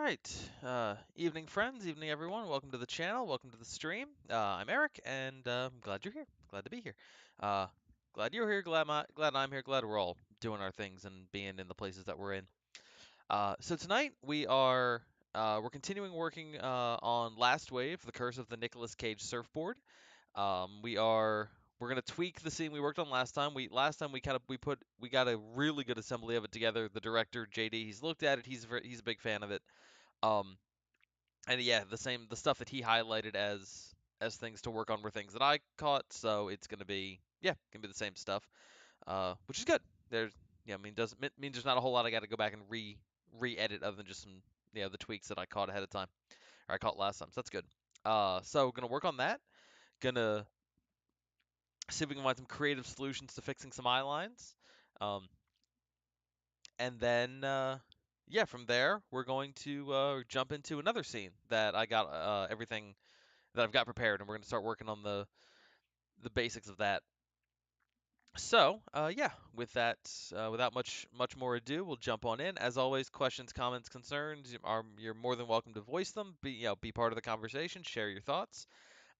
right. Evening, friends. Evening, everyone. Welcome to the channel. Welcome to the stream. I'm Eric, and I'm glad you're here. Glad to be here. Uh, Glad you're here. Glad I'm here. Glad we're all doing our things and being in the places that we're in. So tonight we're continuing working on Last Wave: The Curse of the Nicolas Cage Surfboard. We're gonna tweak the scene we worked on last time. Last time we got a really good assembly of it together. The director JD, he's looked at it. He's a big fan of it. Um, and yeah, the stuff that he highlighted as things to work on were things that I caught. So it's gonna be the same stuff, which is good. There's yeah, I mean doesn't means there's not a whole lot I got to go back and re-edit other than just some the tweaks that I caught ahead of time or I caught last time. So that's good. So gonna work on that. Gonna see if we can find some creative solutions to fixing some eye lines. Um, and then yeah, from there we're going to jump into another scene that I got everything that I've got prepared, and we're going to start working on the basics of that. So, yeah, with that, without much more ado, we'll jump on in. As always, questions, comments, concerns, you're more than welcome to voice them. Be part of the conversation, share your thoughts.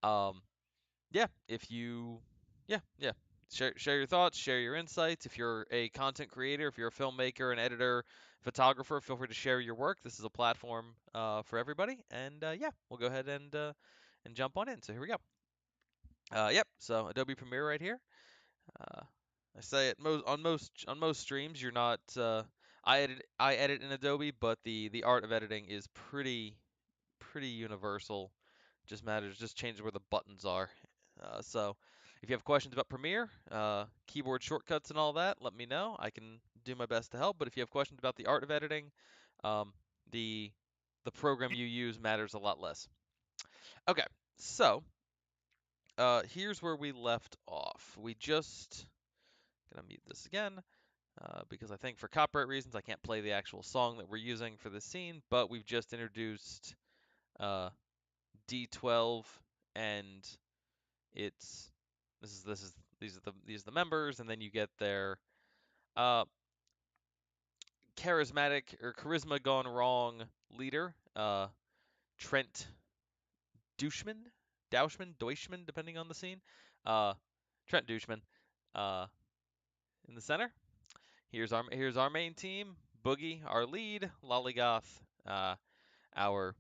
Um, yeah, if you, yeah, share your thoughts, share your insights. If you're a content creator, if you're a filmmaker, an editor, photographer, feel free to share your work. This is a platform for everybody, and yeah, we'll go ahead and jump on in. So here we go. Yep. So Adobe Premiere right here. Uh, I say it most streams. You're not. I edit in Adobe, but the art of editing is pretty universal. Just changes where the buttons are. So if you have questions about Premiere, keyboard shortcuts and all that, let me know. I can do my best to help. But if you have questions about the art of editing, um, the the program you use matters a lot less. Okay, so here's where we left off. We just gonna mute this again because I think for copyright reasons I can't play the actual song that we're using for this scene, but we've just introduced uh, D12 and it's this is these are the members, and then you get their uh, charismatic or charisma gone wrong leader, Trent Deutschman, depending on the scene. Uh, Trent Deutschman in the center. Here's our main team. Boogie, our lead. Lollygoth, uh, our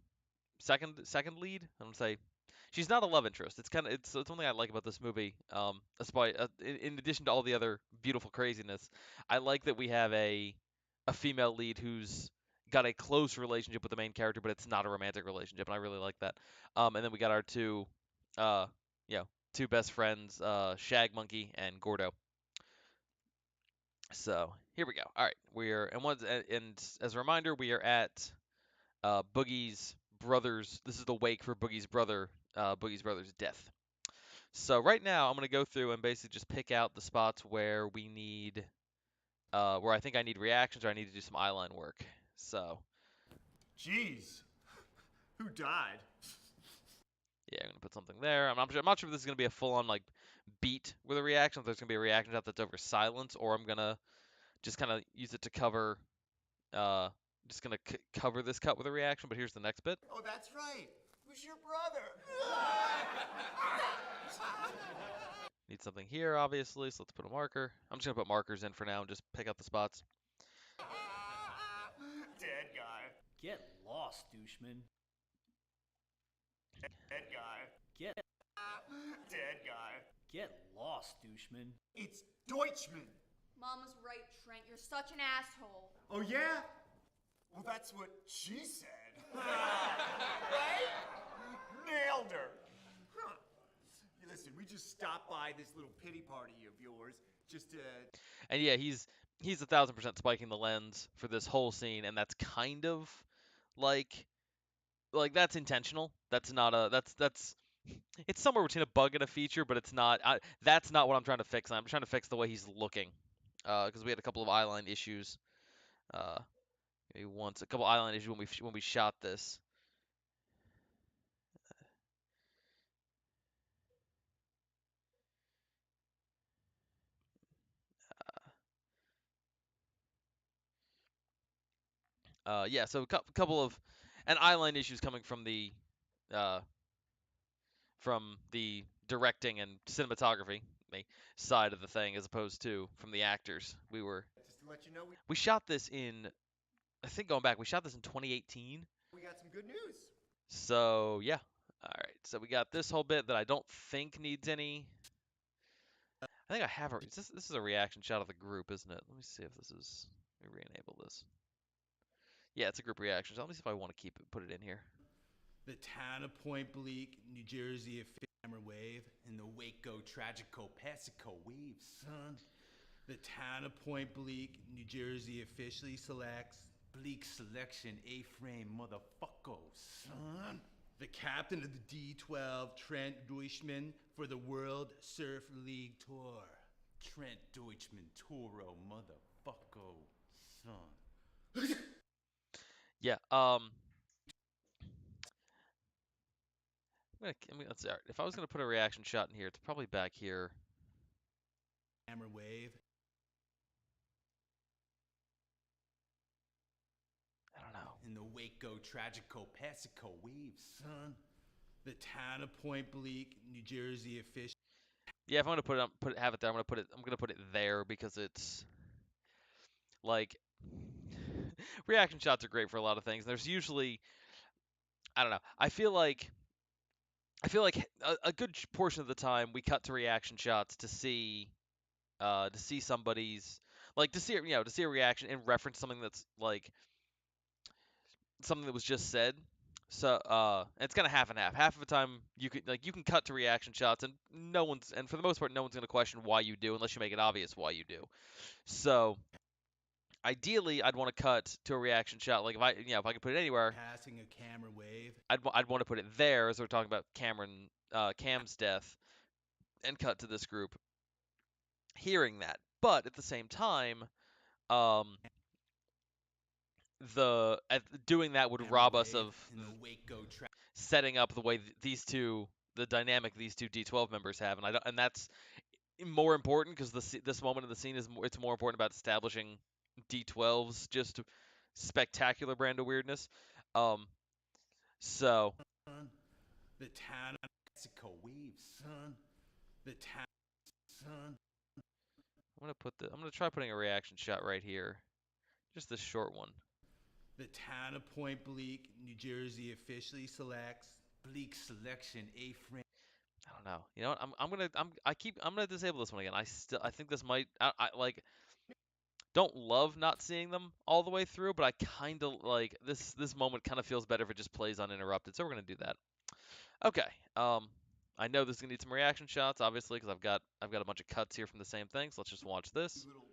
second lead. I'm gonna say she's not a love interest. It's one thing I like about this movie. In addition to all the other beautiful craziness, I like that we have a female lead who's got a close relationship with the main character, but it's not a romantic relationship, and I really like that. And then we got our uh, you know, two best friends, Shag Monkey and Gordo. So here we go. All right, and as a reminder, we are at Boogie's brother's. This is the wake for Boogie's brother's death. So right now, I'm gonna go through and basically just pick out the spots where where I think I need reactions or I need to do some eyeline work. So Jeez, who died? yeah, I'm gonna put something there. I'm not sure if this is gonna be a full-on like beat with a reaction. If there's gonna be a reaction shot that's over silence, or I'm gonna just kind of use it to cover. Uh, just gonna cover this cut with a reaction. But here's the next bit. Oh, that's right. Who's your brother? Need something here, obviously, so let's put a marker. I'm just gonna put markers in for now and just pick out the spots. Dead guy. Get lost, doucheman. Dead guy. Get Dead guy. get lost, doucheman. It's Deutschman. Mom was right, Trent. You're such an asshole. Oh, yeah? Well, that's what she said. Right? Nailed her. Huh. Listen, we just stopped by this little pity party of yours just to... And yeah, he's 1,000% spiking the lens for this whole scene, and that's kind of like that's intentional. That's not a that's it's somewhere between a bug and a feature, but it's not. That's not what I'm trying to fix. I'm trying to fix the way he's looking, because we had a couple of eyeline issues. Maybe once a couple eyeline issues when we shot this. Yeah, so a couple of, and eyeline issues coming uh, from the directing and cinematography side of the thing, as opposed to from the actors. Just to let you know, We shot this in, I think going back, we shot this in 2018. we got some good news. So yeah. All right. So we got this whole bit that I don't think needs any. I think I have a. This is a reaction shot of the group, isn't it? Let me see if this is. Let me re-enable this. Yeah, it's a group reaction shot. Let me see if I want to put it in here. The town of Point Bleak, New Jersey, a hammer wave. In the Waco Tragico Pacico waves, son. The town of Point Bleak, New Jersey, officially selects Bleak selection, A-frame motherfuckers, son. the captain of the D12, Trent Deutschman, for the World Surf League Tour. Trent Deutschman Toro motherfucker, son. Yeah. Let's see. All right, if I was gonna put a reaction shot in here, it's probably back here. Hammer wave. I don't know. In the Waco Tragico Pacico waves, son. The town of Point Bleak, New Jersey, officially. Yeah, if I'm gonna have it there, I'm gonna put it there because it's like reaction shots are great for a lot of things. There's usually, I don't know. I feel like a good portion of the time we cut to reaction shots to see somebody's like to see a reaction and reference something that's like something that was just said. So it's kind of half and half. Half of the time you can cut to reaction shots and for the most part no one's gonna question why you do unless you make it obvious why you do. So ideally I'd want to cut to a reaction shot like if I could put it anywhere Passing a camera wave. I'd want to put it there as we're talking about Cam's death and cut to this group hearing that. But at the same time, um, doing that would rob us of In the Waco setting up the way the dynamic these two D12 members have, and that's more important because this moment of the scene it's more important about establishing D12's just spectacular brand of weirdness. Um, so The town of Pacico waves, son. The town, son. I'm gonna try putting a reaction shot right here, just this short one. The town of Point Bleak, New Jersey, officially selects. Bleak selection, A-frame. I don't know. You know what? I'm gonna disable this one again. I think this might I like don't love not seeing them all the way through, but I kind of like this moment kind of feels better if it just plays uninterrupted. So we're gonna do that. Okay. I know this is gonna need some reaction shots, obviously, because I've got a bunch of cuts here from the same thing. So let's just watch this. You little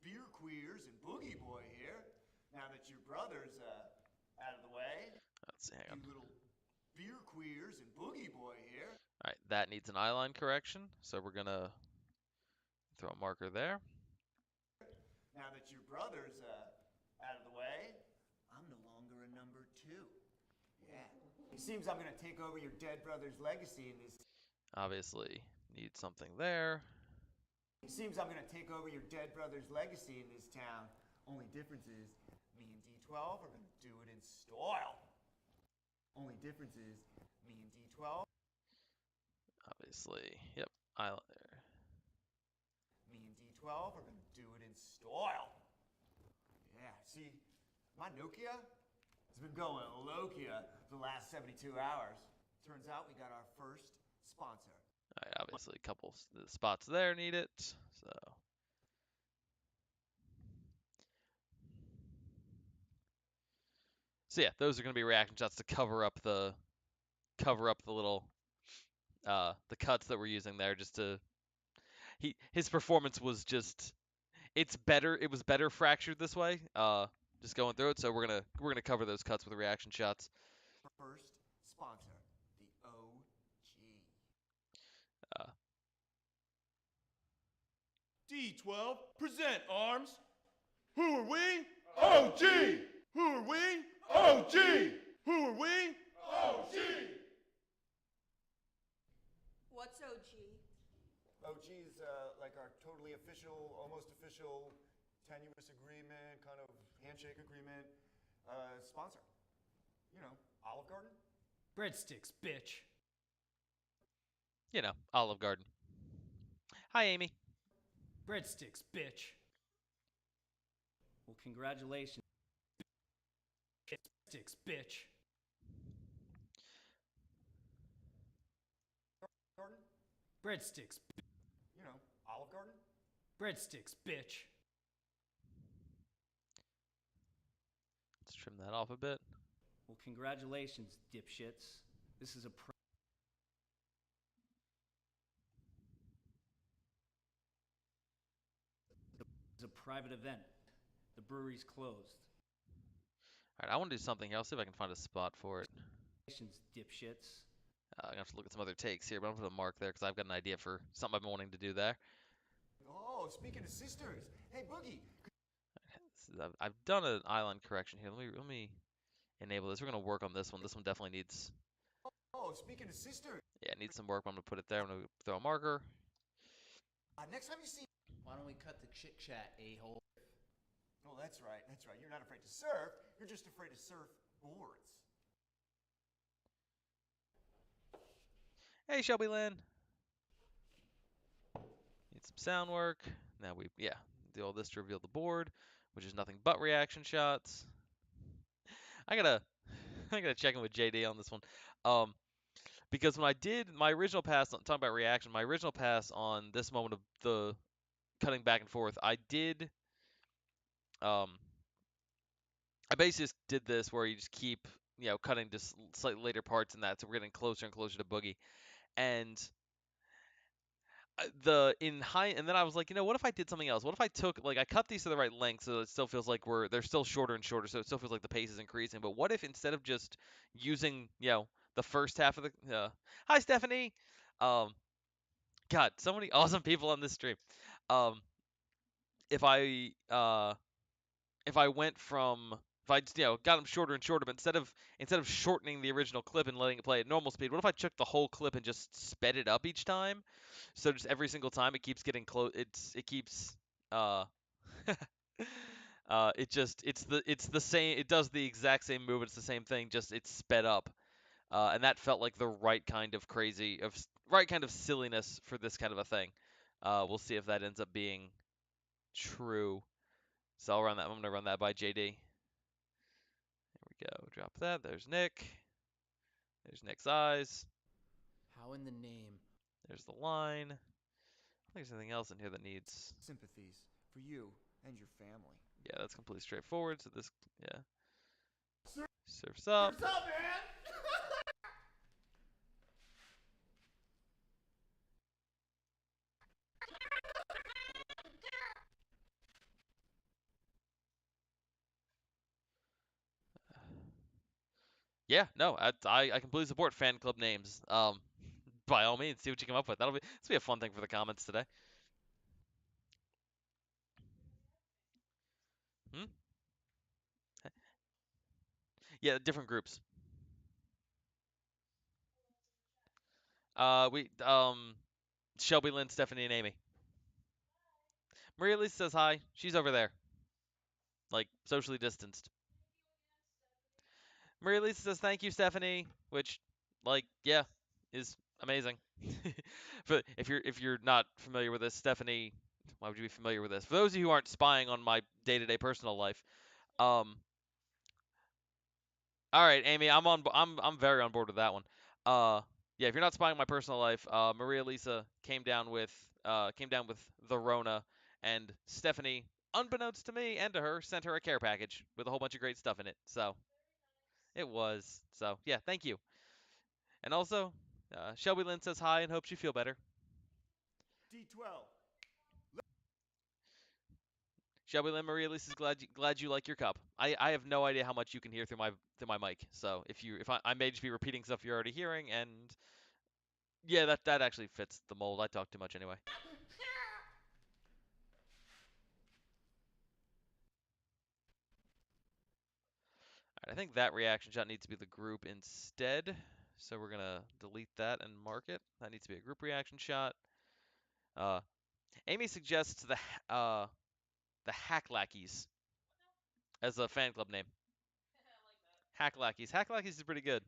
beer queers and boogie boy here. Now that your brother's out of the way. Let's see. Hang on. You little beer queers and boogie boy here. All right, that needs an eyeline correction. So we're gonna throw a marker there. Now that your brother's out of the way, I'm no longer a number 2. Yeah. It seems I'm gonna take over your dead brother's legacy in this. Obviously, need something there. It seems I'm gonna take over your dead brother's legacy in this town. Only difference is me and D12 are gonna do it in style. Only difference is me and D12. Obviously, yep, eyeliner. Me and D12 are gonna do it in style. Yeah, see, my Nokia has been going Lokia for the last 72 hours. Turns out we got our first sponsor. All right, obviously, a couple spots there need it. So yeah, those are going to be reaction shots to cover up the little the cuts that we're using there. Just to his performance was just it was better fractured this way. Just going through it. So we're gonna cover those cuts with reaction shots. First sponsor, the OG. D12, present arms. Who are we? OG! Who are we? OG! Who are we? OG! What's OG? OG is like our totally official, almost official, tenuous agreement, kind of handshake agreement sponsor. You know, Olive Garden? Breadsticks, bitch. You know, Olive Garden. Hi, Amy. Breadsticks, bitch. Well, congratulations. Breadsticks, bitch. Garden? Breadsticks. You know, Olive Garden? Breadsticks, bitch. Let's trim that off a bit. Well, congratulations, dipshits. This is a private event. The brewery's closed. All right, I want to do something here. I'll see if I can find a spot for it. Congratulations, dipshits. I'm gonna have to look at some other takes here, but I'm gonna put a mark there because I've got an idea for something I've been wanting to do there. Oh, speaking of sisters. Hey, Boogie. I've done an eyeline correction here. Let me enable this. We're gonna work on this one. This one definitely needs, Oh, speaking of sisters. yeah, it needs some work. But I'm gonna put it there. I'm gonna throw a marker. Next time you see. Why don't we cut the chit chat, a-hole? Oh, that's right. That's right. You're not afraid to surf. You're just afraid to surf boards. Hey, Shelby Lynn. Need some sound work. Now yeah, do all this to reveal the board, which is nothing but reaction shots. I gotta, I gotta check in with JD on this one. Because when I did my original pass on talking about reaction, my original pass on this moment of the cutting back and forth, um, I basically just did this where you just keep, cutting just slightly later parts in that, so we're getting closer and closer to Boogie. And and then I was like, what if I did something else? What if I took like I cut these to the right length so it still feels like they're still shorter and shorter, so it still feels like the pace is increasing. But what if instead of just using, the first half of the Hi Stephanie. Um God, so many awesome people on this stream. Um if I if I went from if I just, got them shorter and shorter, but instead of shortening the original clip and letting it play at normal speed, what if I took the whole clip and just sped it up each time? So just every single time it keeps getting close. It keeps uh it's the same. It does the exact same move. It's the same thing. Just it's sped up. And that felt like the right kind of silliness for this kind of a thing. We'll see if that ends up being true. So I'll run that. I'm gonna run that by JD. There we go. Drop that. There's Nick. There's Nick's eyes. How in the name? There's the line. I don't think there's anything else in here that needs. Sympathies for you and your family. Yeah, that's completely straightforward. So this, yeah, surfs up. What's up, man? Yeah, no, I completely support fan club names. By all means, see what you come up with. This will be a fun thing for the comments today. Hmm? Yeah, different groups. We Shelby, Lynn, Stephanie, and Amy. Maria Lisa says hi. She's over there, like socially distanced. Maria Lisa says thank you, Stephanie, which, like, yeah, is amazing. But if you're not familiar with this, Stephanie, why would you be familiar with this? For those of you who aren't spying on my day-to-day personal life, um, all right, Amy, I'm very on board with that one. Yeah, if you're not spying on my personal life, Maria Lisa came down with the Rona, and Stephanie, unbeknownst to me and to her, sent her a care package with a whole bunch of great stuff in it. So it was. So yeah, thank you. And also, Shelby Lynn says hi and hopes you feel better. D12. Shelby Lynn, Maria Lisa's glad you like your cup. I have no idea how much you can hear through my mic. So if I may just be repeating stuff you're already hearing, and yeah, that actually fits the mold. I talk too much anyway. All right, I think that reaction shot needs to be the group instead. So we're gonna delete that and mark it. That needs to be a group reaction shot. Uh, Amy suggests the Hack Lackeys as a fan club name. Hack lackeys. Hack lackeys is pretty good.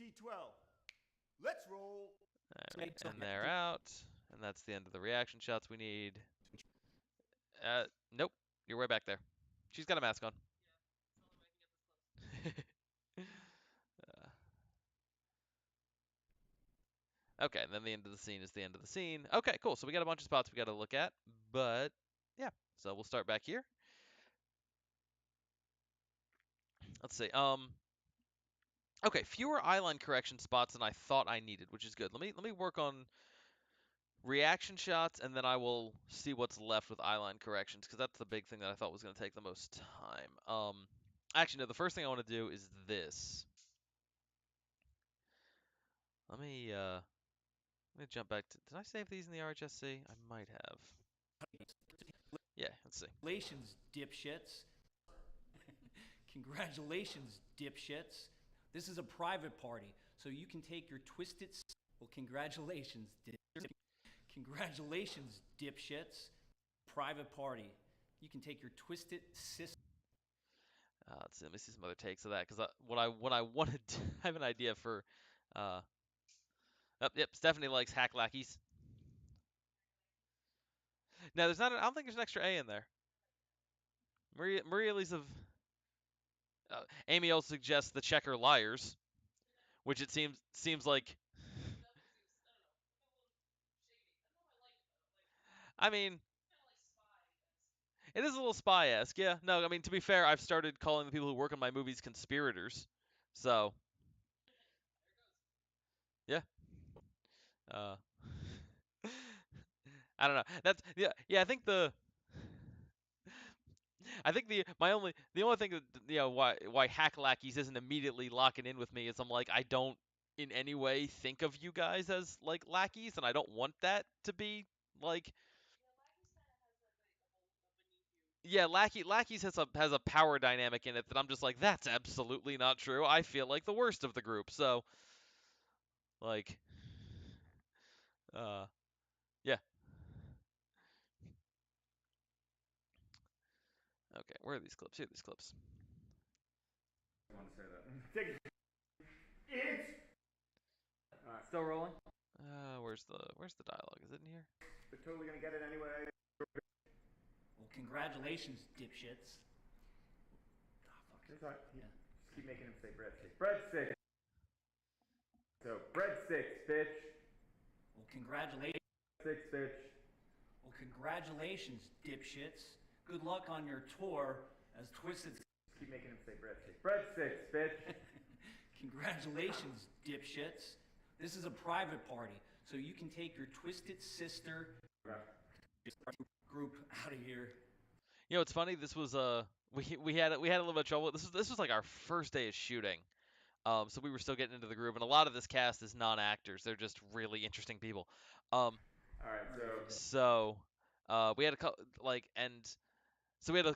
D12. Let's roll. All right, and they're out. And that's the end of the reaction shots we need. Nope. You're way back there. She's got a mask on. Okay, and then the end of the scene is the end of the scene. Okay, cool. So we got a bunch of spots we got to look at, but yeah. So we'll start back here. Let's see. Okay, fewer eyeline correction spots than I thought I needed, which is good. Let me work on reaction shots, and then I will see what's left with eyeline corrections, because that's the big thing that I thought was going to take the most time. Actually, no. The first thing I want to do is this. Let me jump back to. Did I save these in the RHSC? I might have. Yeah, let's see. Congratulations, dipshits. Congratulations, dipshits. This is a private party, so you can take your twisted. Well, congratulations, Congratulations, dipshits. Private party. You can take your twisted sister. Let's see, let me see some other takes of that, because what I wanted to I have an idea for. Oh, yep, Stephanie likes hack lackeys. Now, there's not. I don't think there's an extra A in there. Maria Lisa. Amy also suggests the checker liars, which it seems like. I mean, it is a little spy-esque, yeah. No, I mean, to be fair, I've started calling the people who work on my movies conspirators. So, yeah. Uh, I don't know. That's yeah. The only thing that why hack lackeys isn't immediately locking in with me is I'm like I don't in any way think of you guys as like lackeys, and I don't want that to be like. Yeah, lackeys has a power dynamic in it that I'm just like that's absolutely not true. I feel like the worst of the group. So like yeah. Okay, where are these clips? Here are these clips. I want to say that. It's. Still rolling? Where's the dialogue? Is it in here? We're totally gonna get it anyway. Well, congratulations, dipshits. It's all right. Yeah. Just keep making him say breadsticks. Breadsticks. So breadsticks, bitch. Well, congratulations. Six, bitch. Well, congratulations, dipshits. Good luck on your tour as Twisted. Just keep making him say breadsticks. Breadsticks, bitch. Congratulations, dipshits. This is a private party, so you can take your twisted sister group out of here. You know, it's funny. This was we had a little bit of trouble. This was like our first day of shooting. So we were still getting into the groove, and a lot of this cast is non-actors. They're just really interesting people. All right, So we had a and so we had a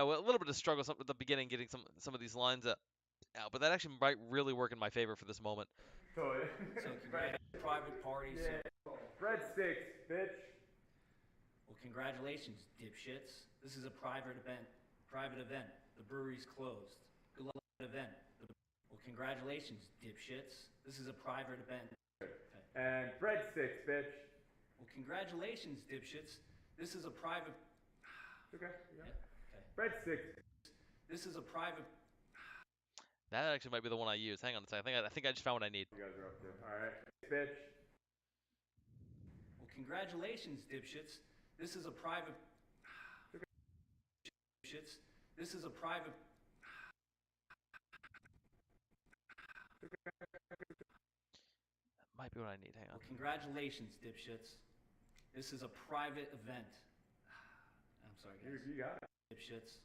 little bit of struggle at the beginning getting some of these lines out, but that actually might really work in my favor for this moment. totally. So private party. Yeah. So. Breadsticks, bitch. Well, congratulations, dipshits. This is a private event. The brewery's closed. Good luck at the event. Well, congratulations, dipshits. This is a private event. Okay. And breadsticks, bitch. Well, congratulations, dipshits. This is a private. Okay. Yeah. Okay. Breadsticks. This is a private. That actually might be the one I use. Hang on a second. I think I just found what I need. You guys are up to. All right, bitch. Well, congratulations, dipshits. This is a private. Okay. Dipshits. This is a private. That might be what I need. Hang on. Well, congratulations, dipshits. This is a private event. I'm sorry, guys. You got it. Dipshits.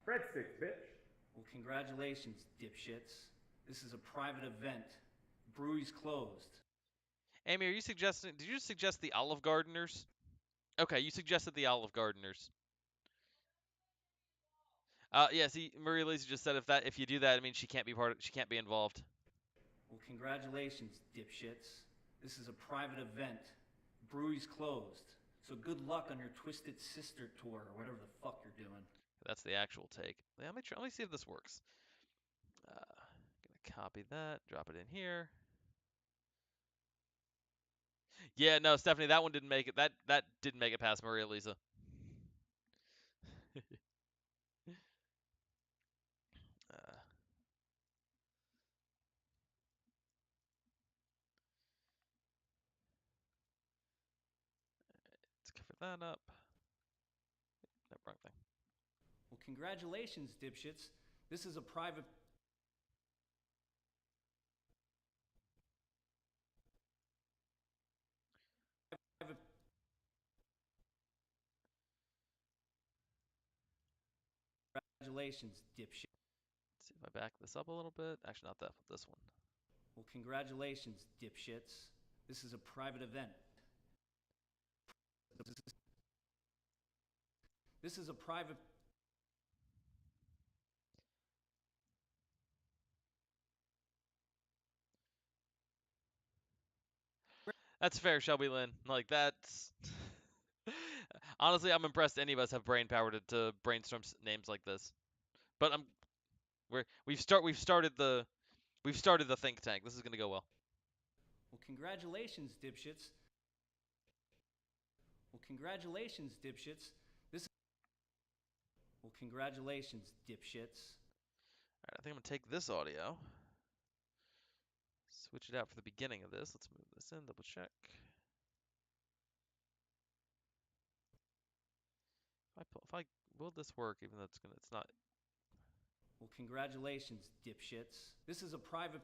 Breadsticks, bitch. Well, congratulations, dipshits. This is a private event. Brewery's closed. Amy, are you suggesting? Did you suggest the Olive Gardeners? Okay, you suggested the Olive Gardeners. Yeah. See, Maria Lisa just said if you do that, I mean she can't be involved. Well, congratulations, dipshits. This is a private event. Brewery's closed. So good luck on your Twisted Sister tour or whatever the fuck you're doing. That's the actual take. Yeah, let me try. Let me see if this works. Gonna copy that, drop it in here. Yeah, no, Stephanie, that one didn't make it. That didn't make it past Maria Lisa. uh, let's cover that up. No, wrong thing. Well, congratulations, dipshits. This is a private. Congratulations, dipshit. Let's see if I back this up a little bit. Actually, not that. This one. Well, congratulations, dipshits. This is a private event. This is a private. That's fair, Shelby Lynn. Like that's. Honestly, I'm impressed any of us have brain power to brainstorm names like this. But we've started the think tank. This is gonna go well. Well, congratulations, dipshits. Well, congratulations, dipshits. This. Well, congratulations, dipshits. All right, I think I'm gonna take this audio, switch it out for the beginning of this. Let's move this in. Double check. If I will this work? Even though it's not. Well, congratulations, dipshits. This is a private.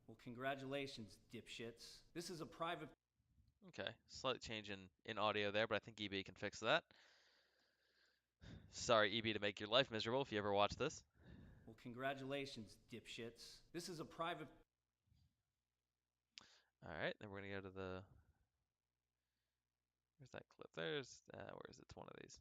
Well, congratulations, dipshits. This is a private. Okay, slight change in audio there, but I think EB can fix that. Sorry, EB, to make your life miserable if you ever watch this. Well, congratulations, dipshits. This is a private. All right, then we're gonna go to the. Where's that clip? There's. Where is it? It's one of these.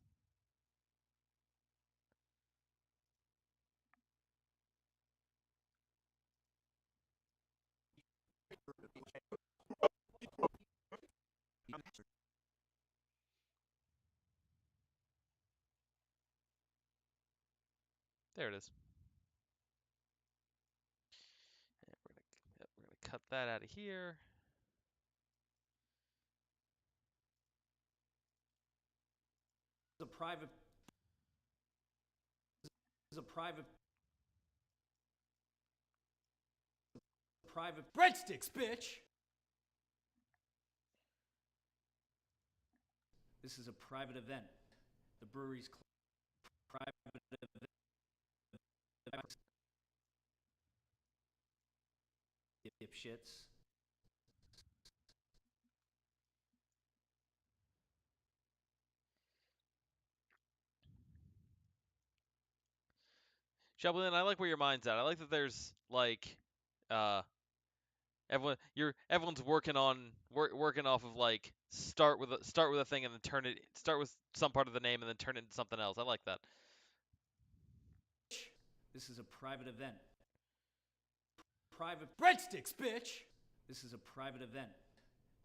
There it is. And we're gonna cut that out of here. This is a private. This is a private. Private. Breadsticks, bitch! This is a private event. The brewery's private event. Dipshits. Shelby, I like where your mind's at. I like that there's like, uh, everyone's working off of like start with a thing and then start with some part of the name and then turn it into something else. I like that. This is a private event. Private. Breadsticks, bitch! This is a private event.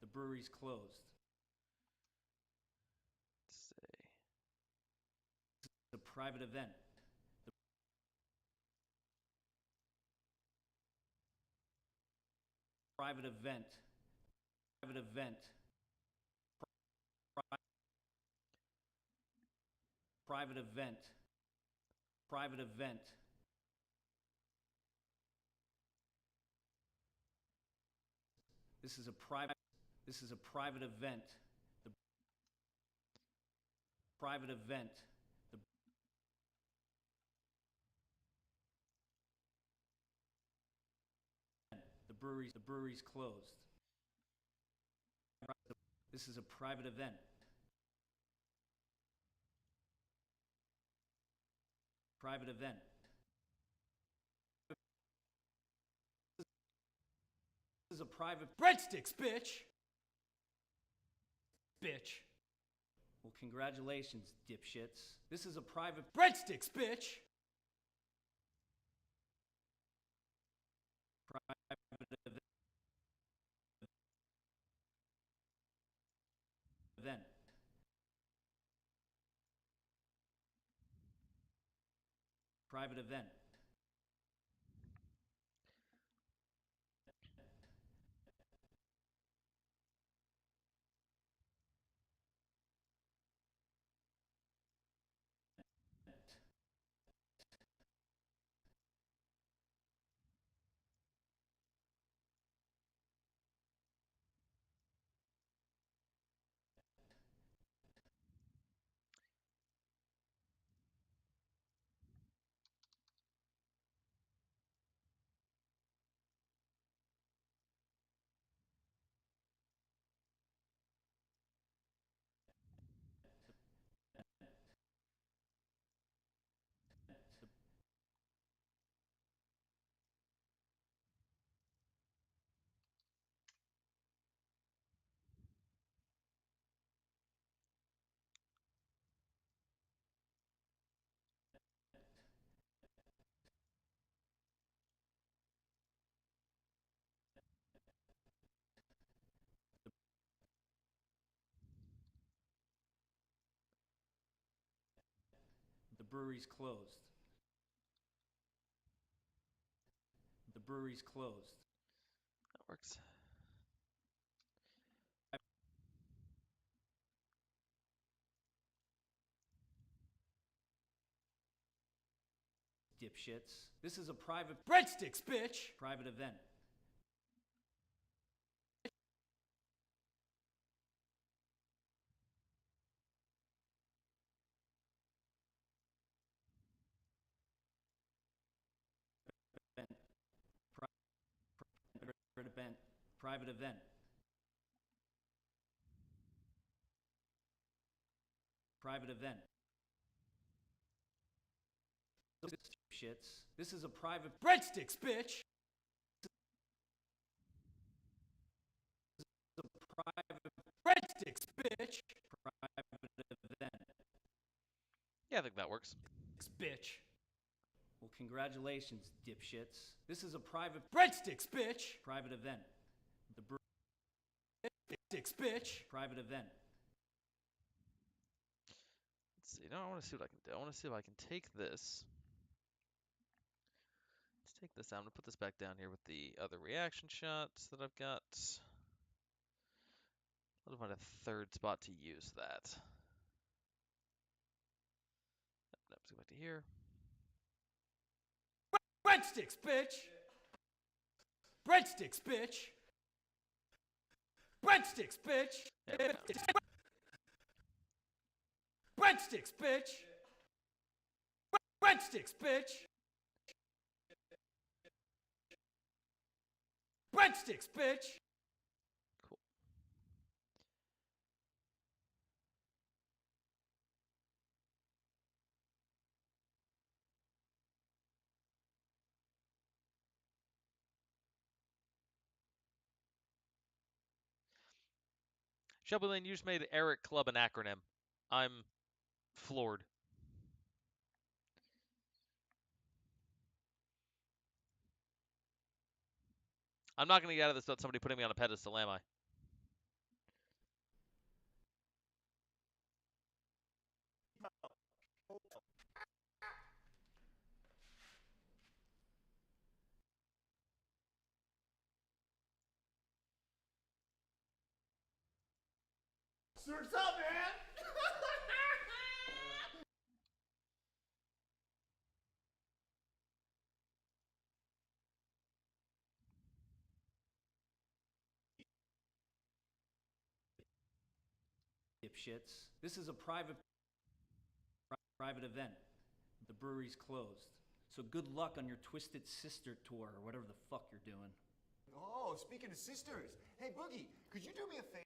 The brewery's closed. Let's see. It's a private event. Private event. Private event. Private event. Private event. This is a private. This is a private event. The private event. The brewery's closed. This is a private event. Private event. This is a private. Breadsticks, bitch! Bitch. Well, congratulations, dipshits. This is a private. Breadsticks, bitch! Private event. Private event. The brewery's closed. The brewery's closed. That works. Dipshits. This is a private Breadsticks, bitch! private event. Event. Private event. Private event. Private event. Dipshits. This is a private Breadsticks, bitch! private Breadsticks, bitch! event. Yeah, I think that works. Bitch. Well, congratulations, dipshits. This is a private Breadsticks, bitch! private event. The Breadsticks, bitch! private event. Let's see. Now I want to see what I can do. I want to see if I can take this. Let's take this out. I'm going to put this back down here with the other reaction shots that I've got. I'll find a third spot to use that. Let's go back to here. Breadsticks, bitch! Breadsticks, bitch! Breadsticks, bitch! There we go. Breadsticks, bitch! Breadsticks, bitch! Breadsticks, bitch! Cool. Shelby Lane, you just made Eric Club an acronym. I'm floored. I'm not going to get out of this without somebody putting me on a pedestal, am I? What's up, man? Dipshits. This is a private event. The brewery's closed. So good luck on your Twisted Sister tour or whatever the fuck you're doing. Oh, speaking of sisters. Hey, Boogie, could you do me a favor?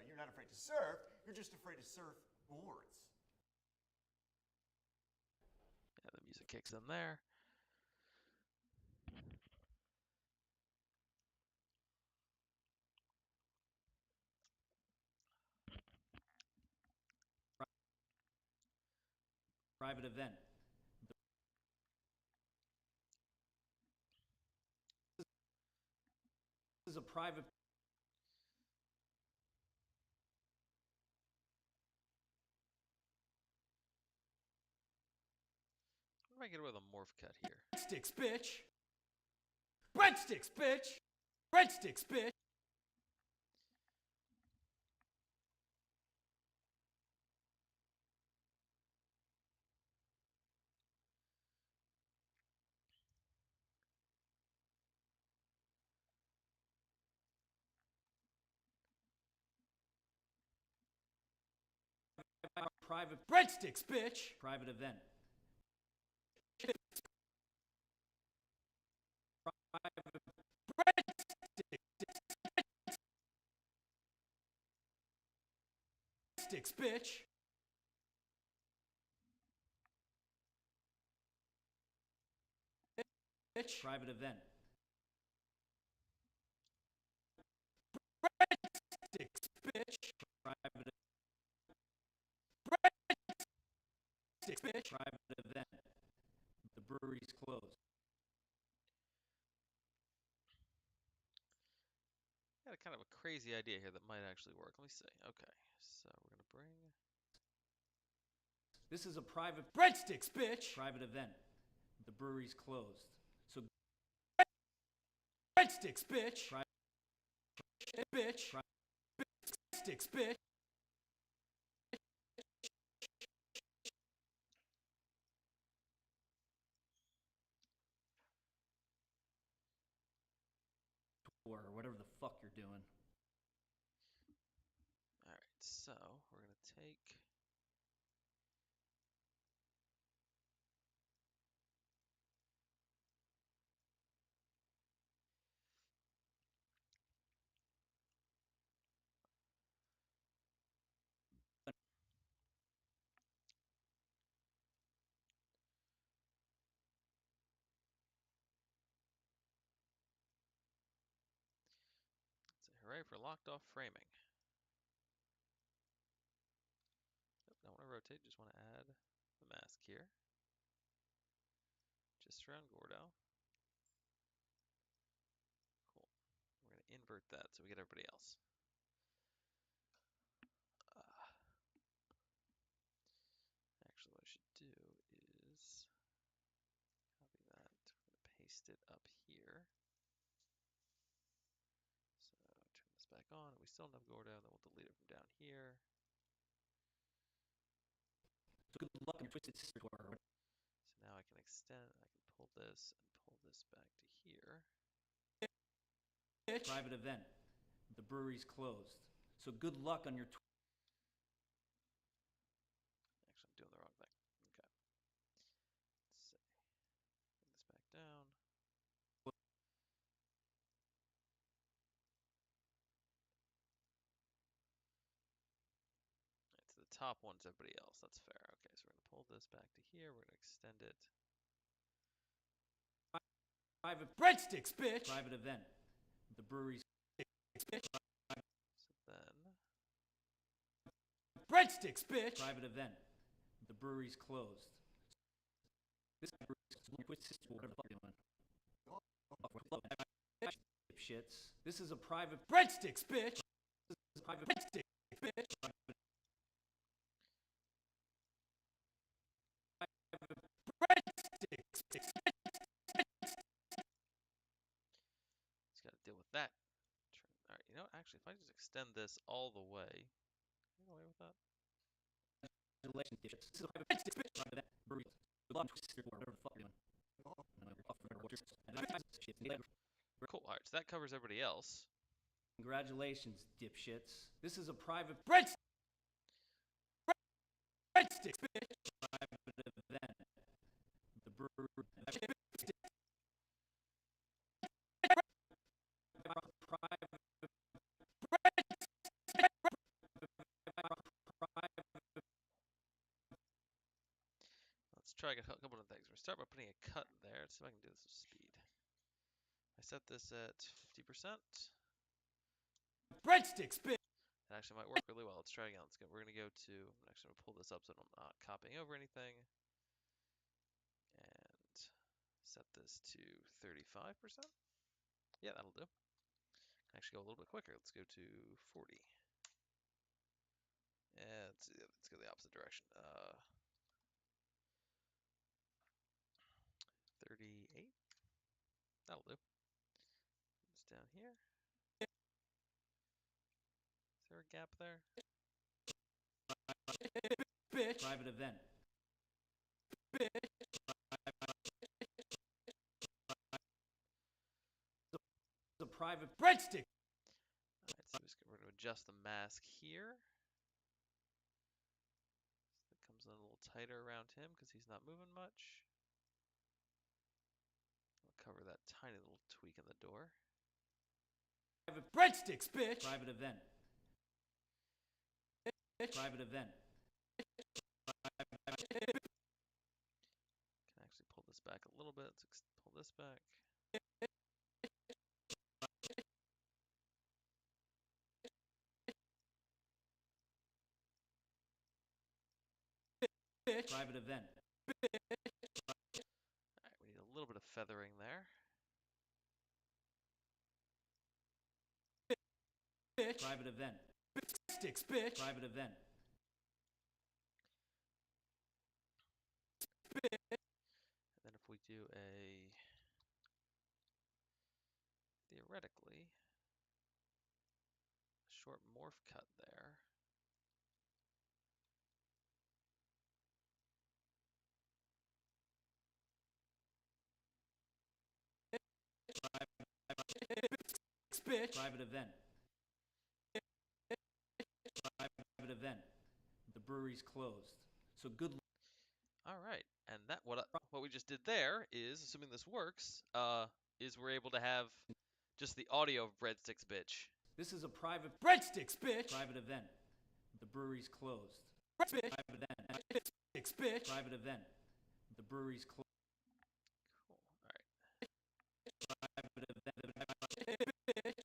You're not afraid to surf, you're just afraid to surf boards. Yeah, the music kicks in there. Private event. private. What do I get away with a morph cut here? Breadsticks, bitch! Breadsticks, bitch! Breadsticks, bitch! Private Breadsticks, bitch! private event. Breadsticks, bitch! Bitch! Private event. Breadsticks, bitch! Private Breadsticks, bitch! private event. The brewery's closed. I got a kind of a crazy idea here that might actually work. Let me see. Okay, so we're gonna bring. This is a private Breadsticks, bitch! private event. The brewery's closed. So Breadsticks, bitch! Pri- Bitch! Breadsticks, bitch! or whatever the fuck you're doing. All right, so we're gonna take. Say hooray for locked off framing. Nope, don't want to rotate. Just want to add the mask here. Just around Gordo. Cool. We're gonna invert that so we get everybody else. Actually, what I should do is copy that. We're gonna paste it up here. So turn this back on. We still don't have Gordo, then we'll delete it from down here. So good luck on your twisted sister tour. So now I can extend, I can pull this and pull this back to here. Bitch! Private event. The brewery's closed. So good luck on your tour. Actually, I'm doing the wrong thing. Okay. Let's see. Bring this back down. Right, so the top one's everybody else. That's fair. Okay, so we're gonna pull this back to here. We're gonna extend it. Private Breadsticks, bitch! private event. The brewery's Bitch! So then, Breadsticks, bitch! private event. The brewery's closed. This brewery's twisted sister tour. Whatever the fuck you're doing. Shits. This is a private Breadsticks, bitch! private Breadsticks, bitch! Breadsticks, bitch! just gotta deal with that. All right, you know what? Actually, if I just extend this all the way, can I get away with that? Congratulations, dipshits. This is a private event. Brewery. Good luck on twisted sister tour. Whatever the fuck you're doing. Cool. All right, so that covers everybody else. Congratulations, dipshits. This is a private Breadsticks, bitch! private event. The brewery. Let's try a couple of things. We're gonna start by putting a cut in there. Let's see if I can do this with speed. I set this at 50%. Breadsticks, bitch! It actually might work really well. Let's try again. Let's go. We're gonna go to. I'm actually gonna pull this up so I'm not copying over anything, and set this to 35%. Yeah, that'll do. actually go a little bit quicker. Let's go to 40. Yeah, let's go the opposite direction. 38. That'll do. It's down here. Is there a gap there? Bitch. Private event. Bitch. The private breadstick. Alright, so we're going to adjust the mask here. So it comes in a little tighter around him because he's not moving much. I'll cover that tiny little tweak in the door. Private breadsticks, bitch. Private event. Bitch. Private event. Can actually pull this back a little bit. Let's pull this back. Bitch. Private event. Alright, we need a little bit of feathering there. Bitch. Private event. Sticks, bitch. Private event. And then if we do theoretically, a short morph cut there. Bitch. Private event. Private event. The brewery's closed. So good luck. All right, and that what we just did there is, assuming this works, is we're able to have just the audio of Breadsticks Bitch. This is a private breadsticks, bitch. Private event. The brewery's closed. Bitch. Private event. Breadsticks, bitch. Private event. The brewery's closed. Cool. All right. Private event.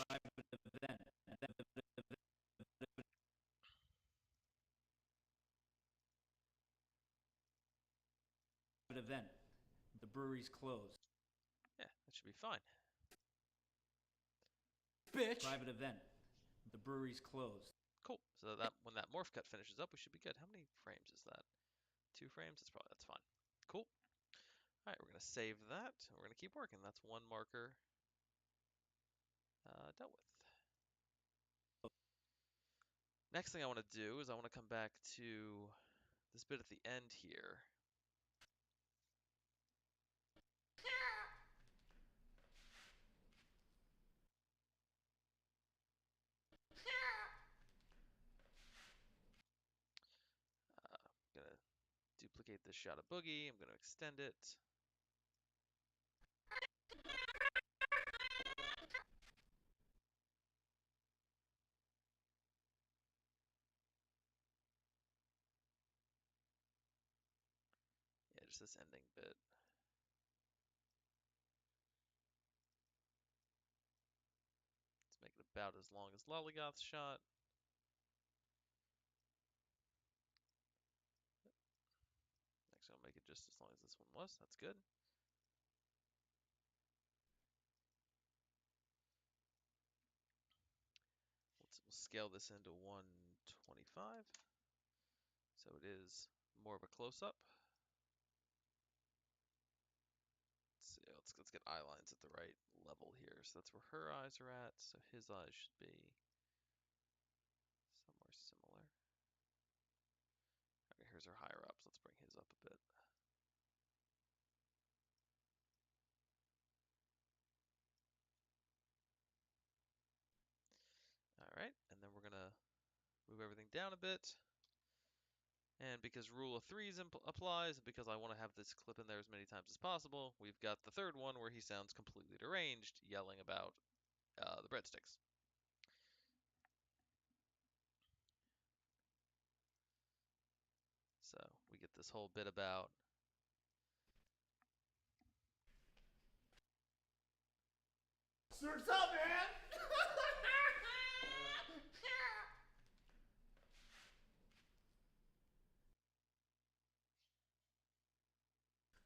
Private event. Private event. The brewery's closed. Yeah, that should be fine. Bitch. Private event. The brewery's closed. Cool. So that when that morph cut finishes up, we should be good. How many frames is that? 2 frames? That's fine. Cool. All right, we're gonna save that. We're gonna keep working. That's one marker dealt with. Next thing I want to do is I want to come back to this bit at the end here. I'm gonna duplicate this shot of Boogie. I'm gonna extend it. Yeah, just this ending bit. Let's make it about as long as Lollygoth's shot. Actually, I'll make it just as long as this one was. That's good. We'll scale this into 125. So it is more of a close-up. Let's see, let's get eyelines at the right level here. So that's where her eyes are at. So his eyes should be somewhere similar. Okay, here's her higher ups. Let's bring his up a bit. All right, and then we're gonna move everything down a bit. And because rule of threes applies, and because I want to have this clip in there as many times as possible, we've got the third one where he sounds completely deranged, yelling about the breadsticks. So we get this whole bit about Surf's up, man!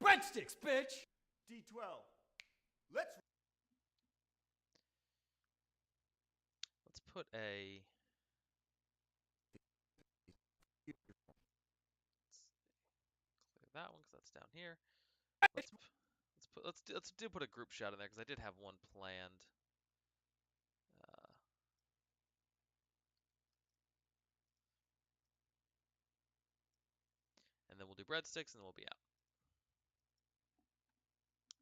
Breadsticks, bitch. D12. Let's put a. Clear that one because that's down here. Let's put a group shot in there because I did have one planned. Uh, and then we'll do breadsticks and then we'll be out.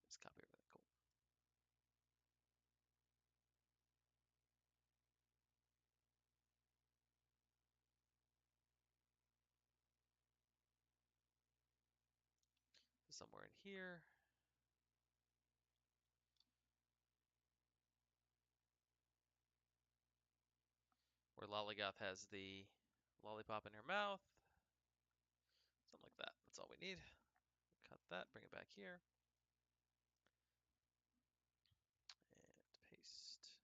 Just copy everything. Cool. Somewhere in here. Where Lollygoth has the lollipop in her mouth. Something like that. That's all we need. Cut that, bring it back here. And paste.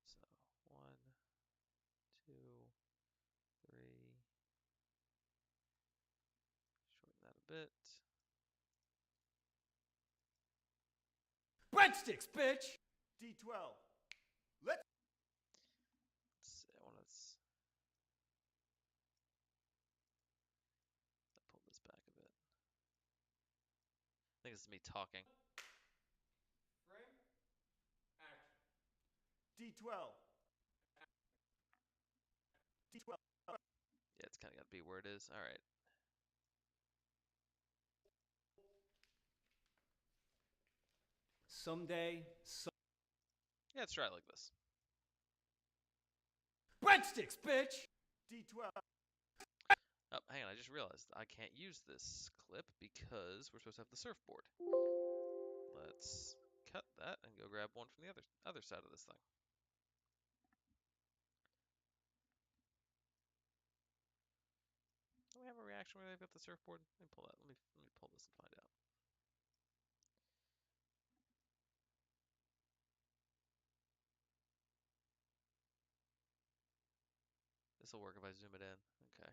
So 1, 2, 3. Shorten that a bit. Breadsticks, bitch! D12. Let's. I want to pull this back a bit. I think this is me talking. Frame. Action. D12. D12. Yeah, it's kind of got to be where it is. All right. Someday, Yeah, let's try it like this. Breadsticks, bitch! D12. Oh, hang on. I just realized I can't use this clip because we're supposed to have the surfboard. Let's cut that and go grab one from the other side of this thing. Do we have a reaction where they've got the surfboard? Let me pull that. Let me pull this and find out. This will work if I zoom it in. Okay.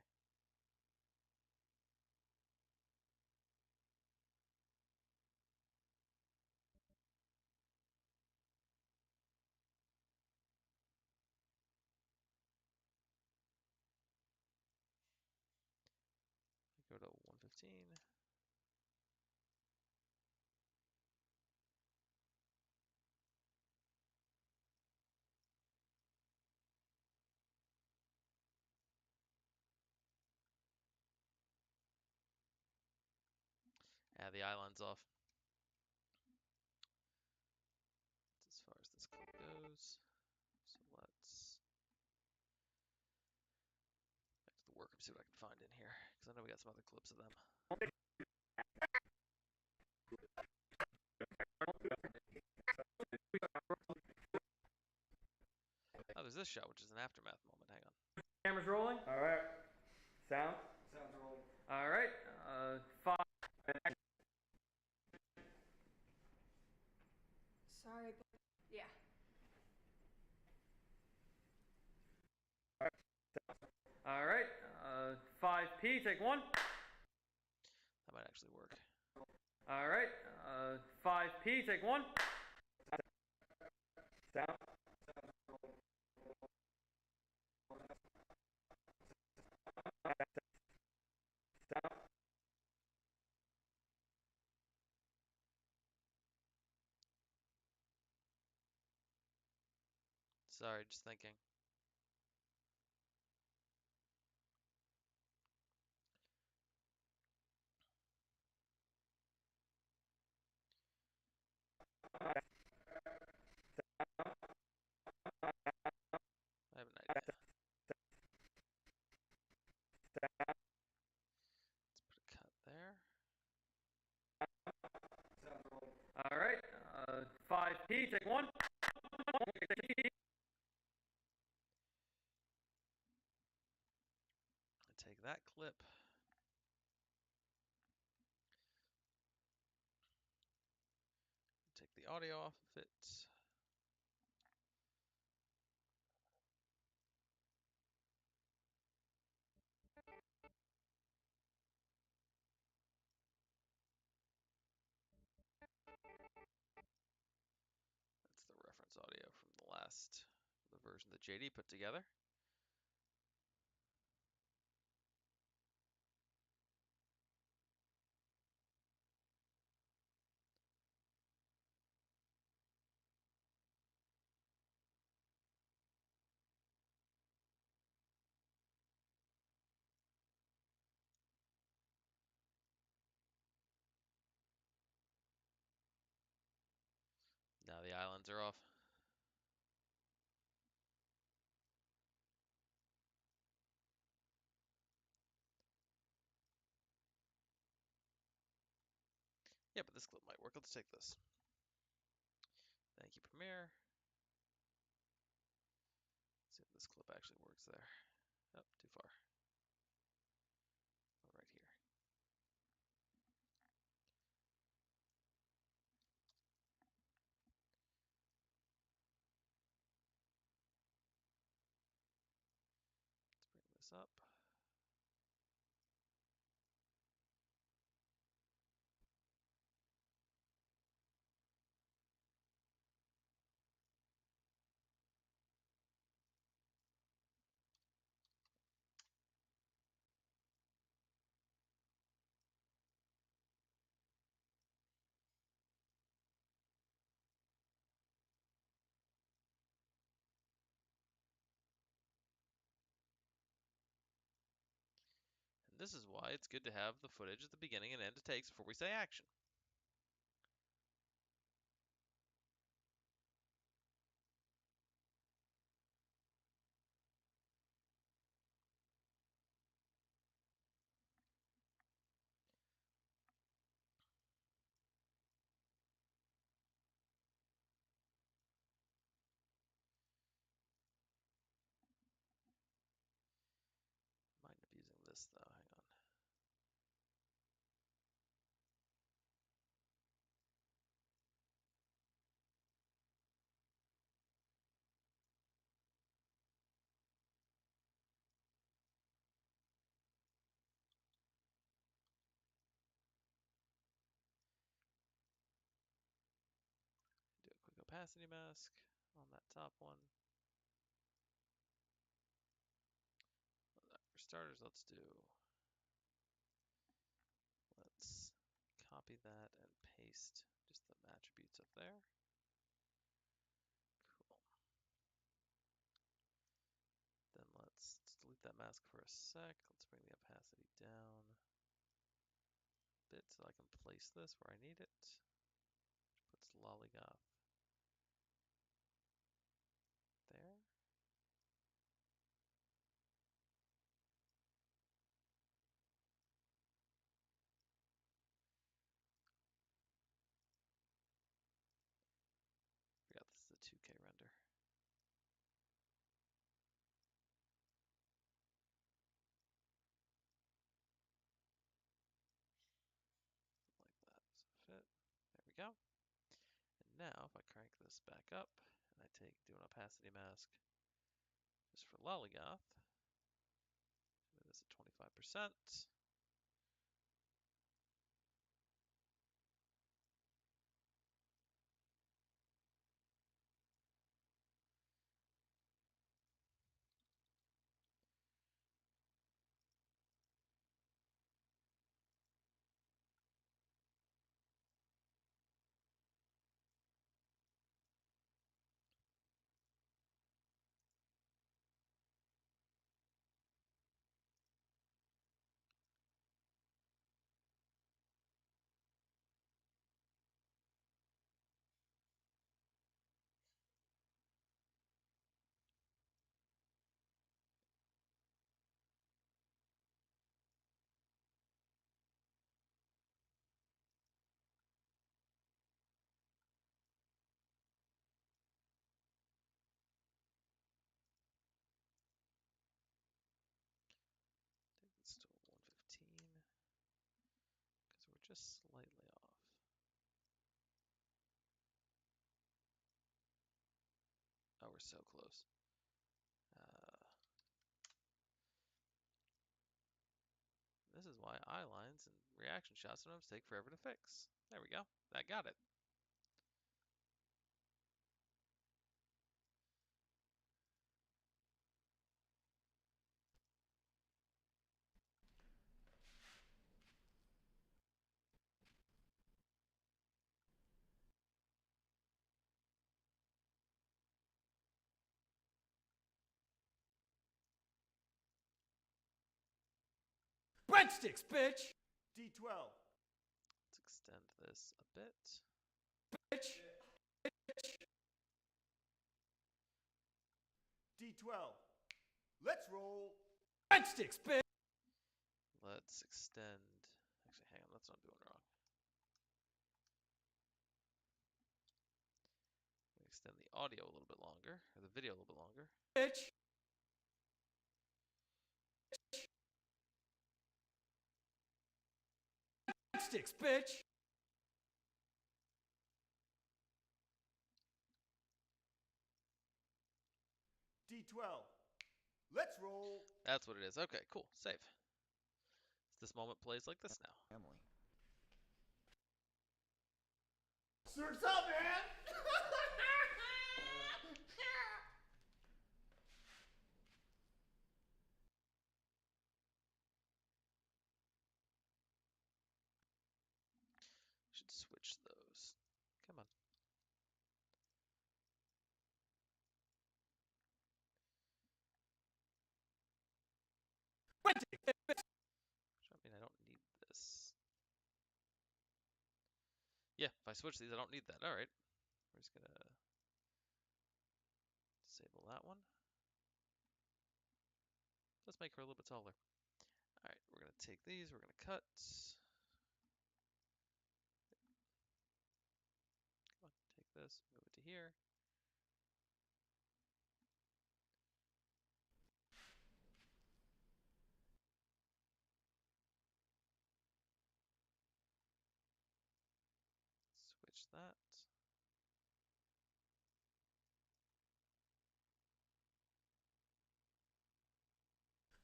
Go to 115. Add the eyelines off. That's as far as this clip goes. So let's back to the work and see what I can find in here, because I know we got some other clips of them. Oh, there's this shot, which is an aftermath moment. Hang on. Camera's rolling. All right. Sound. sounds rolling. All right. 5. Sorry, but yeah. All right. 5P. Take 1. That might actually work. All right. 5P. Take 1. Sound. Sorry, just thinking. I have an idea. Let's put a cut there. All right. 5P. Take 1. Take that clip. Take the audio off of it. That's the reference audio from the last version that JD put together. Now the eyelines are off. Yeah, but this clip might work. Let's take this. Thank you, Premiere. Let's see if this clip actually works there. Oh, too far. Right here. Let's bring this up. And this is why it's good to have the footage at the beginning and end of takes before we say action. Might end up using this though. Hang on. Do a quick opacity mask on that top one. For starters, let's copy that and paste just the attributes up there. Cool. Then let's delete that mask for a sec. Let's bring the opacity down a bit so I can place this where I need it. Which puts Lollygoth there. Forgot this is a 2K render. Like that. So fit. There we go. And now if I crank this back up and I do an opacity mask just for Lollygoth, do this at 25%. Take this to 115 because we're just slightly off. Oh, we're so close. This is why eyelines and reaction shots sometimes take forever to fix. There we go. That got it. Breadsticks, bitch! D12. Let's extend this a bit. Bitch! D12. Let's roll. Breadsticks, bitch! Let's extend. Actually, hang on, that's what I'm doing wrong. Extend the audio a little bit longer, or the video a little bit longer. Bitch! Breadsticks, bitch! D12. Let's roll. That's what it is. Okay, cool. Save. This moment plays like this now. Family. Surf's up, man! Should switch those. Come on. Breadsticks, bitch! I mean, I don't need this. Yeah, if I switch these, I don't need that. All right. We're just gonna disable that one. Let's make her a little bit taller. All right, we're gonna take these. We're gonna cut. Come on, take this, move it to here. Switch that.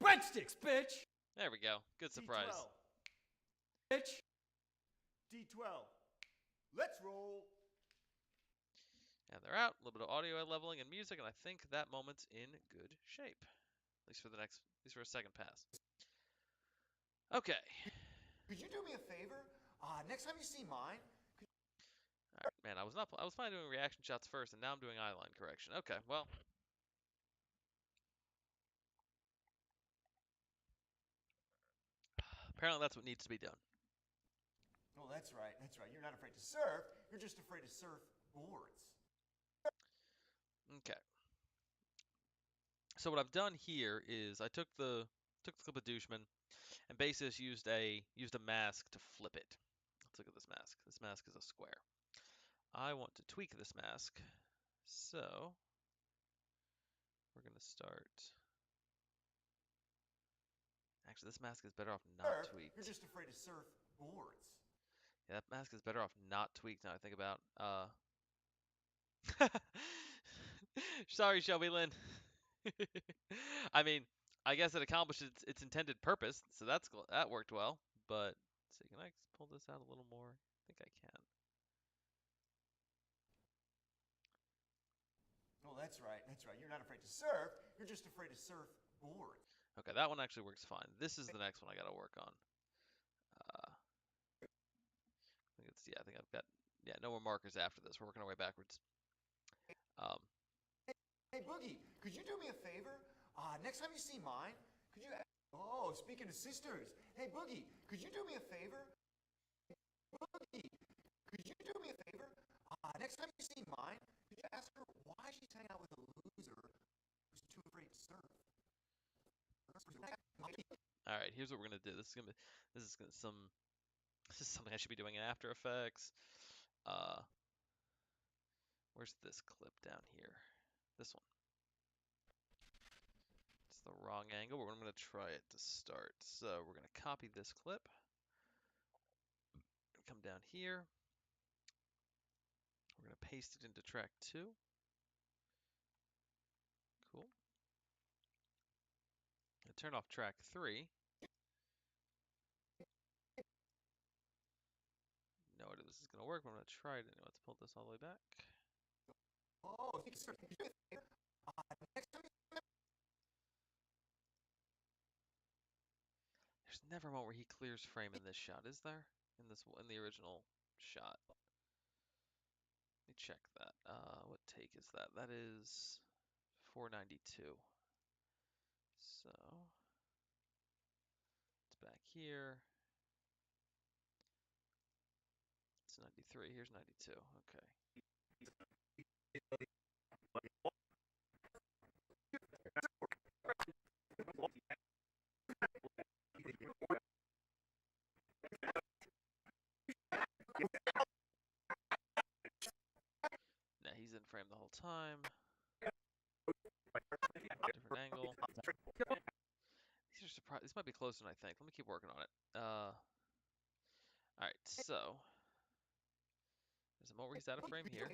Breadsticks, bitch! There we go. Good surprise. D12. Bitch! D12. Let's roll. And they're out. A little bit of audio leveling and music, and I think that moment's in good shape. At least for a second pass. Okay. Could you do me a favor? Next time you see mine, All right, man. I was fine doing reaction shots first, and now I'm doing eyeline correction. Okay, well. Apparently that's what needs to be done. Oh, that's right. That's right. You're not afraid to surf. You're just afraid to surf boards. Okay. So what I've done here is I took the clip of Douchman and basically used a mask to flip it. Let's look at this mask. This mask is a square. I want to tweak this mask. So we're gonna start. Actually, this mask is better off not tweaked. You're just afraid to surf boards. Yeah, that mask is better off not tweaked now I think about. Sorry, Shelby Lynn. I mean, I guess it accomplished its intended purpose, so that worked well. But let's see, can I pull this out a little more? I think I can. Oh, that's right. That's right. You're not afraid to surf. You're just afraid to surf boards. Okay, that one actually works fine. This is the next one I gotta work on. I think I've got no more markers after this. We're working our way backwards. Hey, Boogie, could you do me a favor? Next time you see mine, could you... Oh, speaking of sisters. Hey, Boogie, could you do me a favor? Boogie, could you do me a favor? Next time you see mine, could you ask her why she's hanging out with a loser who's too afraid to surf? All right, here's what we're gonna do. This is something I should be doing in After Effects. Where's this clip down here? This one. It's the wrong angle, but I'm gonna try it to start. So we're gonna copy this clip. Come down here. We're gonna paste it into track 2. Cool. And turn off track 3. No idea this is gonna work, but I'm gonna try it anyway. Let's pull this all the way back. Oh, if you could do me a favor, next time There's never a moment where he clears frame in this shot, is there? In the original shot. Let me check that. What take is that? That is 492. So let's back here. It's 93. Here's 92. Okay. Now he's in frame the whole time. Different angle. These are surprised. These might be closer than I think. Let me keep working on it. All right. So there's a moment where he's out of frame here.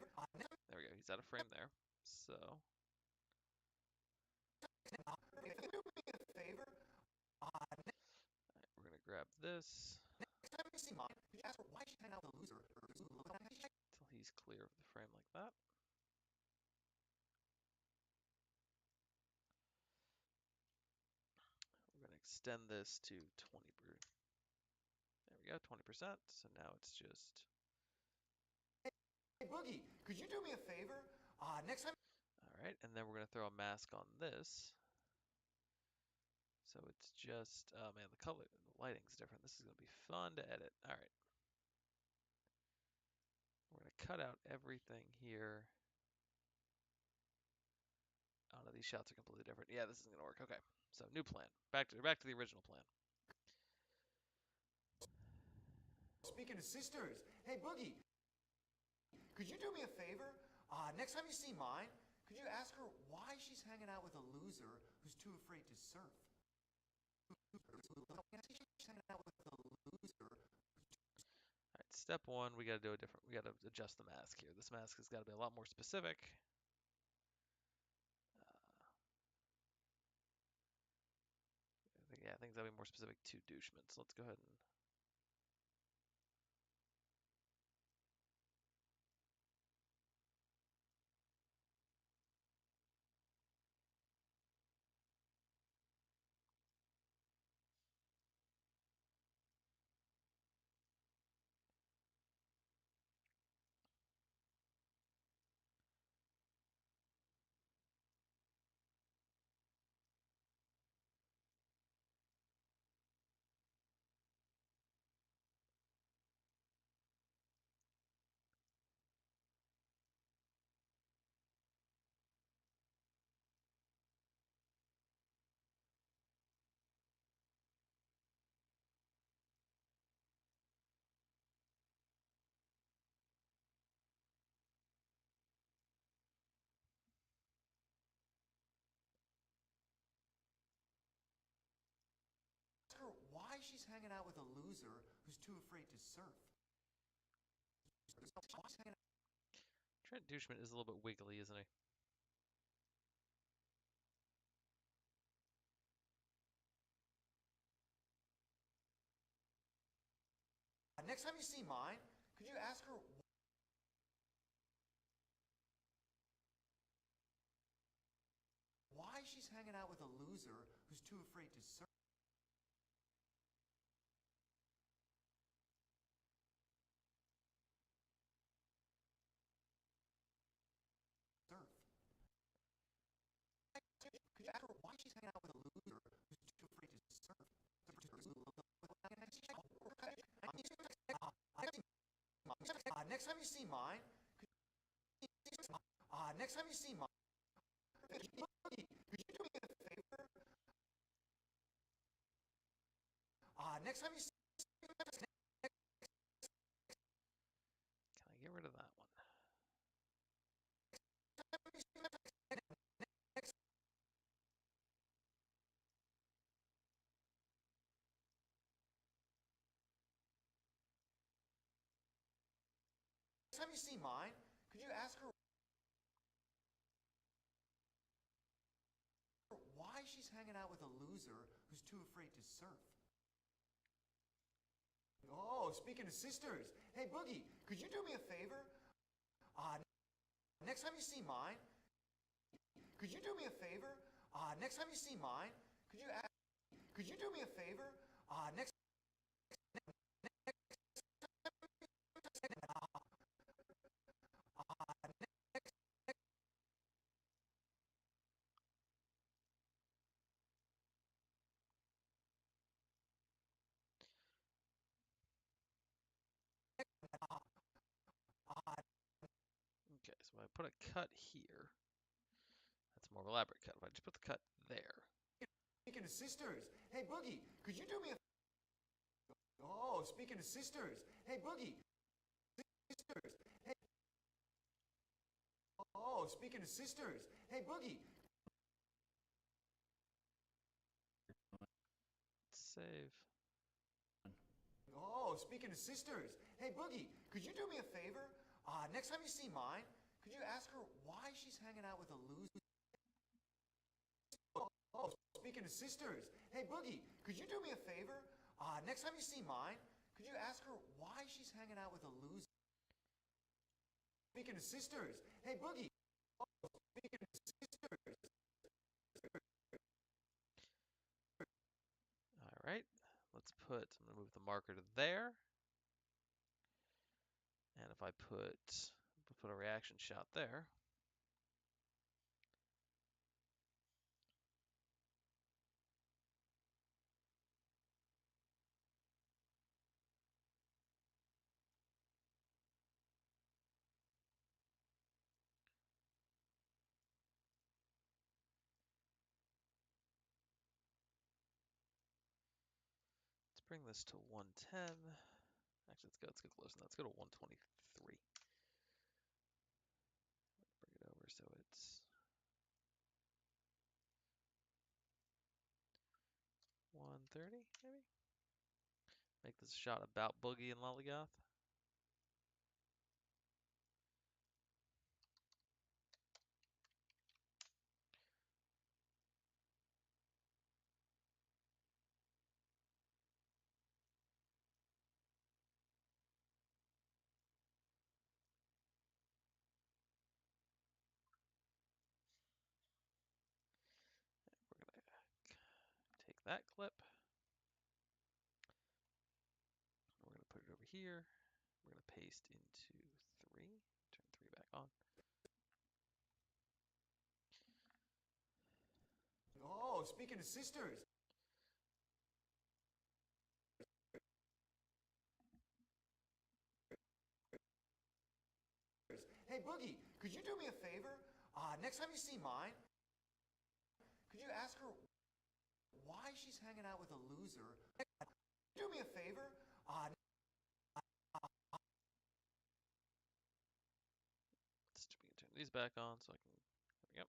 There we go. He's out of frame there. So. Alright, we're gonna grab this. Until he's clear of the frame like that. We're gonna extend this to 20. There we go, 20%. So now it's just. Hey Boogie, could you do me a favor? Next time. All right, and then we're gonna throw a mask on this. So it's just, oh man, the color, the lighting's different. This is gonna be fun to edit. All right. We're gonna cut out everything here. Oh no, these shots are completely different. Yeah, this isn't gonna work. Okay, so new plan. Back to the original plan. Speaking of sisters, hey Boogie, could you do me a favor? Next time you see mine, could you ask her why she's hanging out with a loser who's too afraid to surf? All right, step one, we gotta do a different. We gotta adjust the mask here. This mask has got to be a lot more specific. Yeah, things gotta be more specific to doucheman. So let's go ahead and. Ask her why she's hanging out with a loser who's too afraid to surf. Trent Douchman is a little bit wiggly, isn't he? Next time you see mine, could you ask her why she's hanging out with a loser who's too afraid to surf? Could you ask her why she's hanging out with a loser who's too afraid to surf? Next time you see mine, next time you see mine, could you do me a favor? Next time you see. Can I get rid of that one? Next time you see mine, could you ask her why she's hanging out with a loser who's too afraid to surf? Oh, speaking of sisters, hey Boogie, could you do me a favor? Next time you see mine, could you do me a favor? Next time you see mine, could you do me a favor? Next. if I put a cut here, that's a more elaborate cut. If I just put the cut there. Speaking of sisters, hey Boogie, could you do me a... Oh, speaking of sisters, hey Boogie, sisters, hey... Oh, speaking of sisters, hey Boogie. Save. Oh, speaking of sisters, hey Boogie, could you do me a favor? Next time you see mine, could you ask her why she's hanging out with a loser? Oh, speaking of sisters, hey Boogie, could you do me a favor? Next time you see mine, could you ask her why she's hanging out with a loser? Speaking of sisters, hey Boogie. Oh, speaking of sisters. All right. Let's put, I'm going to move the marker to there. And if I put a reaction shot there. Let's bring this to 110. Actually, let's go close now. Let's go to 123. Bring it over so it's 130, maybe? Make this shot about Boogie and Lollygoth. We're going to take that clip. We're going to put it over here. We're going to paste into 3. Turn 3 back on. Oh, speaking of sisters. Hey Boogie, could you do me a favor? Next time you see mine, could you ask her why she's hanging out with a loser? Do me a favor? Let's turn these back on so I can. There we go.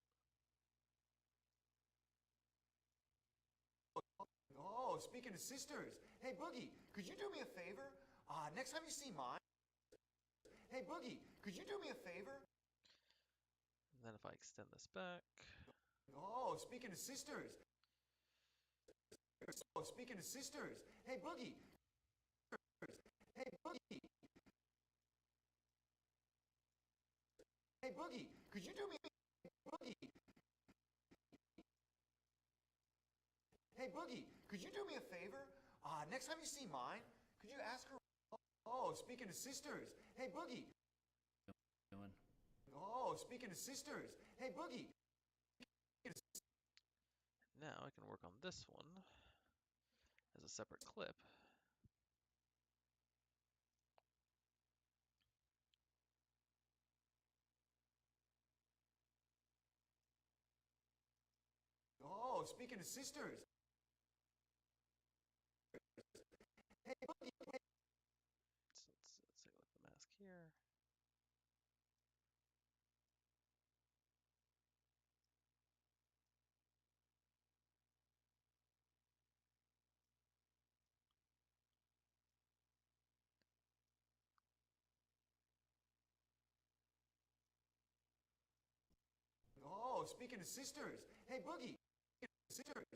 Oh, speaking of sisters. Hey Boogie, could you do me a favor? Next time you see mine, hey Boogie, could you do me a favor? And then if I extend this back. Oh, speaking of sisters. Oh, speaking of sisters. Hey Boogie. Hey Boogie. Hey Boogie, could you do me a Boogie? Hey Boogie, could you do me a favor? Next time you see mine, could you ask her? Oh, speaking of sisters. Hey Boogie. Doing. Oh, speaking of sisters. Hey Boogie. Now I can work on this one as a separate clip. Oh, speaking of sisters. Hey Boogie. Let's take a look at the mask here. Oh, speaking of sisters. Hey Boogie. Sisters.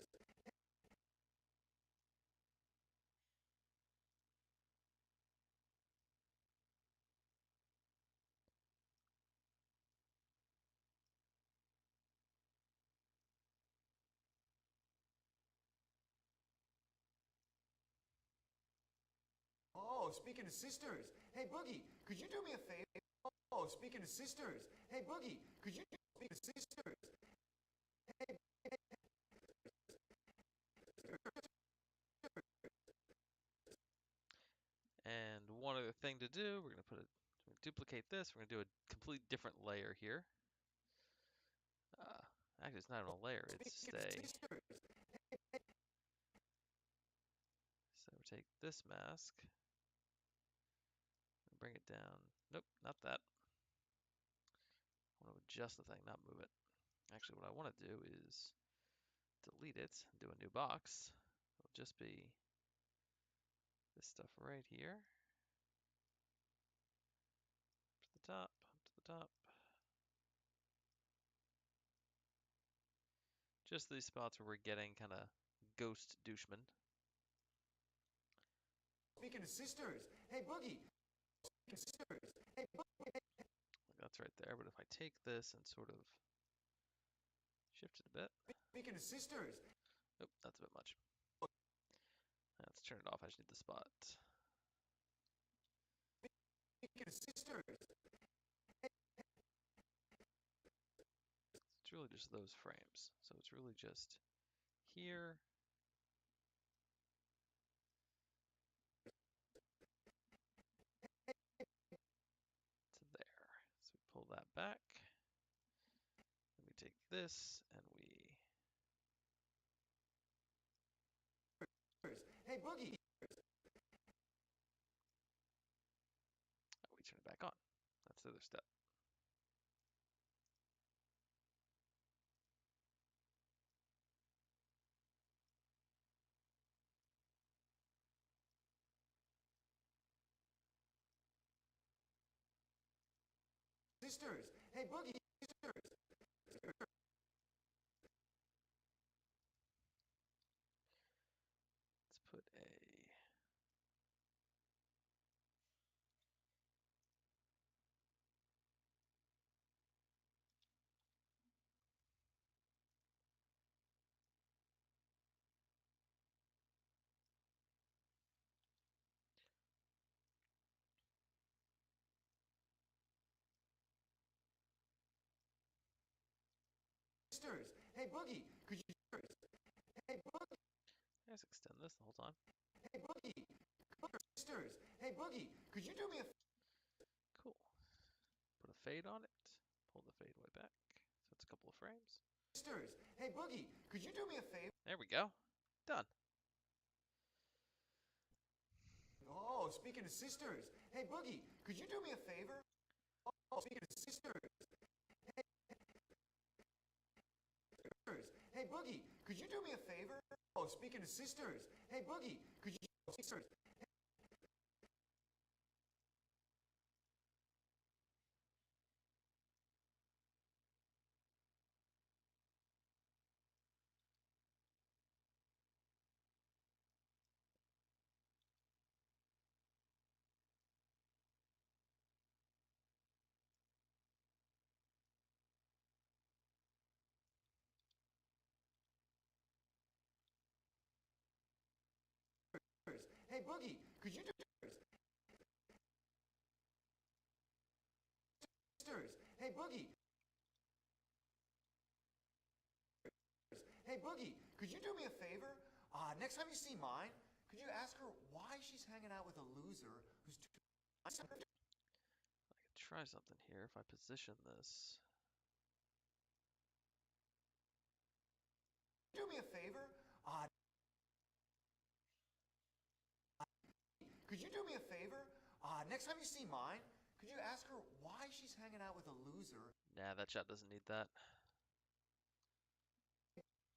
Oh, speaking of sisters. Hey Boogie, could you do me a favor? Oh, speaking of sisters. Hey Boogie, could you speak of sisters? Hey, And one other thing to do, we're going to duplicate this. We're gonna do a complete different layer here. Actually, it's not even a layer. It's a. So we take this mask and bring it down. Nope, not that. I want to adjust the thing, not move it. Actually, what I want to do is delete it and do a new box. It'll just be this stuff right here. To the top, to the top. Just these spots where we're getting kind of ghost doucheman. Speaking of sisters, hey Boogie. Speaking of sisters, hey Boogie. That's right there. But if I take this and sort of shift it a bit. Speaking of sisters. Nope, that's a bit much. Let's turn it off. I just need the spot. Speaking of sisters. It's really just those frames. So it's really just here. To there. So we pull that back. And we take this and we. Hey Boogie. We turn it back on. That's the other step. Sisters, hey Boogie. Sisters. Let's put a. Sisters, hey Boogie. Could you? Hey Boogie. Let's extend this the whole time. Hey Boogie. Sisters, hey Boogie. Could you do me a? Cool. Put a fade on it. Pull the fade way back. So it's a couple of frames. Sisters, hey Boogie. Could you do me a favor? There we go. Done. Oh, speaking of sisters, hey Boogie. Could you do me a favor? Oh, speaking of sisters. Hey Boogie, could you do me a favor? Oh, speaking of sisters. Hey Boogie, could you sisters? Hey Boogie, could you do sisters? Hey Boogie. Hey Boogie, could you do me a favor? Next time you see mine, could you ask her why she's hanging out with a loser who's too... I could try something here if I position this. Do me a favor? Could you do me a favor? Next time you see mine, could you ask her why she's hanging out with a loser? Nah, that shot doesn't need that.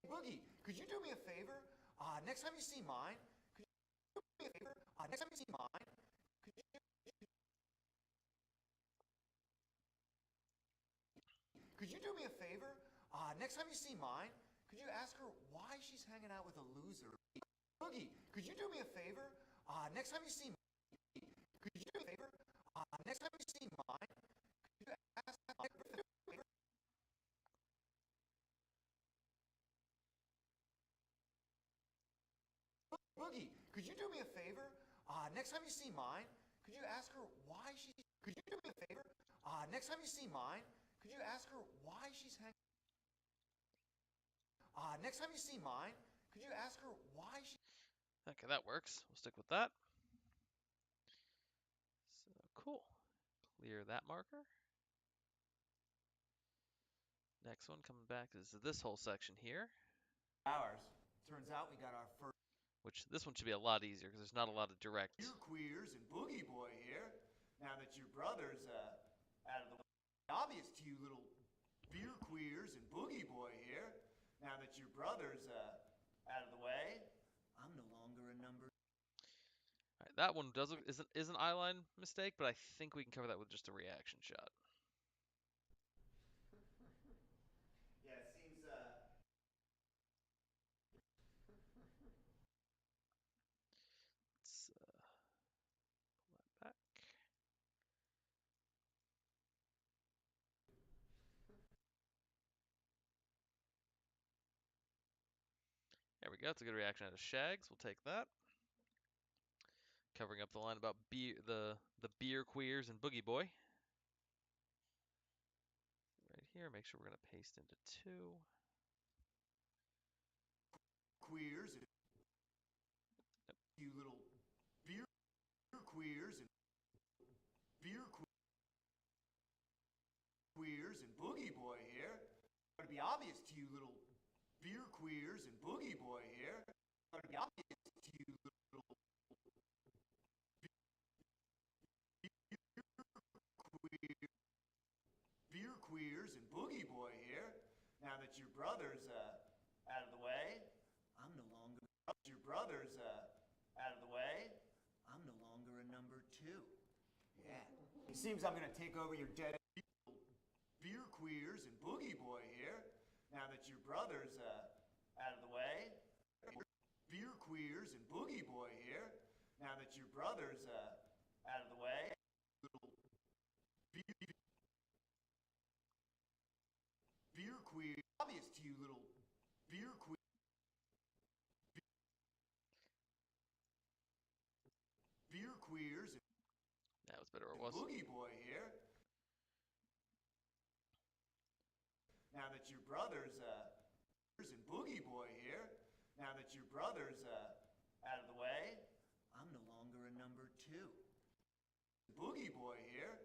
Boogie, could you do me a favor? Next time you see mine, could you do me a favor? Next time you see mine, could you do me a favor? Next time you see mine, could you ask her why she's hanging out with a loser? Boogie, could you do me a favor? Next time you see mine, could you do me a favor? Next time you see mine, could you ask her Boogie, could you do me a favor? Next time you see mine, could you ask her why she's... Could you do me a favor? Next time you see mine, could you ask her why she's hanging... Next time you see mine, could you ask her why she... Okay, that works. We'll stick with that. So, cool. clear that marker. Next one coming back is this whole section here. Hours. Turns out we got our first Which this one should be a lot easier because there's not a lot of direct. beer queers and Boogie Boy here. Now that your brother's out of the way, obvious to you little beer queers and Boogie Boy here. Now that your brother's out of the way, I'm no longer a number. All right, that one is an eyeline mistake, but I think we can cover that with just a reaction shot. Yeah, it seems Let's pull that back. There we go. It's a good reaction out of Shags. We'll take that. Covering up the line about the beer queers and Boogie Boy. Right here, make sure we're gonna paste into 2. queers and you little beer queers and beer queers and Boogie Boy here. It'll be obvious to you little beer queers and Boogie Boy here. It'll be obvious to you little beer queers and Boogie Boy here. Now that your brother's out of the way, I'm no longer. Your brother's out of the way, I'm no longer a number 2. Yeah. It seems I'm gonna take over your dead beer queers and Boogie Boy here. Now that your brother's out of the way, beer queers and Boogie Boy here. Now that your brother's out of the way, little beer queer, obvious to you little beer queer. Beer queers and That was better where it was. Boogie Boy here. Now that your brother's and Boogie Boy here. Now that your brother's out of the way, I'm no longer a number 2. Boogie Boy here.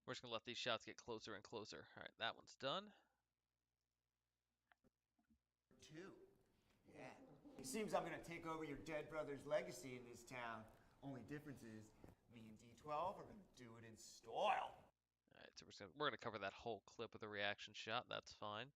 We're just gonna let these shots get closer and closer. All right, that one's done. 2. Yeah. It seems I'm gonna take over your dead brother's legacy in this town. Only difference is me and D12 are gonna do it in style. All right, so we're gonna cover that whole clip with a reaction shot. That's fine.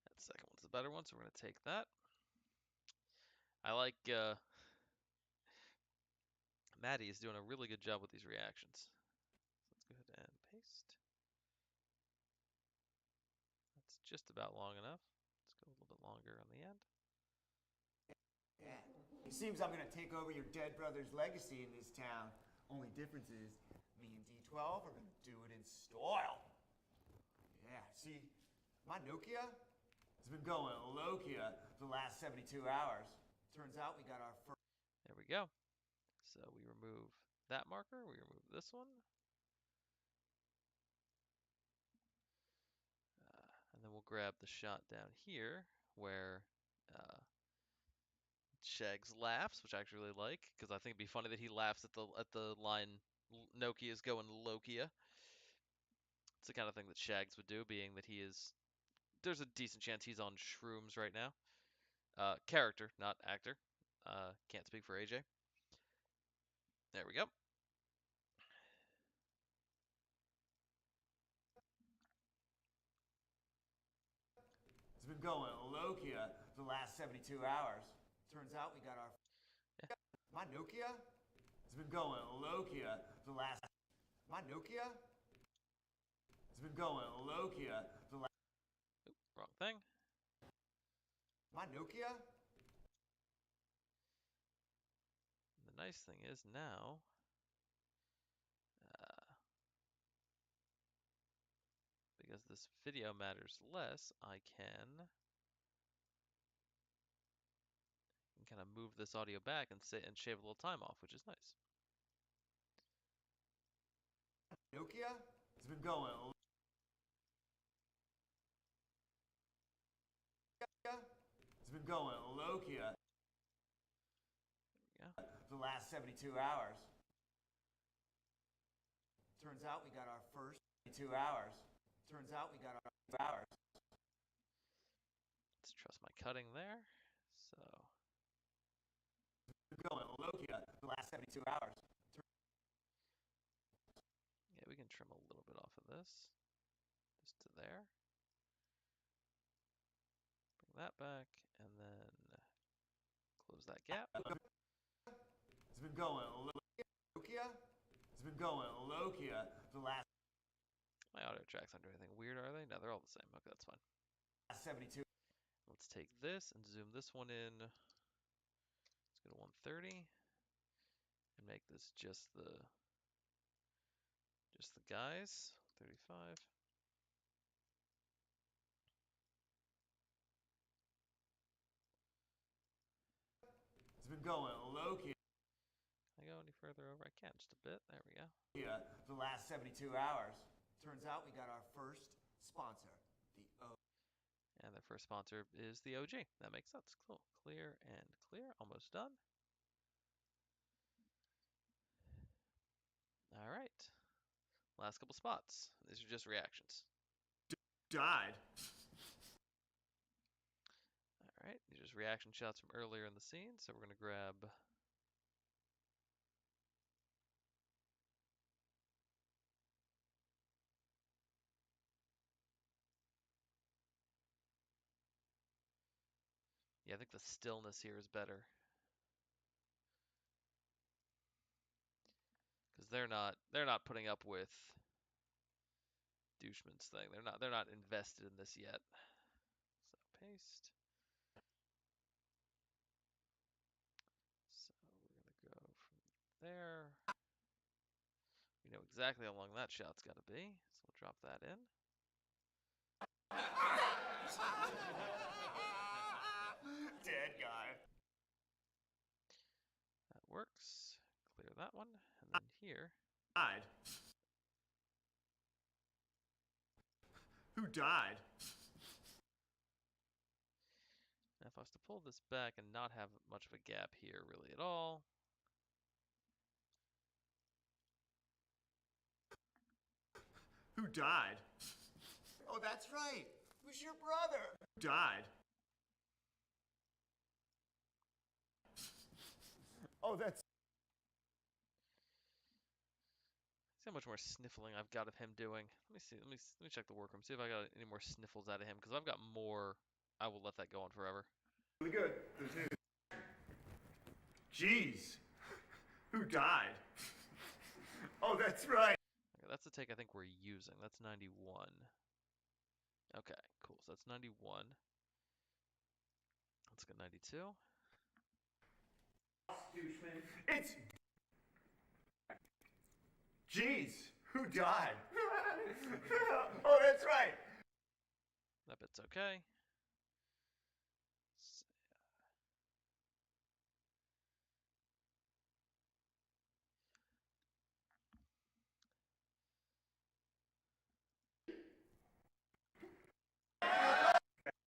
That second one's the better one, so we're gonna take that. I like Maddie is doing a really good job with these reactions. So let's go ahead and paste. That's just about long enough. Let's go a little bit longer on the end. Yeah. It seems I'm gonna take over your dead brother's legacy in this town. Only difference is me and D12 are gonna do it in style. Yeah, see, my Nokia has been going Lokia for the last 72 hours. Turns out we got our first. There we go. So we remove that marker, we remove this one. And then we'll grab the shot down here where Shags laughs, which I actually really like, because I think it'd be funny that he laughs at the line Nokia's going Lokia. It's the kind of thing that Shags would do, being that there's a decent chance he's on shrooms right now. Character, not actor. Can't speak for AJ. There we go. It's been going Lokia for the last 72 hours. Turns out we got our. Yeah. My Nokia has been going Lokia for the last. My Nokia has been going Lokia for the last. Oop, wrong thing. My Nokia. The nice thing is now, because this video matters less, I can kind of move this audio back and shave a little time off, which is nice. Nokia has been going. Has been going Lokia Yeah. for the last 72 hours. Turns out we got our first 2 hours. Turns out we got our 2 hours. Let's trust my cutting there. So Going Lokia for the last 72 hours. yeah, we can trim a little bit off of this, just to there. Bring that back, and then close that gap. It's been going Lokia. It's been going Lokia for the last My audio tracks aren't doing anything weird, are they? No, they're all the same. Okay, that's fine. 72. Let's take this and zoom this one in. Let's go to 130 and make this just the guys. 35. It's been going Lokia Can I go any further over? I can, just a bit. There we go. for the last 72 hours. Turns out we got our first sponsor, the O. And their first sponsor is the OG. That makes sense. Cool. Clear and clear. Almost done. All right. Last couple spots. These are just reactions. Died. All right. These are just reaction shots from earlier in the scene. So we're going to grab. Yeah, I think the stillness here is better. Because they're not putting up with Doucheman's thing. They're not invested in this yet. So paste. So we're gonna go from there. We know exactly how long that shot's gotta be. So we'll drop that in. Dead guy. That works. Clear that one. And then here. Died. Who died? Now if I was to pull this back and not have much of a gap here really at all. Who died? Oh, that's right. It was your brother. Who died? Oh, that's. See how much more sniffling I've got of him doing. Let me see. Let me check the workroom. See if I got any more sniffles out of him. Because I've got more. I will let that go on forever. Really good. Jeez. Who died? Oh, that's right. Okay, that's the take I think we're using. That's 91. Okay, cool. So that's 91. Let's go 92. It's. Jeez. Who died? Oh, that's right. That bit's okay.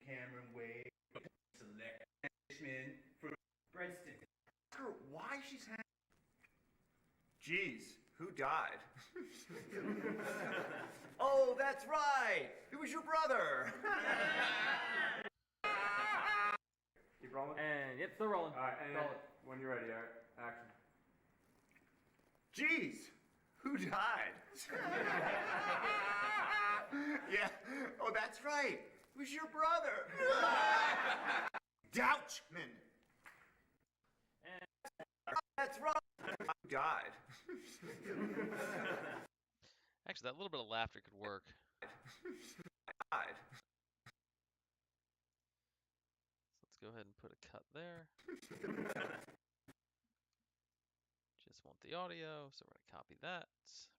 Cameron Wade. Selection for breadstick. Ask her why she's having. Jeez, who died? Oh, that's right. It was your brother. Keep rolling. And yep, still rolling. All right, and Roll then it. when you're ready, all right, action. Jeez, who died? Yeah. Oh, that's right. It was your brother. Douchman. That's right. Who died? Actually, that little bit of laughter could work. Died. So let's go ahead and put a cut there. Just want the audio, so we're going to copy that,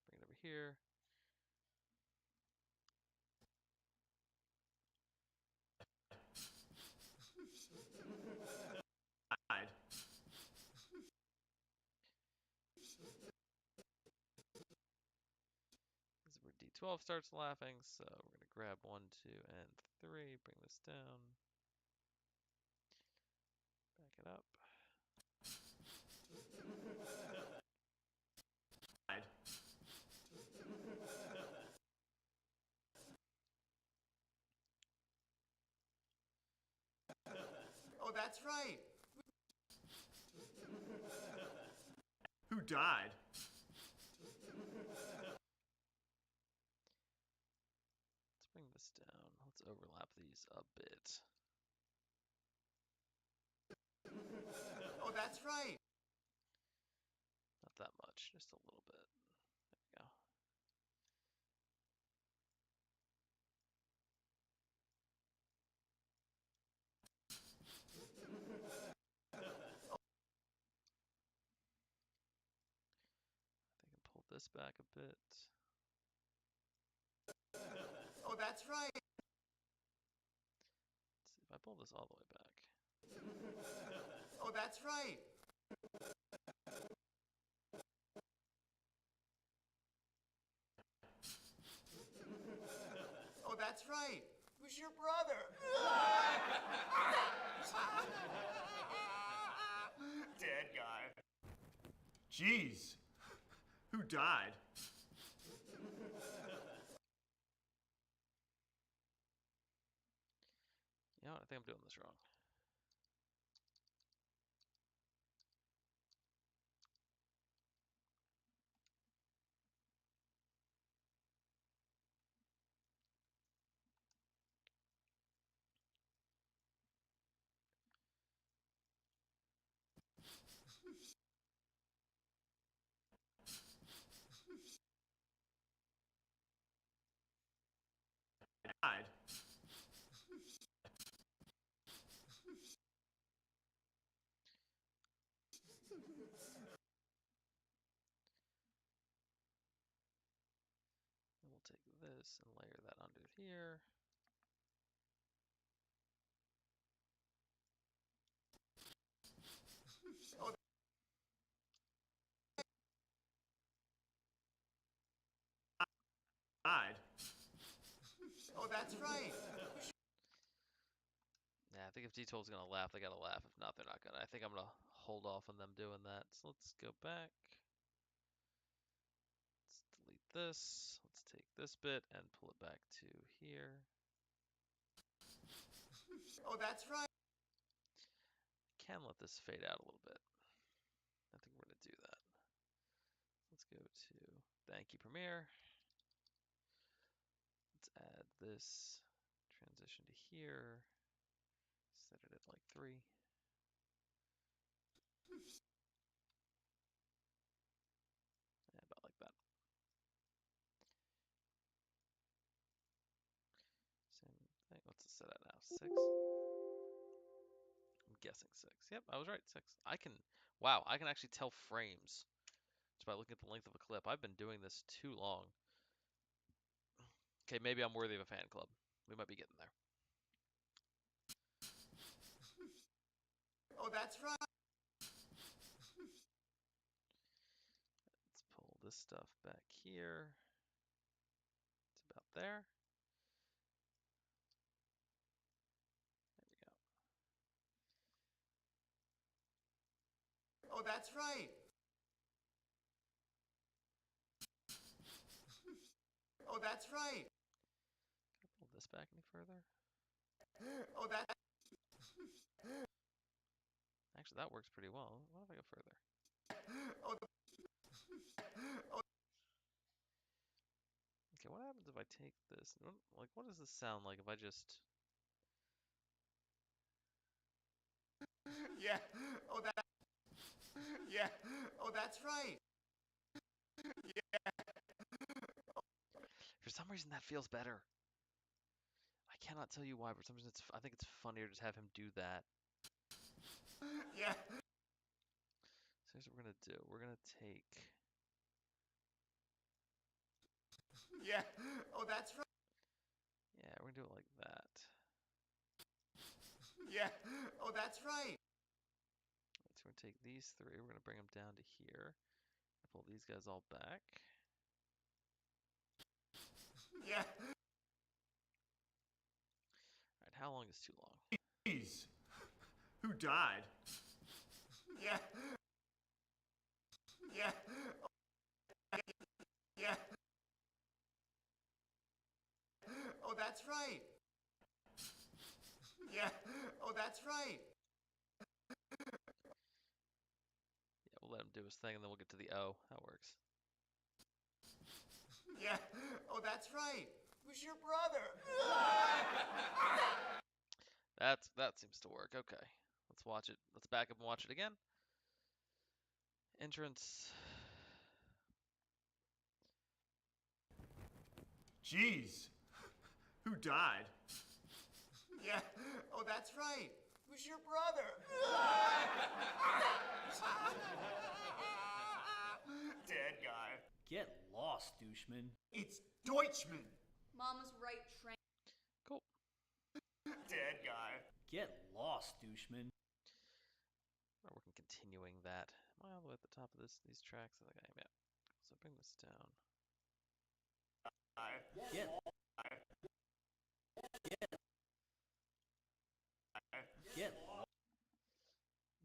bring it over here. Died. D12 starts laughing, so we're going to grab 1, 2, and 3, bring this down. Back it up. Oh, that's right. Who died? Let's bring this down. Let's overlap these a bit. Oh, that's right. Not that much, just a little bit. There we go. I think I can pull this back a bit. Oh, that's right. Let's see if I pull this all the way back. Oh, that's right. Oh, that's right. Who's your brother? Dead guy. Jeez. Who died? You know what? I think I'm doing this wrong. Died. And we'll take this and layer that under here. Oh, died. Oh, that's right. Yeah, I think if D12 is going to laugh, they got to laugh. If not, they're not going to. I think I'm going to hold off on them doing that. So let's go back. Let's delete this. Let's take this bit and pull it back to here. Oh, that's right. Can let this fade out a little bit. I think we're going to do that. Let's go to thank you, Premiere. Let's add this transition to here. Set it at like 3. Yeah, about like that. Same thing. What's it set at now? 6? I'm guessing 6. Yep, I was right. 6. Wow, I can actually tell frames just by looking at the length of a clip. I've been doing this too long. Okay, maybe I'm worthy of a fan club. We might be getting there. Oh, that's right. Let's pull this stuff back here. It's about there. There we go. Oh, that's right. Oh, that's right. Can I pull this back any further? Oh, that. Actually, that works pretty well. What if I go further? Oh, Okay, what happens if I take this? Like, what does this sound like if I just... yeah. Oh, that. Yeah. Oh, that's right. For some reason, that feels better. I cannot tell you why, but for some reason, I think it's funnier to just have him do that. Yeah. So here's what we're going to do. We're going to take... Yeah. Oh, that's right. Yeah, we're going to do it like that. Yeah. Oh, that's right. So we're going to take these 3. We're going to bring them down to here. Pull these guys all back. Yeah. Alright, how long is too long? Jeez. Who died? Yeah. Yeah. Yeah. Oh, that's right. Yeah. Oh, that's right. Yeah, we'll let him do his thing and then we'll get to the O. That works. Yeah. Oh, that's right. Who's your brother? That seems to work. Okay. Let's watch it. Let's back up and watch it again. Entrance. Jeez. Who died? Yeah. Oh, that's right. Who's your brother? Dead guy. Get lost, doucheman. It's Deutschman. Mama's right train. Cool. Dead guy. Get lost, doucheman. We're working continuing that. Am I all the way at the top of these tracks? I think I am, yeah. So bring this down. Get Get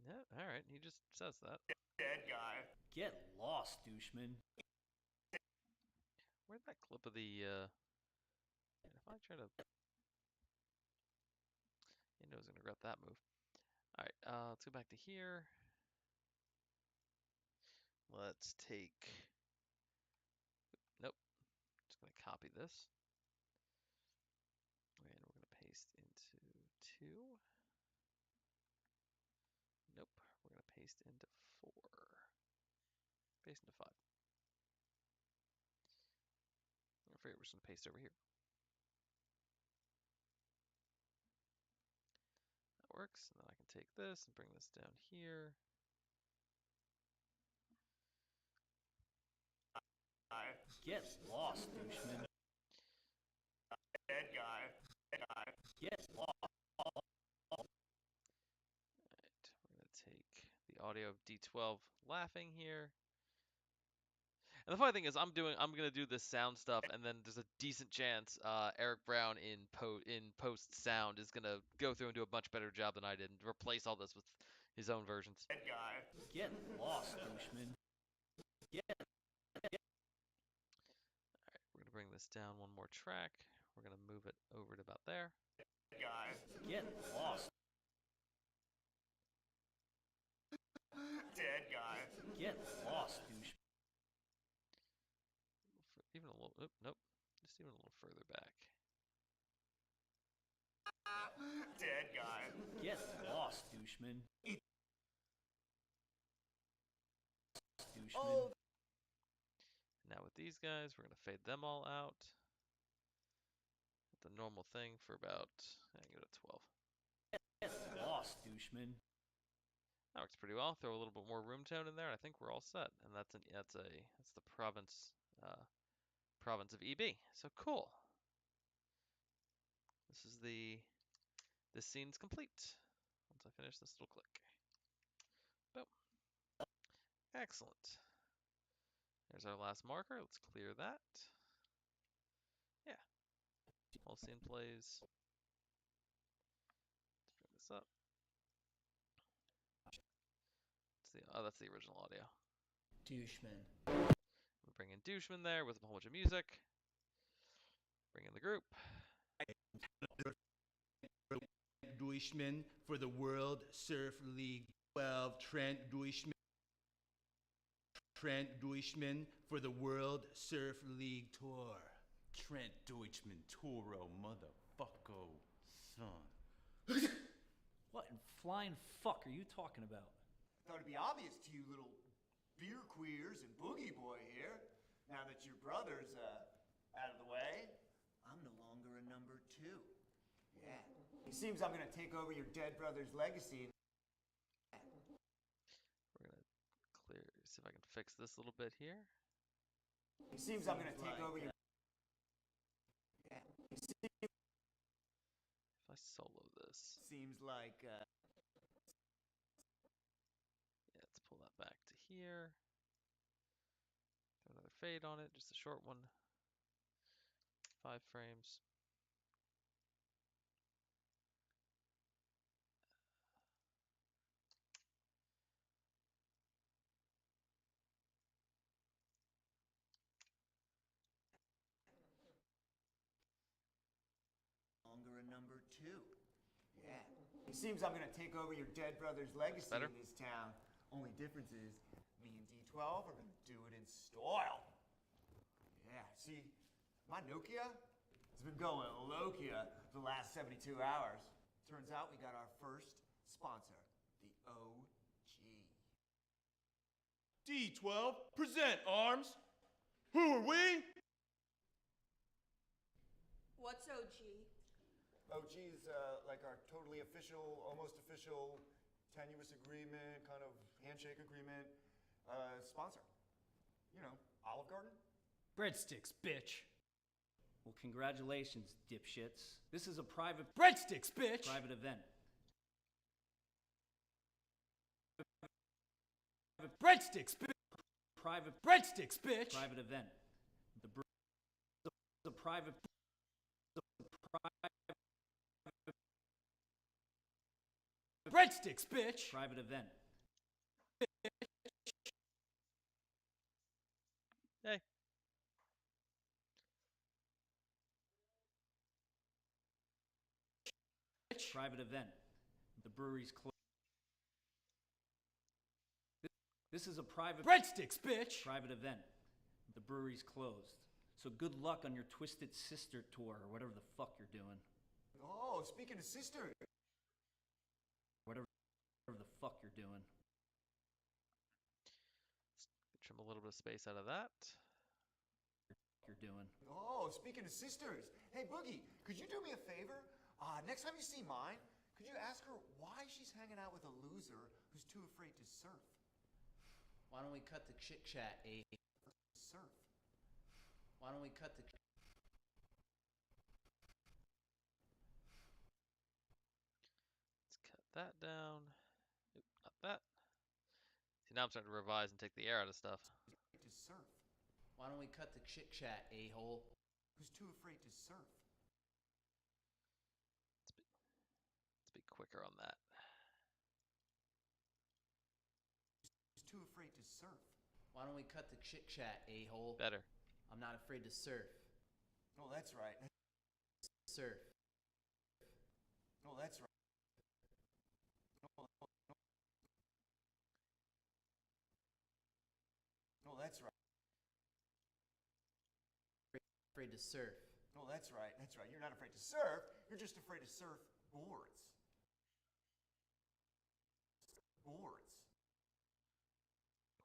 Yeah, alright, he just says that. Dead guy. Get lost, doucheman. Where'd that clip of the and if I try to you know, I was gonna regret that move. Alright, let's go back to here. Let's take nope. Just gonna copy this. And we're gonna paste into 2. Nope. We're gonna paste into 4. Paste into 5. I figure we're just gonna paste over here. That works. And then I can take this and bring this down here. Get lost, doucheman. Dead guy. Dead guy. Get lost. Alright, we're gonna take the audio of D12 laughing here. And the funny thing is, I'm gonna do this sound stuff, and then there's a decent chance Eric Brown in post sound is gonna go through and do a much better job than I did, and replace all this with his own versions. Dead guy. Get lost, doucheman. Get Alright, we're gonna bring this down one more track. We're gonna move it over to about there. Dead guy. Get lost. Dead guy. Get lost, doucheman. Even a little, nope, just even a little further back. Dead guy. Get lost, doucheman. Doucheman. Oh. Now with these guys, we're gonna fade them all out. The normal thing for about, I give it a 12. Get lost, doucheman. That works pretty well. Throw a little bit more room tone in there. I think we're all set, and that's the province of EB. So cool. This scene's complete. Once I finish this little click. Boom. Excellent. There's our last marker. Let's clear that. Yeah. Whole scene plays. Let's bring this up. That's the original audio. Doucheman. We bring in Doucheman there with a whole bunch of music. Bring in the group. Deutschman for the World Surf League 12. Trent Deutschman for the World Surf League Tour. Trent Deutschman Toro, motherfucko, son. What in flying fuck are you talking about? I thought it'd be obvious to you little beer queers and boogie boy here. Now that your brother's out of the way, I'm no longer a number 2. Yeah. It seems I'm gonna take over your dead brother's legacy. We're gonna see if I can fix this a little bit here. It seems I'm gonna take over your. Yeah. If I solo this, Seems like. yeah, let's pull that back to here. Throw another fade on it, just a short one. 5 frames. Longer a number 2. Yeah. It seems I'm gonna take over your dead brother's legacy better. in this town. Only difference is, me and D12 are gonna do it in style. Yeah, see, my Nokia has been going Lokia the last 72 hours. Turns out we got our first sponsor, the OG. D12, present arms. Who are we? What's OG? OG is like our totally official, almost official, tenuous agreement, kind of handshake agreement sponsor. You know, Olive Garden. Breadsticks, bitch. Well, congratulations, dipshits. This is a private Breadsticks, bitch. private event. Breadsticks, bitch. Private Breadsticks, bitch. private event. The private Breadsticks, bitch. private event. Hey. Private event. The brewery's closed. This is a private Breadsticks, bitch. private event. The brewery's closed. So good luck on your Twisted Sister tour or whatever the fuck you're doing. Oh, speaking of sisters. Whatever the fuck you're doing. Trim a little bit of space out of that. You're doing. Oh, speaking of sisters. Hey, Boogie, could you do me a favor? Next time you see mine, could you ask her why she's hanging out with a loser who's too afraid to surf? Why don't we cut the chit chat, eh? Surf. Why don't we cut the... Let's cut that down. Oop, not that. See, now I'm starting to revise and take the air out of stuff. To surf. Why don't we cut the chit chat, a-hole? Who's too afraid to surf? Let's be quicker on that. Who's too afraid to surf? Why don't we cut the chit chat, a-hole? Better. I'm not afraid to surf. Oh, that's right. Surf. Oh, that's right. Oh, that's right. Afraid to surf. Oh, that's right. That's right. You're not afraid to surf. You're just afraid to surf boards. Boards.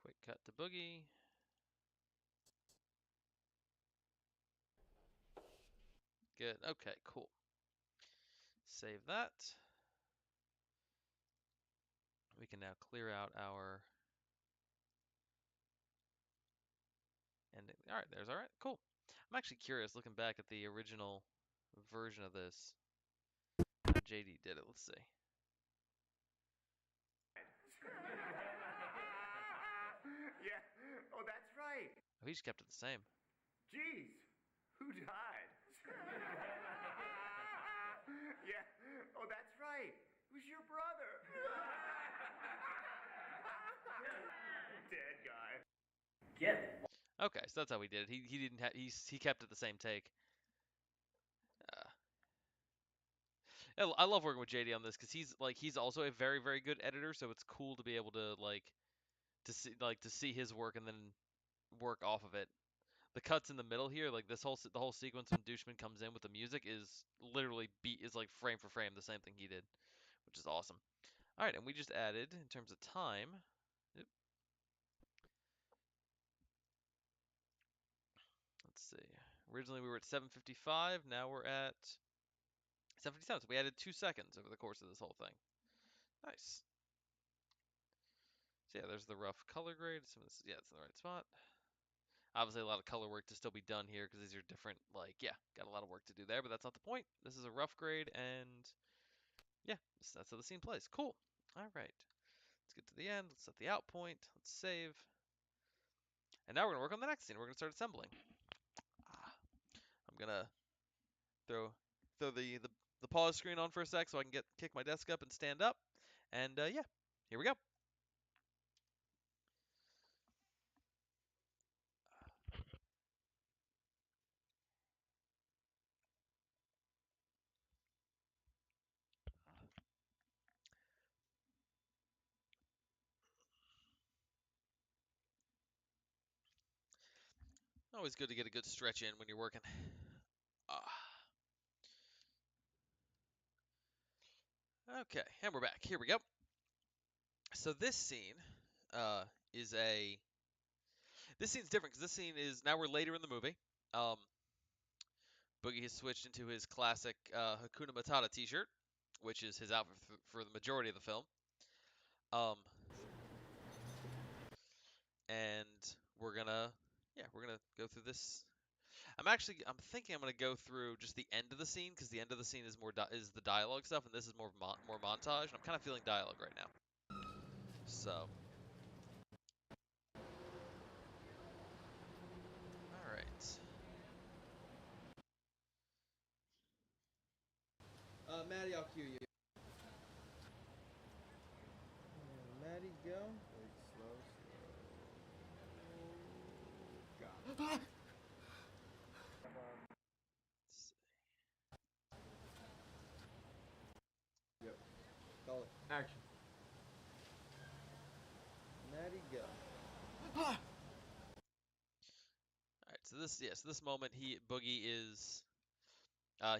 Quick cut to Boogie. Good. Okay, cool. Save that. We can now clear out our ending. All right, there's all right. Cool. I'm actually curious looking back at the original version of this. How JD did it. Let's see. Yeah. Oh, that's right. Oh, he just kept it the same. Jeez. Who died? Yeah. Oh, that's right. It was your brother. Dead guy. Get it. Okay, so that's how we did it. He didn't have he kept it the same take. I love working with JD on this because he's also a very very good editor. So it's cool to be able to to see his work and then work off of it. The cuts in the middle here, like the whole sequence when Douchman comes in with the music is literally like frame for frame the same thing he did, which is awesome. All right, and we just added in terms of time. Oop. Let's see. Originally we were at 7:55. Now we're at 7:57. So we added 2 seconds over the course of this whole thing. Nice. So yeah, there's the rough color grade. It's in the right spot. Obviously, a lot of color work to still be done here because these are different. Yeah, got a lot of work to do there, but that's not the point. This is a rough grade, and yeah, that's how the scene plays. Cool. All right. Let's get to the end. Let's set the out point. Let's save. And now we're gonna work on the next scene. We're gonna start assembling. I'm gonna throw the pause screen on for a sec so I can kick my desk up and stand up. And yeah, here we go. Always good to get a good stretch in when you're working. Okay, and we're back. Here we go. So this scene uh, is a this scene's different because this scene is now we're later in the movie. Um, Boogie has switched into his classic Hakuna Matata T-shirt, which is his outfit for the majority of the film. Um, and we're gonna go through this. I'm thinking I'm gonna go through just the end of the scene because the end of the scene is is the dialogue stuff, and this is more montage. And I'm kind of feeling dialogue right now. So, all right. Maddie, I'll cue you. Maddie, go. Let's Yep. Call it. Action. Maddie, go. All right. So this moment, Boogie is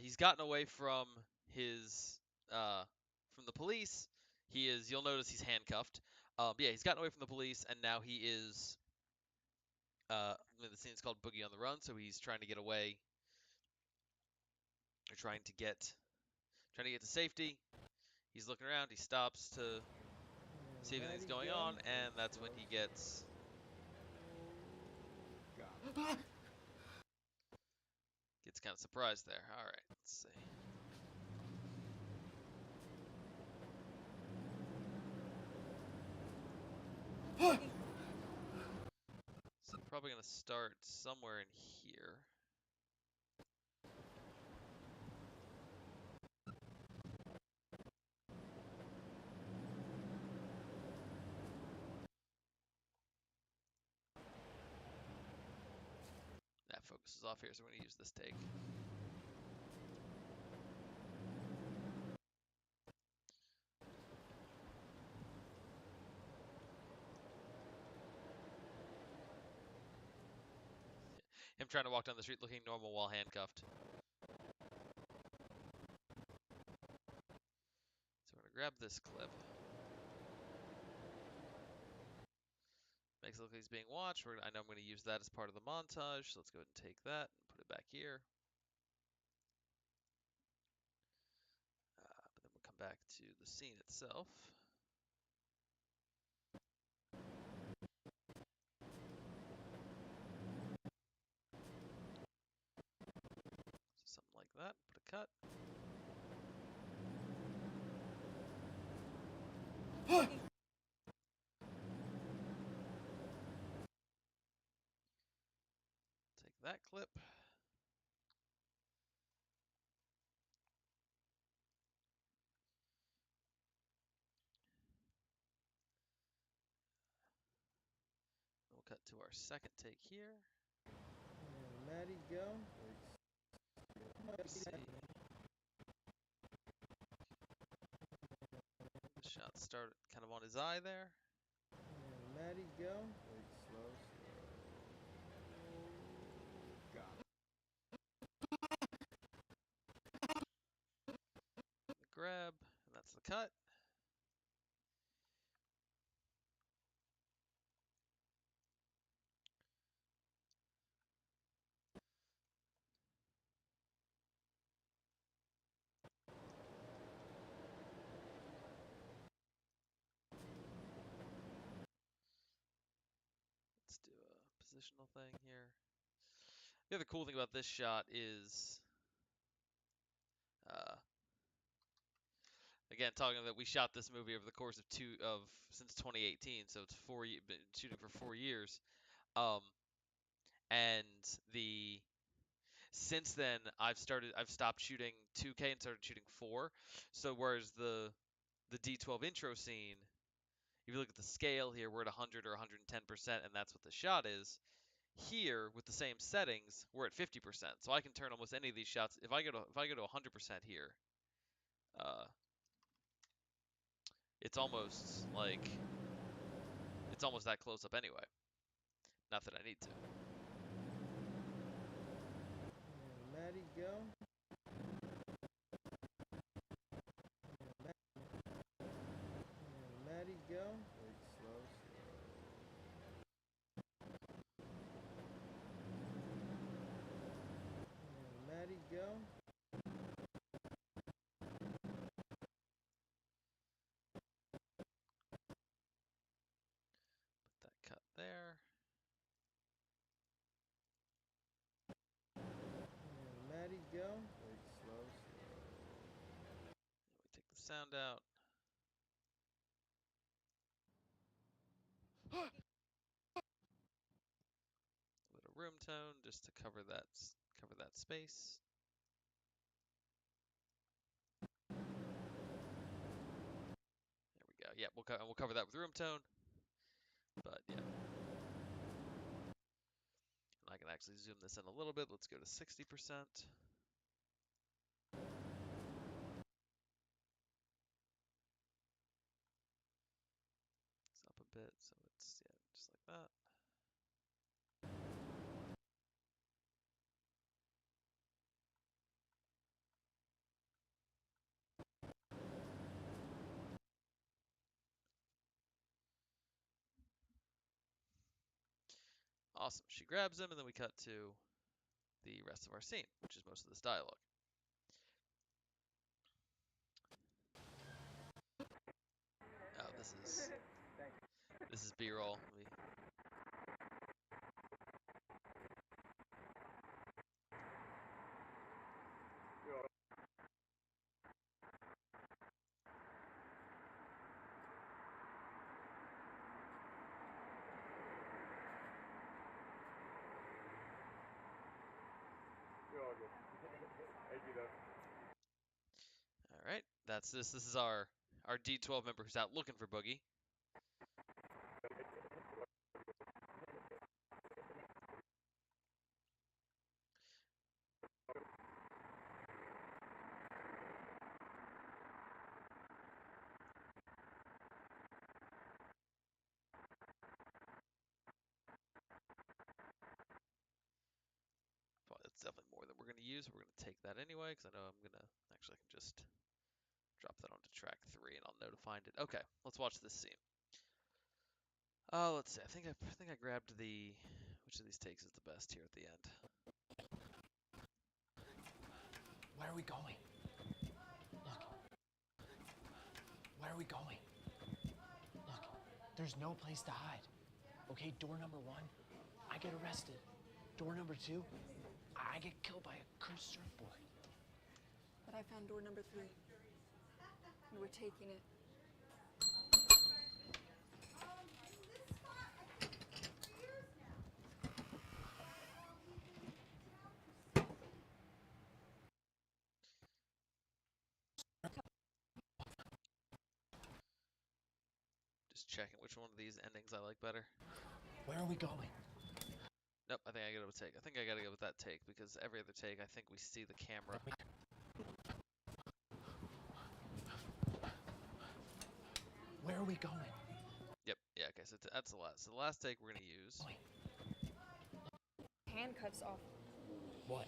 he's gotten away his from the police. You'll notice he's handcuffed. Yeah, he's gotten away from the police, and now he is. The scene's called Boogie on the Run, so he's trying to get away. Or trying to get to safety. He's looking around. He stops to see if anything's going on, and that's when he gets kind of surprised there. All right, let's see. So probably gonna start somewhere in here. That focus is off here, so we're gonna use this take. Him trying to walk down the street looking normal while handcuffed. So we're gonna grab this clip. Makes it look like he's being watched. I know I'm gonna use that as part of the montage, so let's go ahead and take that and put it back here. But then we'll come back to the scene itself. So something like that. Put a cut. Take that clip. We'll cut to our second take here. Maddie, go. Let's see. The shot started kind of on his eye there. Maddie, go. The grab, and that's the cut. Let's do a positional thing here. The other cool thing about this shot is, again, talking that we shot this movie over the course of since 2018, so it's been shooting for 4 years. Um, and Since then, I've stopped shooting 2K and started shooting 4. So whereas the D12 intro scene, if you look at the scale here, we're at 100 or 110%, and that's what the shot is. Here, with the same settings, we're at 50%. So I can turn almost any of these shots. If I go to 100% here, it's almost like it's almost that close up anyway. Not that I need to. Maddie, go. Maddie, go. Wait, slow. Maddie, go. Put that cut there. Maddie, go. Wait, slow. We take the sound out. A little room tone just to cover that space. There we go. Yeah, we'll cover that with room tone. But yeah. And I can actually zoom this in a little bit. Let's go to 60%. It's up a bit, so it's just like that. Awesome. She grabs him, and then we cut to the rest of our scene, which is most of this dialogue. Oh, this is B-roll. All right, that's this. This is our D12 member who's out looking for Boogie. Well, it's definitely more than we're going to use. We're going to take that anyway because I know I'm going to actually I can just drop that onto track 3 and I'll know to find it. Okay, let's watch this scene. Let's see. I think I grabbed the which of these takes is the best here at the end. Where are we going? Look. Where are we going? Look, there's no place to hide. Okay, door number 1, I get arrested. Door number 2, I get killed by a cursed surfboard. But I found door number 3. And we're taking it. Just checking which one of these endings I like better. Where are we going? Nope, I think I gotta go with take. I think I gotta go with that take because every other take I think we see the camera. Where are we going? Yep, yeah, okay, so that's the last. So the last take we're gonna use. Handcuffs off. What?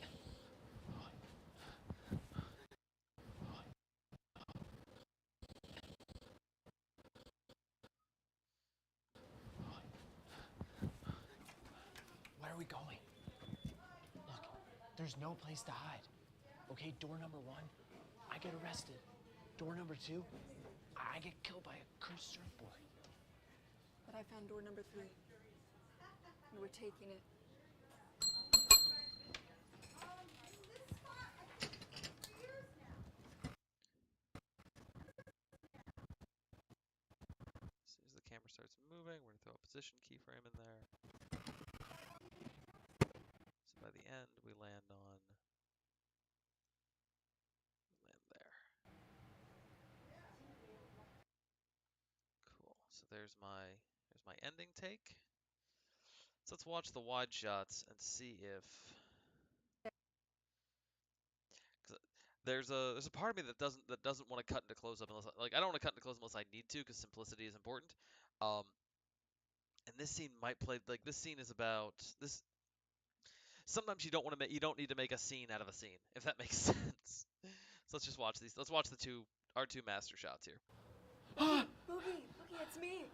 Where are we going? Look, there's no place to hide. Okay, door number 1, I get arrested. Door number 2, I get killed by a cursed surfboard. But I found door number 3. And we're taking it. As soon as the camera starts moving, we're gonna throw a position keyframe in there. So by by the end, we land there. Cool. So there's my ending take. So let's watch the wide shots and see if 'cause there's a part of me that doesn't want to cut into close up unless like I don't want to cut into close up unless I need to because simplicity is important. Um, and this scene might play like this scene is about this. Sometimes you don't want to make you don't need to make a scene out of a scene if that makes sense. So let's just watch these. Let's watch our two master shots here. Boogie, Boogie, it's me.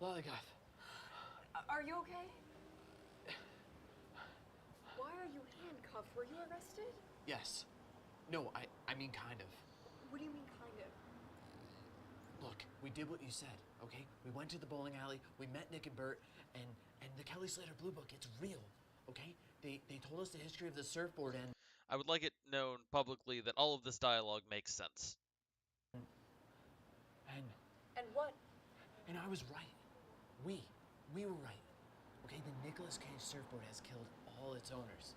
Lollygott. Are you okay? Why are you handcuffed? Were you arrested? Yes. No, I mean kind of. What do you mean, kind of? Look, we did what you said, okay? We went to the bowling alley, we met Nick and Bert, and the Kelly Slater Blue Book, it's real, okay? They told us the history of the surfboard and I would like it known publicly that all of this dialogue makes sense. And what? And I was right. We were right. Okay, the Nicolas Cage surfboard has killed all its owners.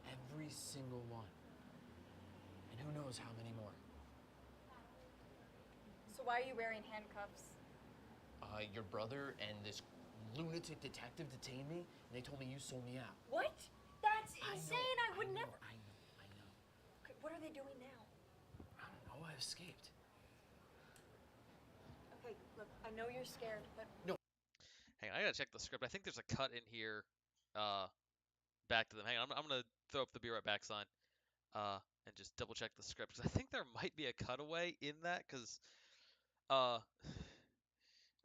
Every single one. And who knows how many more. So why are you wearing handcuffs? Your brother and this lunatic detective detained me, and they told me you sold me out. What? That's insane. I would know, never. I know. Okay, what are they doing now? I don't know, I escaped. Okay, look, I know you're scared, but Hang on, I gotta check the script. I think there's a cut in here, back to them. Hang on, I'm gonna throw up the be right back sign, and just double check the script because I think there might be a cutaway in that because, uh,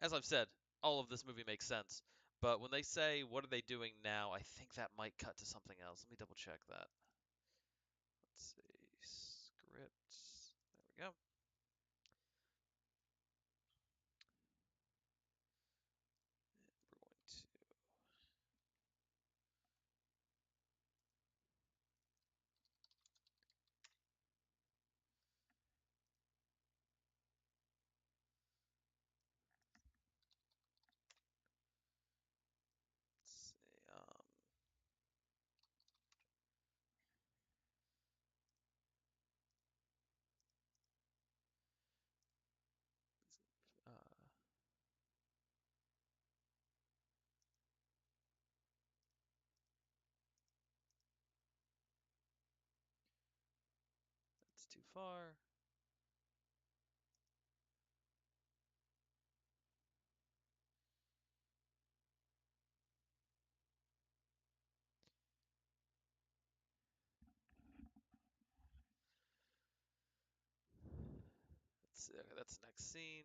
as I've said, all of this movie makes sense. But when they say what are they doing now, I think that might cut to something else. Let me double check that. Let's see, scripts. There we go. We're going to let's see. Uh, that's too far. Let's see. Okay, that's the next scene.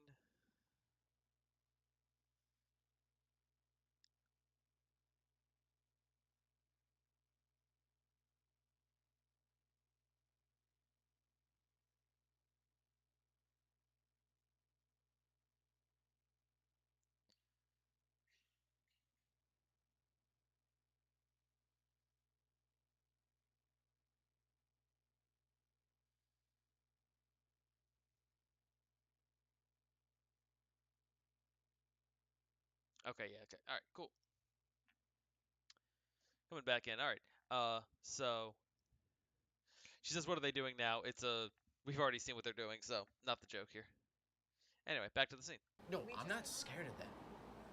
Okay, yeah, okay. All right, cool. Coming back in. All right. So she says, "What are they doing now?" We've already seen what they're doing, so not the joke here. Anyway, back to the scene. No, I'm not scared of them,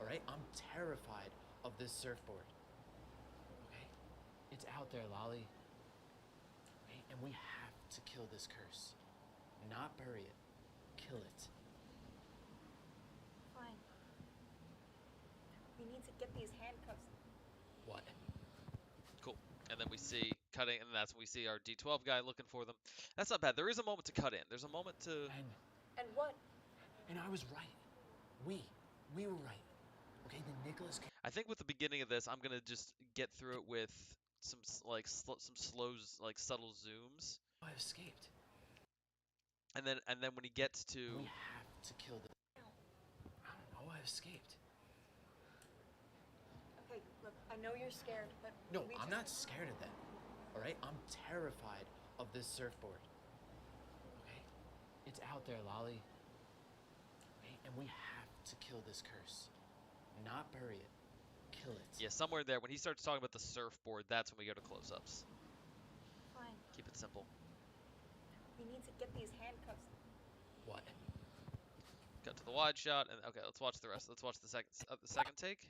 all right? I'm terrified of this surfboard, okay? It's out there, Lolly, okay? And we have to kill this curse. Not bury it, kill it. fine. We need to get these handcuffs. What? Cool. And then we see cutting, and that's when we see our D12 guy looking for them. That's not bad. There is a moment to cut in. There's a moment to. And what? And I was right. We were right. Okay, the Nicolas Cage. I think with the beginning of this, I'm gonna just get through it with some some slow subtle zooms, I escaped. and then when he gets to. We have to kill the. I don't know, I escaped. Okay, look, I know you're scared, but No, I'm not scared of them, all right? I'm terrified of this surfboard, okay? It's out there, Lolly, okay? And we have to kill this curse. Not bury it, kill it. Yeah, somewhere there. When he starts talking about the surfboard, that's when we go to close-ups. Fine. Keep it simple. We need to get these handcuffs. What? Cut to the wide shot, and okay, let's watch the rest. Let's watch the second take.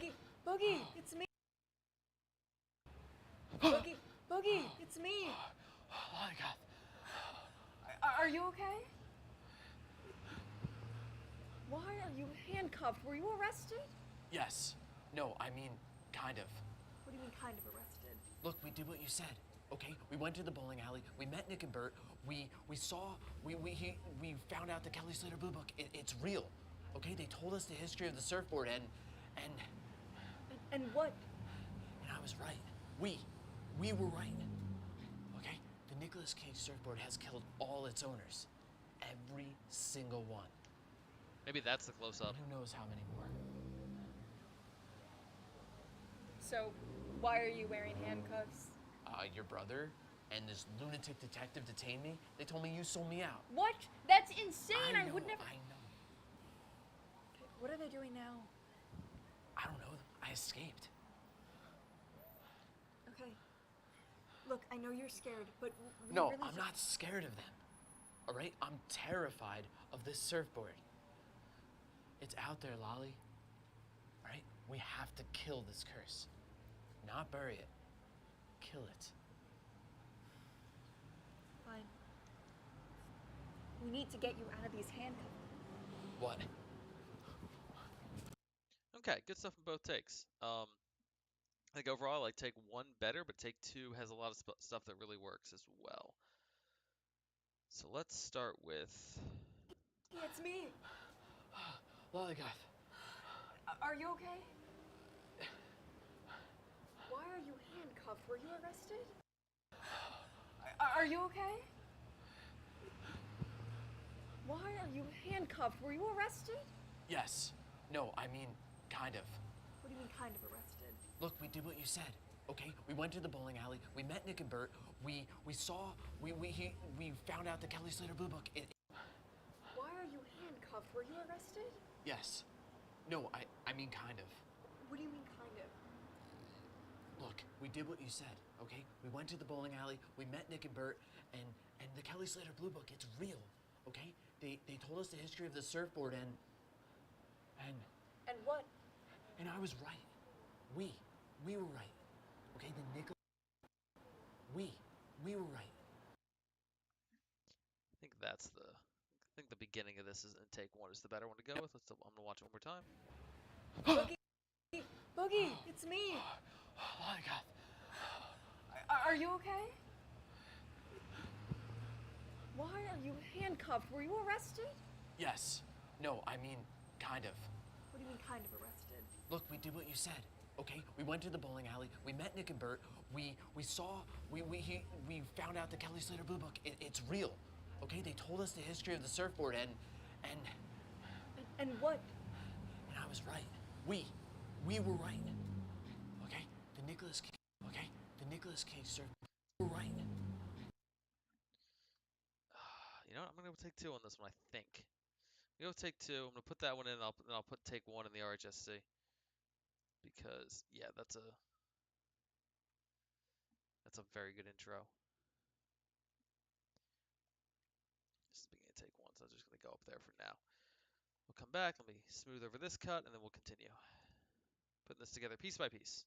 Boogie, Boogie, it's me. Boogie, Boogie, it's me. Oh my god. Are you okay? Why are you handcuffed? Were you arrested? Yes. No, I mean, kind of. What do you mean, kind of arrested? Look, we did what you said. Okay, we went to the bowling alley. We met Nick and Bert. We found out the Kelly Slater Blue Book. It's real. Okay, they told us the history of the surfboard and what? And I was right. We were right. Okay, the Nicolas Cage surfboard has killed all its owners, every single one. Maybe that's the close-up. And who knows how many more? So, why are you wearing handcuffs? Your brother and this lunatic detective detained me. They told me you sold me out. What? That's insane. I would never. I know. What are they doing now? I don't know. I escaped. Okay. Look, I know you're scared, but No, really I'm not scared of them. All right? I'm terrified of this surfboard. It's out there, Lolly. All right? We have to kill this curse. Not bury it. Kill it. Fine. We need to get you out of these handcuffs. What? Okay, good stuff in both takes. I think overall I like take one better, but take two has a lot of stuff that really works as well. So let's start with. Yeah, it's me. Lollygott. Are you okay? Why are you handcuffed? Were you arrested? Are you okay? Why are you handcuffed? Were you arrested? Yes. No, I mean, kind of. What do you mean, kind of arrested? Look, we did what you said. Okay, we went to the bowling alley. We met Nick and Bert. We found out the Kelly Slater Blue Book. Why are you handcuffed? Were you arrested? Yes. No, I mean kind of. What do you mean, kind of? Look, we did what you said. Okay, we went to the bowling alley. We met Nick and Bert, and the Kelly Slater Blue Book. It's real. Okay, they told us the history of the surfboard and what? And I was right. We were right. Okay, the Nicholas. We were right. I think the beginning of this is in take one is the better one to go with. I'm gonna watch it one more time. Boogie, Boogie, it's me. Oh my god. Are you okay? Why are you handcuffed? Were you arrested? Yes. No, I mean, kind of. What do you mean, kind of arrested? Look, we did what you said. Okay, we went to the bowling alley. We met Nick and Bert. We found out the Kelly Slater Blue Book. It's real. Okay, they told us the history of the surfboard and what? And I was right. We were right. Okay, the Nicolas Cage. Okay, the Nicolas Cage surfboard. We were right. You know what? I'm gonna go take two on this one. I think. I'm gonna go take two. I'm gonna put that one in. And I'll put take one in the RHSC. Because yeah, that's a very good intro. This is the beginning of take one, so I'm just gonna go up there for now. We'll come back. Let me smooth over this cut, and then we'll continue. Putting this together piece by piece.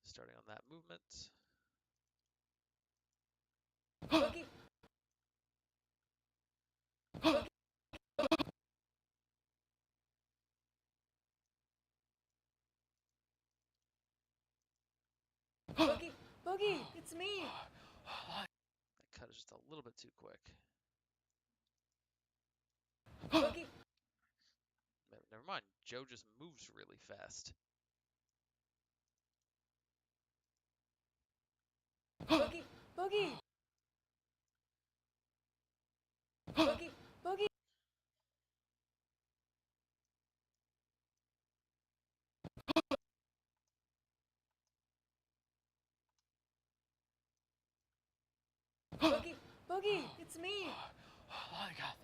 Starting on that movement. Boogie. Boogie, Boogie, it's me. That cut is just a little bit too quick. Boogie. Never mind. Joe just moves really fast. Boogie, Boogie. Boogie, Boogie. Boogie, Boogie, it's me. Oh my God.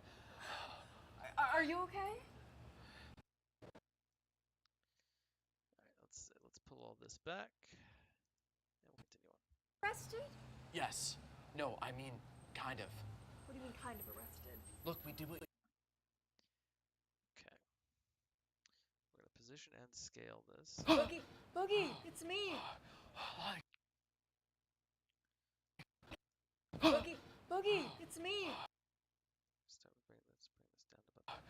Are you okay? All right, let's pull all this back, and we'll continue on. Arrested? Yes. No, I mean, kind of. What do you mean, kind of arrested? Look, we did what. Okay. We're gonna position and scale this. Boogie, Boogie, it's me. Boogie, Boogie, it's me. Start with bring this down to about.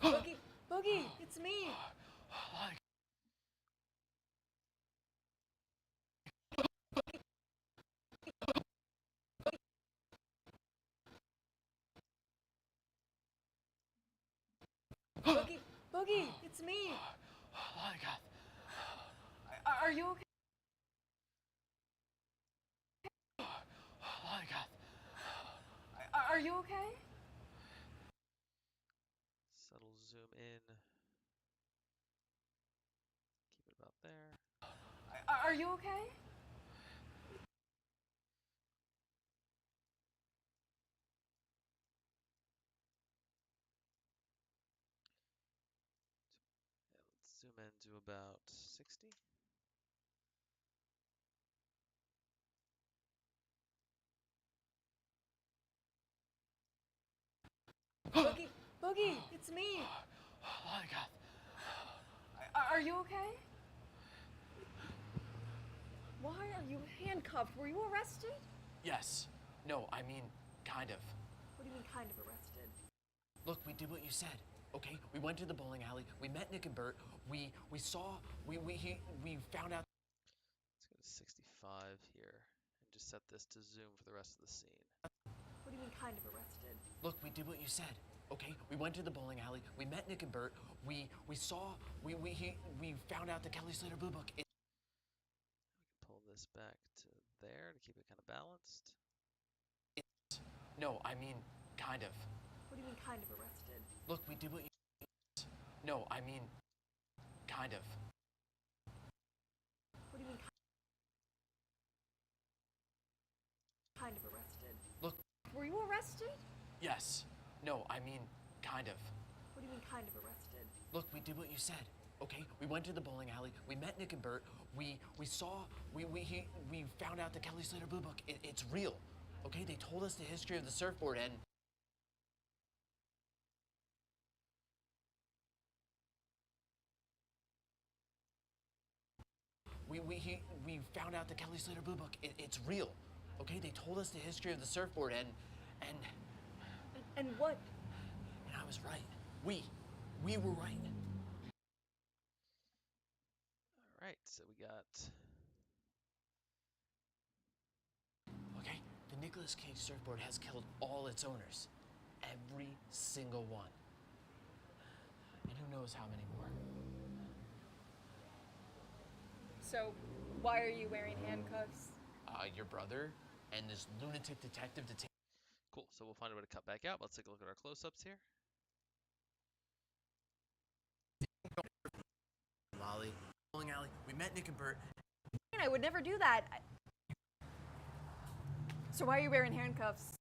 Boogie, Boogie, it's me. Boogie, Boogie, it's me. Oh my God. Are you okay? Oh my God. Are you okay? Subtle zoom in. Keep it about there. Are you okay? Yeah, let's zoom in to about 60. Boogie, Boogie, it's me. Oh my God. Are you okay? Why are you handcuffed? Were you arrested? Yes. No, I mean, kind of. What do you mean, kind of arrested? Look, we did what you said. Okay, we went to the bowling alley. We met Nick and Bert. We found out. Let's go to 65 here, and just set this to zoom for the rest of the scene. What do you mean, kind of arrested? Look, we did what you said. Okay, we went to the bowling alley. We met Nick and Bert. We found out the Kelly Slater Blue Book. We can pull this back to there to keep it kind of balanced. No, I mean, kind of. What do you mean, kind of arrested? Look, we did what you. No, I mean, kind of. What do you mean, kind of arrested? Look. Were you arrested? Yes. No, I mean, kind of. What do you mean, kind of arrested? Look, we did what you said. Okay, we went to the bowling alley. We met Nick and Bert. We found out the Kelly Slater Blue Book. It's real. Okay, they told us the history of the surfboard and. We found out the Kelly Slater Blue Book. It's real. Okay, they told us the history of the surfboard and. And what? And I was right. We were right. All right, so we got. Okay, the Nicolas Cage surfboard has killed all its owners. Every single one. And who knows how many more. So, why are you wearing handcuffs? Your brother and this lunatic detective to take. Cool, so we'll find a way to cut back out. Let's take a look at our close-ups here. Lolly. Bowling alley. We met Nick and Bert. I would never do that. So why are you wearing handcuffs?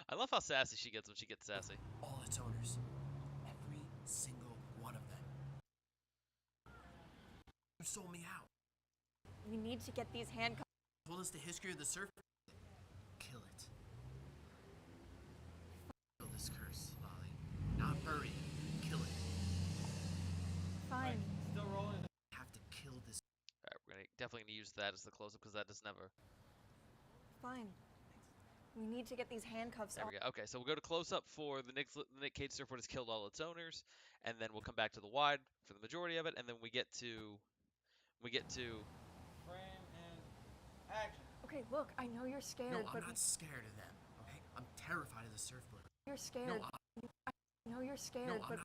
I love how sassy she gets when she gets sassy. All its owners. Every single one of them. You sold me out. We need to get these handcuffs. Told us the history of the surf. Kill it. Kill this curse, Lolly. Not bury it. Kill it. Fine. Still rolling. Have to kill this. All right, we're definitely gonna use that as the close-up because that does never. Fine. We need to get these handcuffs There off. we go. Okay, so we'll go to close-up for the Nick Cage surfboard has killed all its owners, and then we'll come back to the wide for the majority of it, and then we get to Frame and action. Okay, look, I know you're scared, No, but I'm not scared of them. Okay, I'm terrified of the surfboard. you're scared. No, I know you're scared, I'm but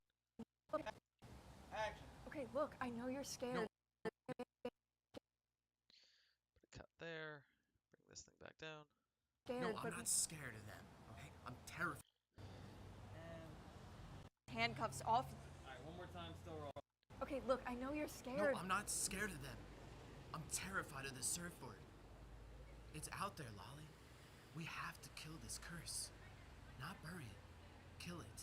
not. Action. okay, look, I know you're scared. put a cut there, bring this thing back down. Scared, No, but I'm not scared of them. Okay, I'm terrified. And handcuffs off. alright, one more time. Still rolling. Okay, look, I know you're No, scared. I'm not scared of them. I'm terrified of the surfboard. It's out there, Lolly. We have to kill this curse. Not bury it. Kill it.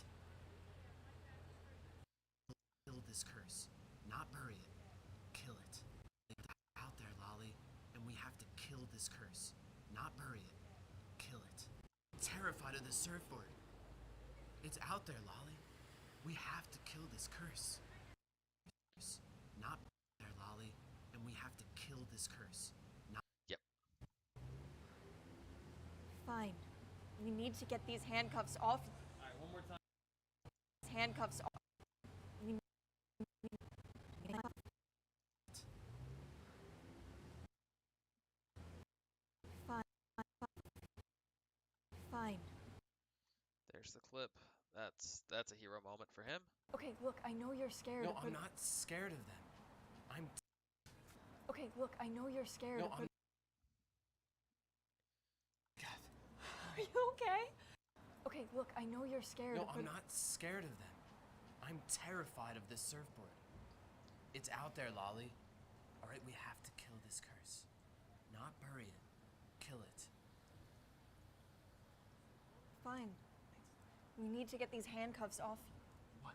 Kill this curse. Not bury it. Kill it. It's out there, Lolly, and we have to kill this curse. Not bury it. Kill it. I'm terrified of the surfboard. It's out there, Lolly. We have to kill this curse. Not there, Lolly, and we have to kill this curse. Not. Yep. Fine. We need to get these handcuffs off. Alright, one more time. Handcuffs off. Fine. Fine. There's the clip. That's a hero moment for him. Okay, look, I know you're scared. No, but... I'm not scared of them. I'm. Okay, look, I know you're scared. No, but... I'm. God. Are you okay? Okay, look, I know you're scared. No, but... I'm not scared of them. I'm terrified of this surfboard. It's out there, Lolly. All right, we have to kill this curse. Not bury it. Kill it. Fine. We need to get these handcuffs off. What?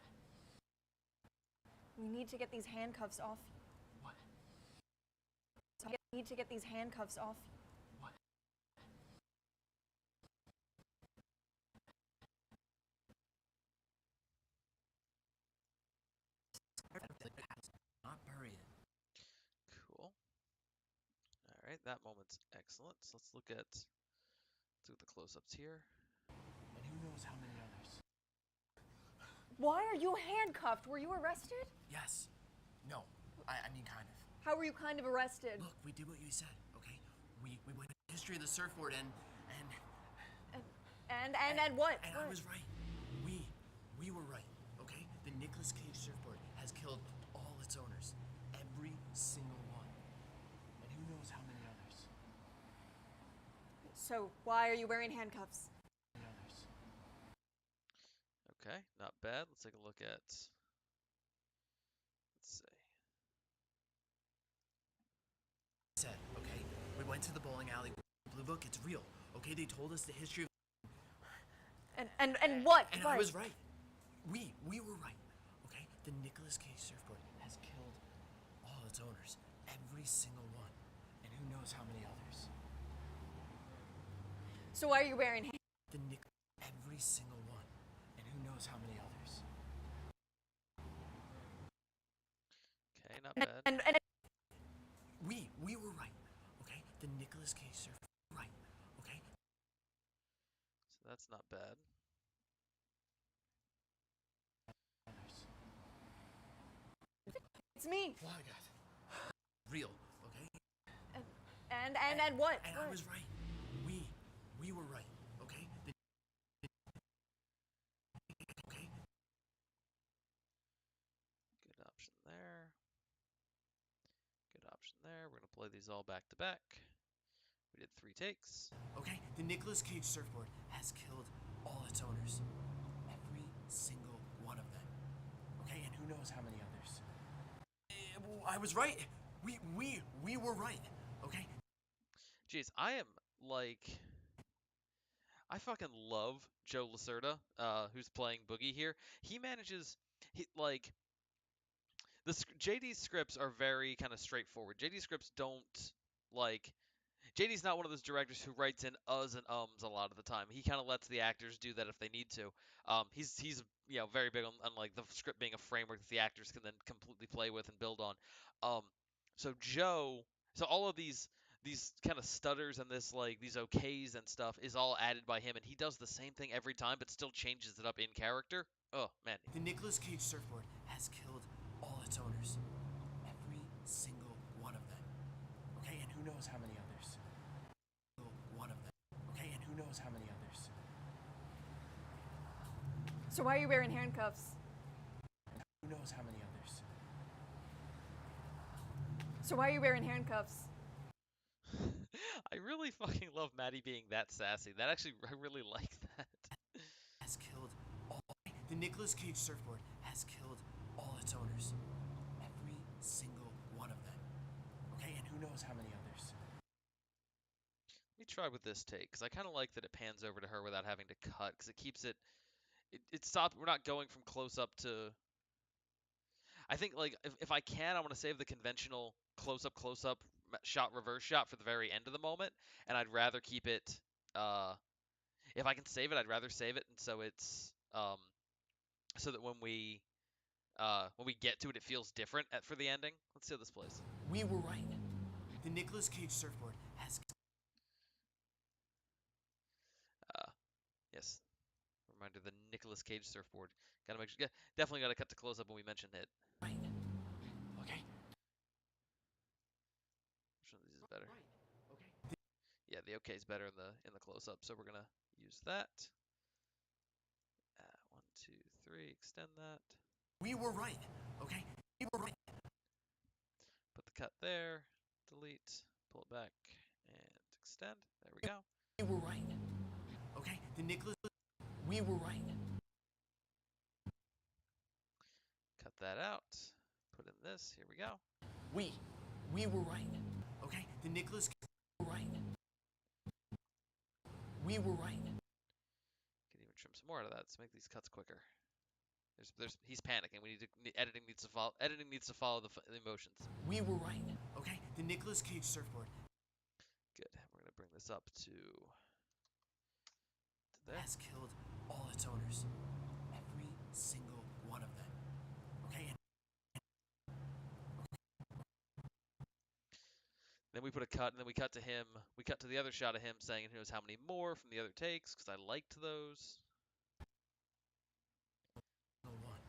We need to get these handcuffs off. What? We need to get these handcuffs off. What? Not bury it. Cool. All right, that moment's excellent. So let's look at the close-ups here. And who knows how many others? Why are you handcuffed? Were you arrested? Yes. No. I mean, kind of. How were you kind of arrested? Look, we did what you said, okay? We went to the history of the surfboard and what? And What? I was right. We were right, okay? The Nicolas Cage surfboard has killed all its owners. Every single one. And who knows how many others? So, why are you wearing handcuffs? Many others. Okay, not bad. Let's take a look at. Let's see. Said, okay? We went to the bowling alley. Blue Book, it's real. Okay, they told us the history of. And what? And What? I was right. We were right. Okay? The Nicolas Cage surfboard has killed all its owners. Every single one. And who knows how many others. So why are you wearing handcuffs? Every single one. And who knows how many others. Okay, not bad. And We were right. Okay? The Nicolas Cage surfboard. Right. Okay? So that's not bad. Others. it's me. Oh my God. Real. Okay? And what? And What? I was right. We were right. Okay? Okay? Good option there. Good option there. We're gonna play these all back to back. We did 3 takes. Okay? The Nicolas Cage surfboard has killed all its owners. Every single one of them. Okay? And who knows how many others. I was right. We were right. Okay? Jeez, I am like. I fucking love Joe Lacerda, who's playing Boogie here. He manages, like, JD's scripts are very kind of straightforward. JD's scripts don't, like, JD's not one of those directors who writes in uhs and ums a lot of the time. He kind of lets the actors do that if they need to. He's very big on like the script being a framework that the actors can then completely play with and build on. Um, so all of these kind of stutters and this like these okays and stuff is all added by him, and he does the same thing every time, but still changes it up in character. Oh man, The Nicolas Cage surfboard has killed all its owners. Every single one of them. Okay? And who knows how many others. One of them. Okay? And who knows how many others. So why are you wearing handcuffs? Who knows how many others. So why are you wearing handcuffs? I really fucking love Maddie being that sassy. That actually, I really like that. Has killed all. The Nicolas Cage surfboard has killed all its owners. Every single one of them. Okay? And who knows how many others. Let me try with this take because I kind of like that it pans over to her without having to cut because it keeps it. It stops. We're not going from close up to. I think like if I can, I want to save the conventional close up shot reverse shot for the very end of the moment, and I'd rather keep it. If I can save it, I'd rather save it, and so it's so that when we get to it, it feels different for the ending. Let's see how this plays. We were right. The Nicolas Cage surfboard has. Yes. Reminder: the Nicolas Cage surfboard. Gotta make sure. Definitely gotta cut to close up when we mention it. Right. Okay. Which one of these is better? Right. Okay. Yeah, the OK is better in the close up, so we're gonna use that. 1, 2, 3. Extend that. We were right. Okay. We were right. Put the cut there. Delete. Pull it back and extend. There we go. We were right. Okay. The Nicolas. We were right. Cut that out. Put in this. Here we go. We were right. Okay. The Nicolas. We were right. We were right. Can even trim some more out of that to make these cuts quicker. He's panicking. Editing needs to follow the emotions. We were right. Okay. The Nicolas Cage surfboard. Good. We're gonna bring this up to there. Has killed all its owners. Every single one of them. Okay. Then we put a cut, and then we cut to him. We cut to the other shot of him saying who knows how many more from the other takes, because I liked those. One.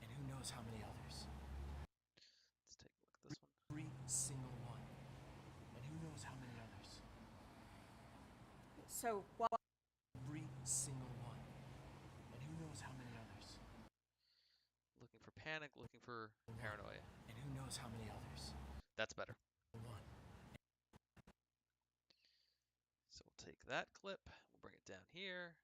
And who knows how many others. Let's take a look at this one. Every single one. And who knows how many others. So, Every single one. And who knows how many others. Looking for panic, looking for paranoia. And who knows how many others. That's better. One. So we'll take that clip, we'll bring it down here.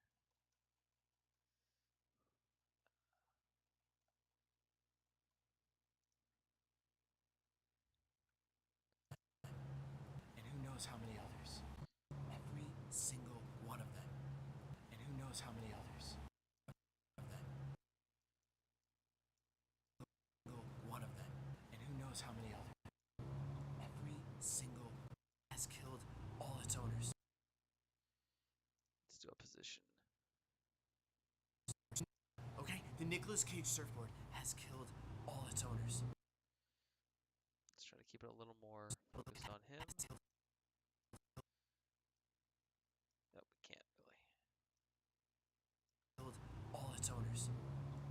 And who knows how many others. Every single one of them. And who knows how many others. One of them. And who knows how many others. Every single has killed all its owners. Let's do a position. Okay, the Nicolas Cage surfboard has killed all its owners. Let's try to keep it a little more focused on him. No, we can't really. Killed all its owners.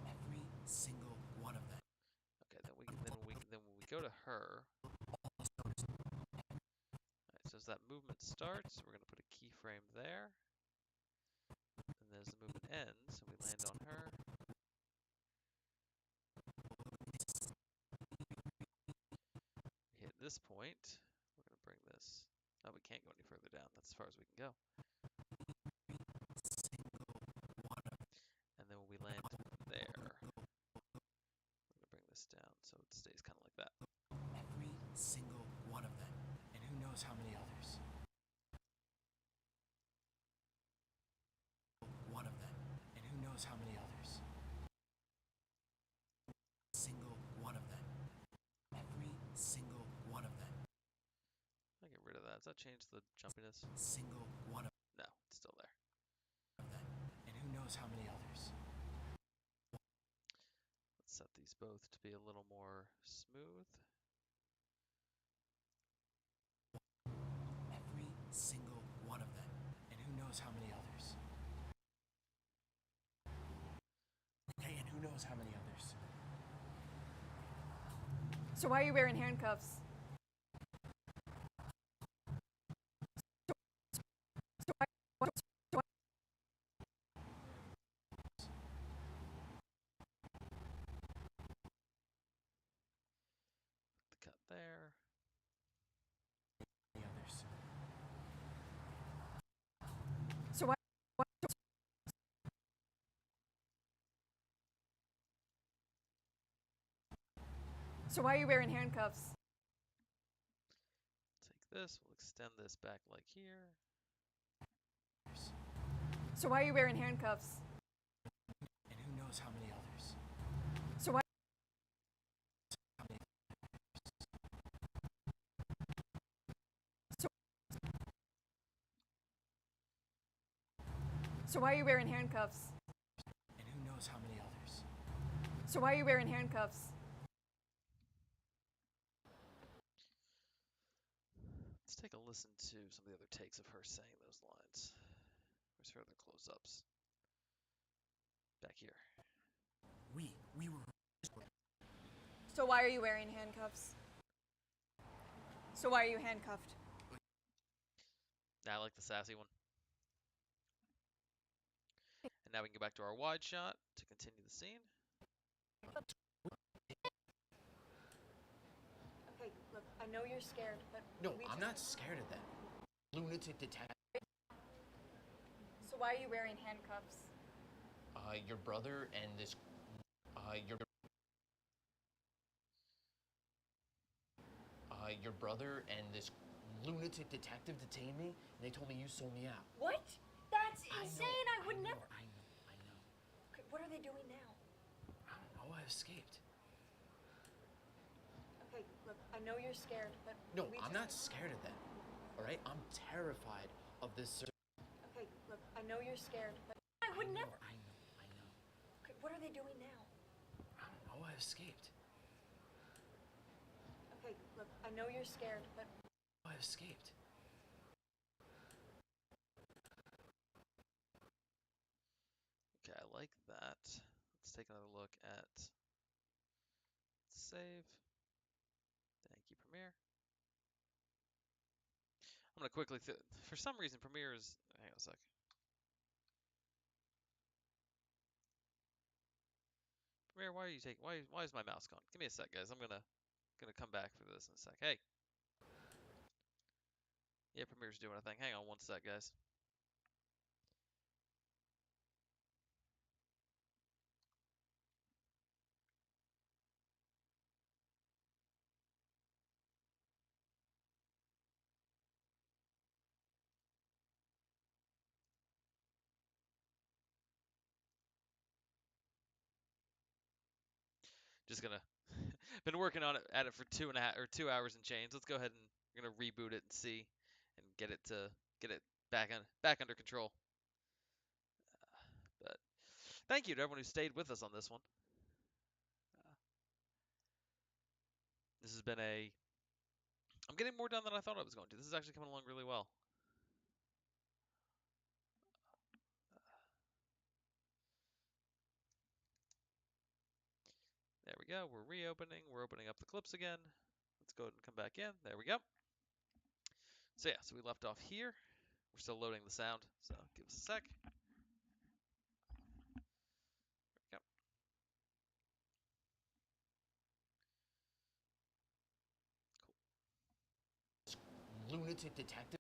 Every single one of them. Okay, then when we go to her. Alright, so as that movement starts, we're gonna put a keyframe there. And as the movement ends, we land on her. We hit this point. We're gonna bring this. Oh, we can't go any further down. That's as far as we can go. And then when we land there, we're gonna bring this down so it stays kind of like that. Every single one of them. And who knows how many others. One of them. And who knows how many others. Single one of them. Every single one of them. I'll get rid of that. Does that change the jumpiness? Single one of No, it's still there. them. And who knows how many others. Let's set these both to be a little more smooth. Every single one of them. And who knows how many others. Okay, and who knows how many others. so why are you wearing handcuffs? The cut there. Any others. So why? So why are you wearing handcuffs? Take this. We'll extend this back like here. others. So why are you wearing handcuffs? And who knows how many others. So why? So, so why are you wearing handcuffs? And who knows how many others. So why are you wearing handcuffs? Let's take a listen to some of the other takes of her saying those lines. Where's her other close-ups? Back here. We were. So why are you wearing handcuffs? So why are you handcuffed? Now I like the sassy one. And now we can go back to our wide shot to continue the scene. Okay, look, I know you're scared, but No, I'm not scared of that. Lunatic detective. So why are you wearing handcuffs? Your brother and this. Your brother and this lunatic detective detained me, and they told me you sold me out. What? That's insane. I would know, never. I know. Okay, what are they doing now? I don't know. I escaped. Okay, look, I know you're scared, but No, I'm not scared of that. All right, I'm terrified of this. Okay, look, I know you're scared, but I would never. I know. Okay, what are they doing now? I don't know. I escaped. Okay, look, I know you're scared, but I escaped. Okay, I like that. Let's take another look at save. Thank you, Premiere. I'm gonna quickly, for some reason, Premiere is. Hang on a sec. Premiere, why are you taking? Why is my mouse gone? Give me a sec, guys. I'm gonna come back for this in a sec. Hey. Yeah, Premiere's doing a thing. Hang on one sec, guys. Just gonna been working on it at it for 2 hours and change. Let's go ahead and we're gonna reboot it and see and get it back under control. But thank you to everyone who stayed with us on this one. This has been I'm getting more done than I thought I was going to. This is actually coming along really well. There we go. We're reopening. We're opening up the clips again. Let's go ahead and come back in. There we go. So yeah, so we left off here. We're still loading the sound, so give us a sec. There we go. Cool. Lunatic detective.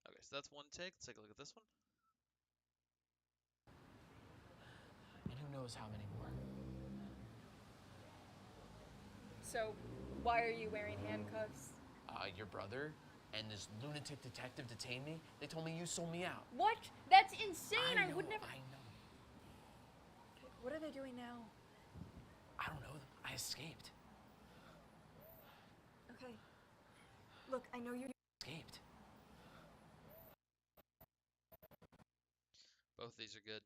Okay, so that's one take. Let's take a look at this one. And who knows how many more. so why are you wearing handcuffs? Your brother and this lunatic detective detained me. They told me you sold me out. What? That's insane. I would never. I know. Okay, what are they doing now? I don't know. I escaped. Okay. Look, I know you're. Escaped. Both these are good.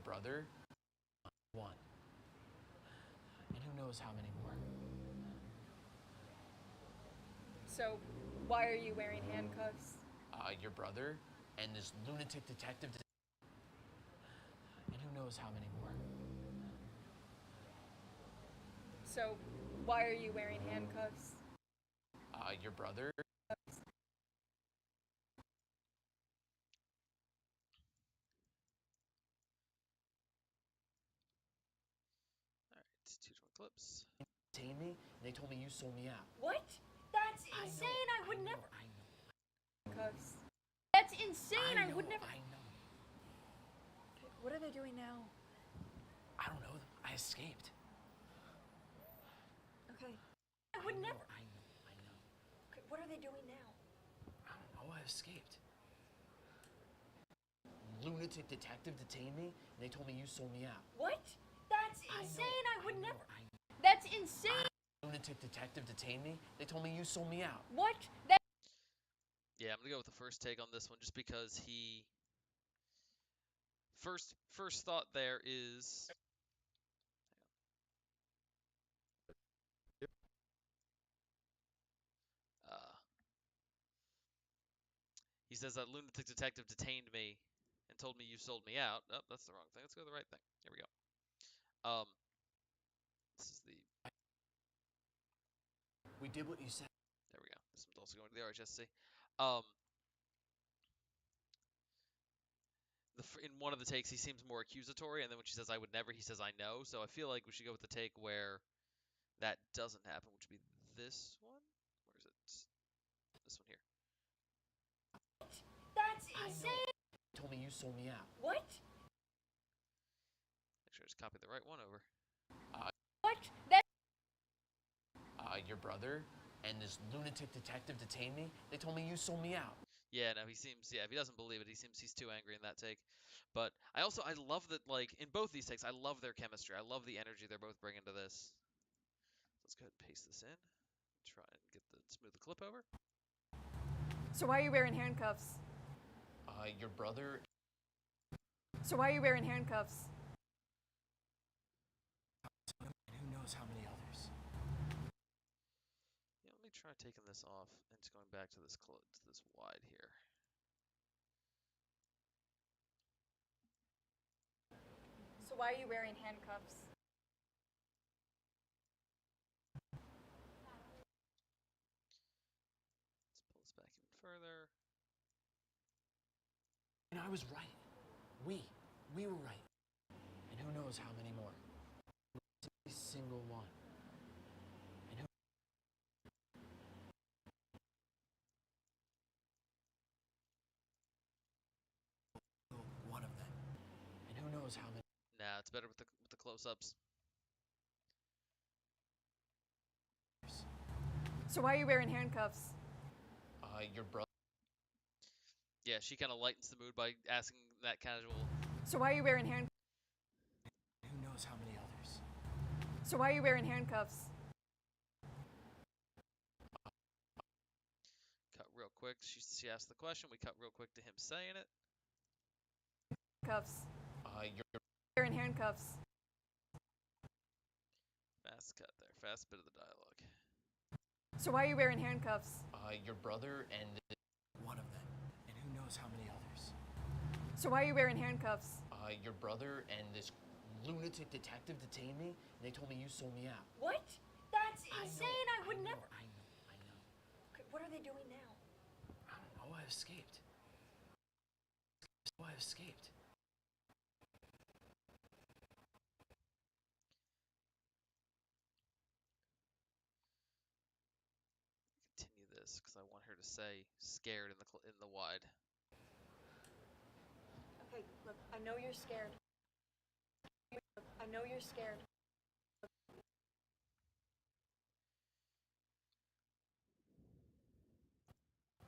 Brother. One. And who knows how many more. So why are you wearing handcuffs? Your brother and this lunatic detective. And who knows how many more. So why are you wearing handcuffs? Your brother. All right, 2 different clips. Detained me, and they told me you sold me out. What? That's insane. I would never. I know. Handcuffs. That's insane. I would never. I know. Okay, what are they doing now? I don't know. I escaped. Okay. I would never. I know. Okay, what are they doing now? I don't know. I escaped. lunatic detective detained me, and they told me you sold me out. What? That's insane. I would know, never. I know. That's insane. Lunatic detective detained me. They told me you sold me out. What? That. Yeah, I'm gonna go with the first take on this one, just because he first thought there is. Uh, he says that lunatic detective detained me and told me you sold me out. Oh, that's the wrong thing. Let's go to the right thing. Here we go. This is the. We did what you said. There we go. This one's also going to the RHSC. Um, in one of the takes, he seems more accusatory, and then when she says "I would never," he says "I know." So I feel like we should go with the take where that doesn't happen, which would be this one. Where is it? This one here. That's insane. They told me you sold me out. What? Make sure I just copy the right one over. What? That. Your brother and this lunatic detective detained me. They told me you sold me out. Yeah, no, he seems. Yeah, if he doesn't believe it, he seems he's too angry in that take. But I love that, like, in both these takes, I love their chemistry. I love the energy they're both bringing to this. Let's go ahead and paste this in. Try and smooth the clip over. So why are you wearing handcuffs? Your brother. So why are you wearing handcuffs? And who knows how many others. Yeah, let me try taking this off and just going back to this wide here. So why are you wearing handcuffs? Let's pull this back even further. And I was right. We were right. And who knows how many more. Every single one. And who One of them. and who knows how many. Nah, it's better with the close-ups. So why are you wearing handcuffs? Your brother. Yeah, she kind of lightens the mood by asking that casual. So why are you wearing handcuffs? Who knows how many others. So why are you wearing handcuffs? Cut real quick. She asked the question. We cut real quick to him saying it. Handcuffs. Your Wearing handcuffs. Fast cut there. Fast bit of the dialogue. So why are you wearing handcuffs? your brother and. One of them. And who knows how many others. So why are you wearing handcuffs? Your brother and this lunatic detective detained me, and they told me you sold me out. What? That's insane. I would never. I know. What are they doing now? I don't know. I escaped. Continue this because I want her to say scared in the wide. Okay, look, I know you're scared. I know you're scared.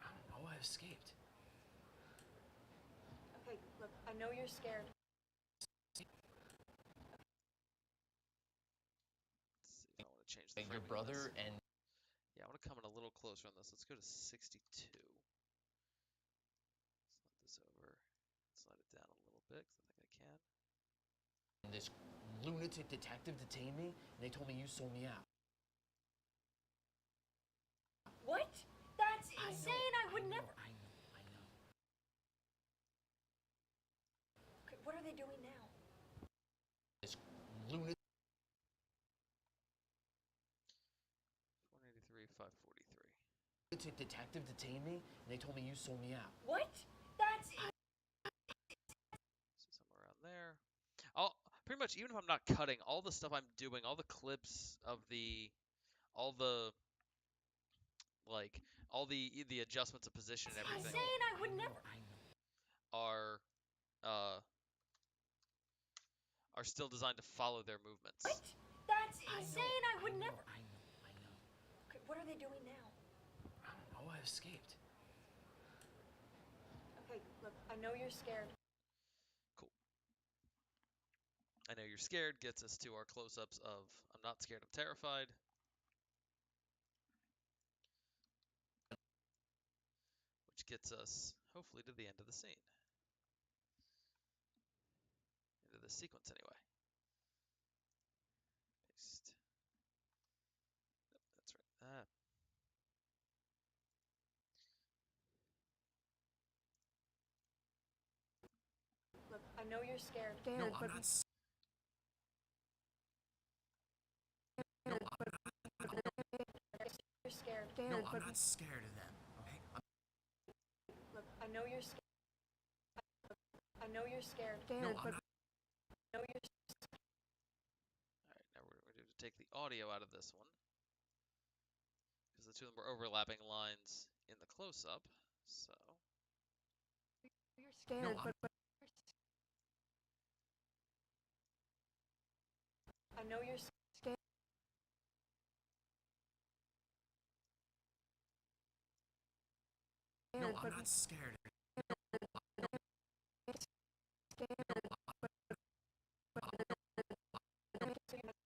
I don't know. I escaped. Okay, look, I know you're scared. Let's see if I want to change the Your framing on brother this. and. Yeah, I want to come in a little closer on this. Let's go to 62. Slide this over. Slide it down a little bit because I think I can. And this lunatic detective detained me, and they told me you sold me out. What? That's insane. I would never. I know. Okay, what are they doing now? This lunatic. 483, 543. Lunatic detective detained me, and they told me you sold me out. What? That's So somewhere around there. I'll pretty much, even if I'm not cutting, all the stuff I'm doing, all the clips of all the like all the adjustments of position and everything insane. I would never. are are still designed to follow their movements. What? That's insane. I would never. I know. Okay, what are they doing now? I don't know. I escaped. Okay, look, I know you're scared. I know you're scared gets us to our close-ups of I'm not scared, I'm terrified. Which gets us, hopefully, to the end of the scene. Into this sequence, anyway. Paste. Yep, that's right. Look, I know you're scared. No, I'm not. You're scared. No, I'm not scared of them. Okay. Look, I know you're scared. I know you're scared. No, I'm not. I know you're Alright, now we're going to take the audio out of this one. Because the two of them were overlapping lines in the close-up. So, scared. No, I know you're scared. No, I'm not scared.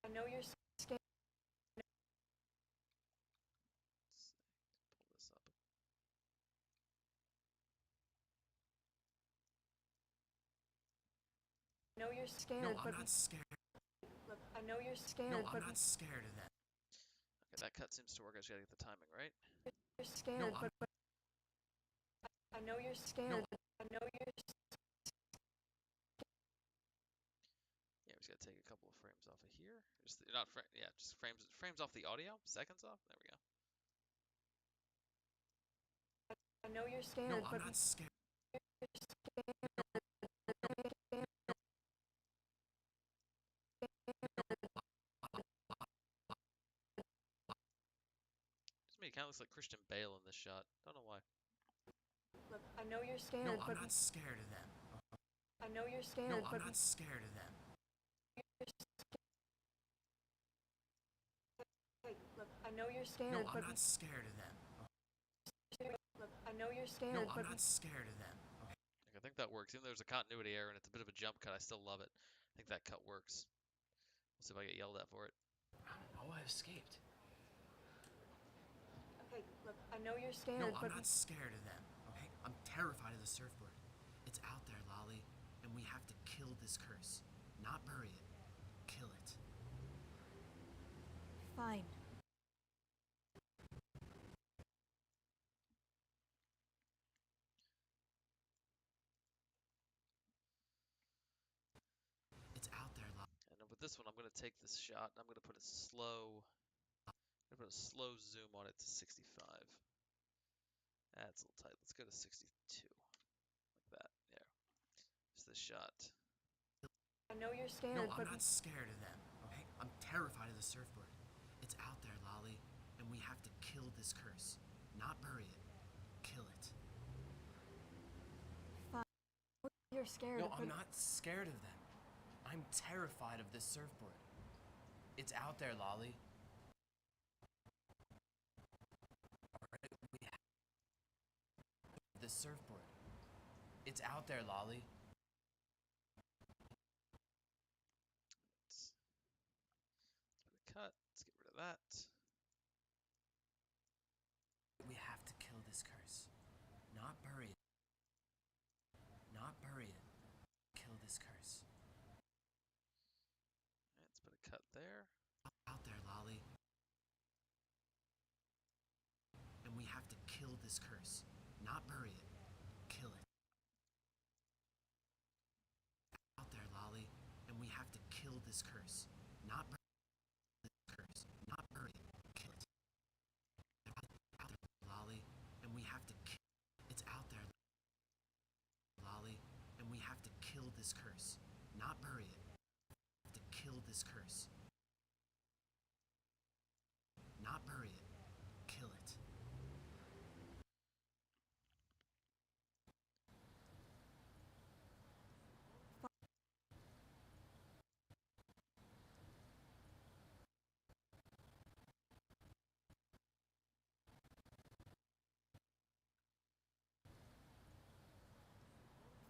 I know you're scared. let's pull this up. I know you're scared. No, I'm not scared. Look, I know you're scared. No, I'm not scared of them. Okay, that cut seems to work. I just gotta get the timing right. You're scared. No, I know you're scared. No. I know you're. Yeah, we just gotta take a couple of frames off of here. Just not yeah, just frames off the audio. Seconds off. There we go. I know you're scared. No, I'm not scared. Just me, it kind of looks like Christian Bale in this shot. Don't know why. Look, I know you're scared. No, I'm not scared of them. I know you're scared. No, I'm not scared of them. Hey, look, I know you're scared. No, I'm not scared of them. Look, I know you're scared. No, I'm not scared of them. Okay. Like, I think that works. Even though there's a continuity error and it's a bit of a jump cut, I still love it. I think that cut works. We'll see if I get yelled at for it. Oh, I escaped. Okay, look, I know you're scared. No, I'm not scared of them. Okay. I'm terrified of the surfboard. It's out there, Lolly, and we have to kill this curse. Not bury it. Kill it. Fine. It's out there, Lolly. And with this one, I'm gonna take this shot and I'm gonna put a slow. I'm gonna put a slow zoom on it to 65. That's a little tight. Let's go to 62. Like that. Yeah. Just this shot. I know you're scared. No, I'm not scared of them. Okay. I'm terrified of the surfboard. It's out there, Lolly, and we have to kill this curse. Not bury it. Kill it. Fine. You're scared. No, I'm not scared of them. I'm terrified of this surfboard. It's out there, Lolly. Alright, we have this surfboard. It's out there, Lolly. Let's put a cut. Let's get rid of that. We have to kill this curse. Not bury it. Not bury it. Kill this curse. Let's put a cut there. Out there, Lolly. And we have to kill this curse. Not bury it. Kill it. Out there, Lolly. And we have to kill this curse. Not bury this curse. Not bury it. Kill it. Out there, Lolly. And we have to kill. It's out there, Lolly. And we have to kill this curse. Not bury it. To kill this curse. Not bury it. Kill it.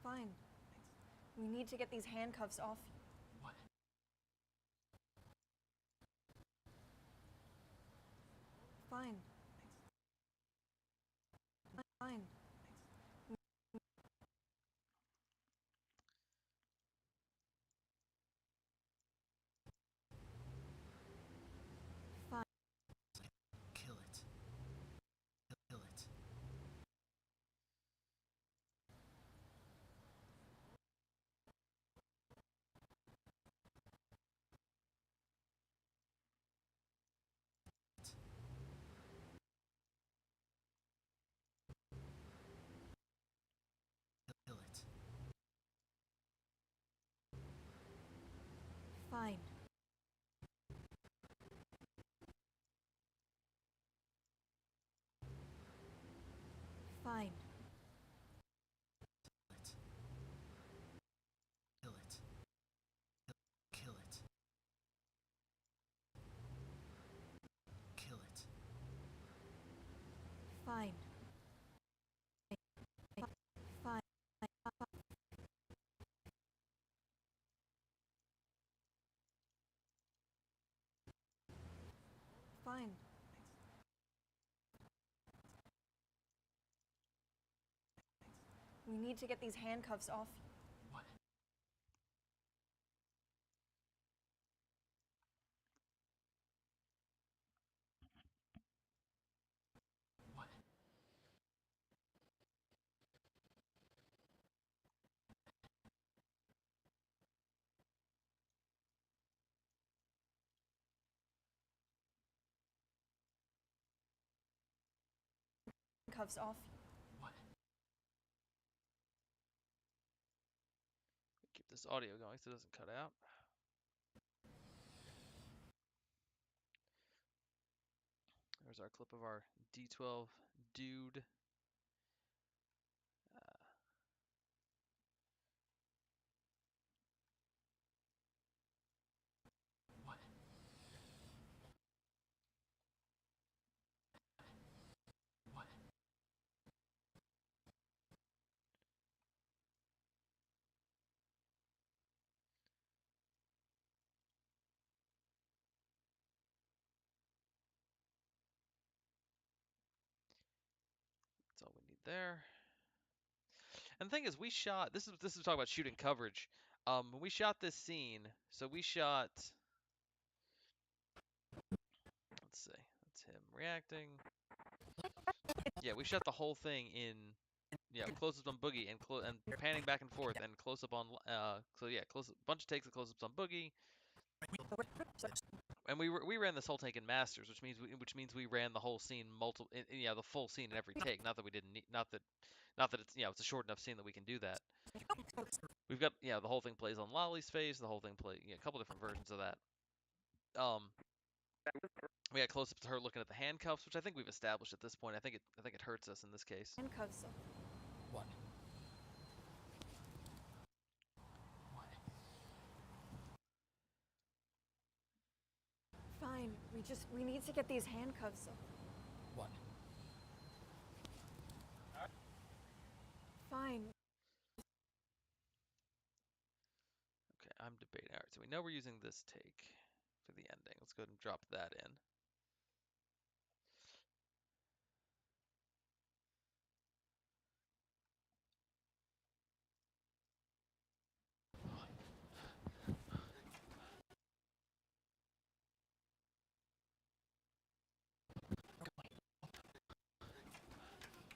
Fine. We need to get these handcuffs off. What? Fine. Fine. Fine. Kill it. Kill it. Kill it. Fine. Fine. Kill it. Kill it. Kill it. Fine. Fine. Fine. We need to get these handcuffs off. What? What? Handcuffs off. What? Keep this audio going so it doesn't cut out. There's our clip of our D12 dude. What? What? That's all we need there. And the thing is, we shot. This is talking about shooting coverage. When we shot this scene, so we shot. Let's see. That's him reacting. Yeah, we shot the whole thing in. Yeah, close-ups on Boogie and panning back and forth and close-up on. So yeah, bunch of takes of close-ups on Boogie. And we ran this whole take in masters, which means we ran the whole scene the full scene in every take. Not that we didn't need, not that it's it's a short enough scene that we can do that. We've got the whole thing plays on Lolly's face. The whole thing a couple different versions of that. We had close-ups to her looking at the handcuffs, which I think we've established at this point. I think it hurts us in this case. Handcuffs off. What? What? Fine. We need to get these handcuffs off. What? Fine. Okay, I'm debating. All right, so we know we're using this take for the ending. Let's go ahead and drop that in.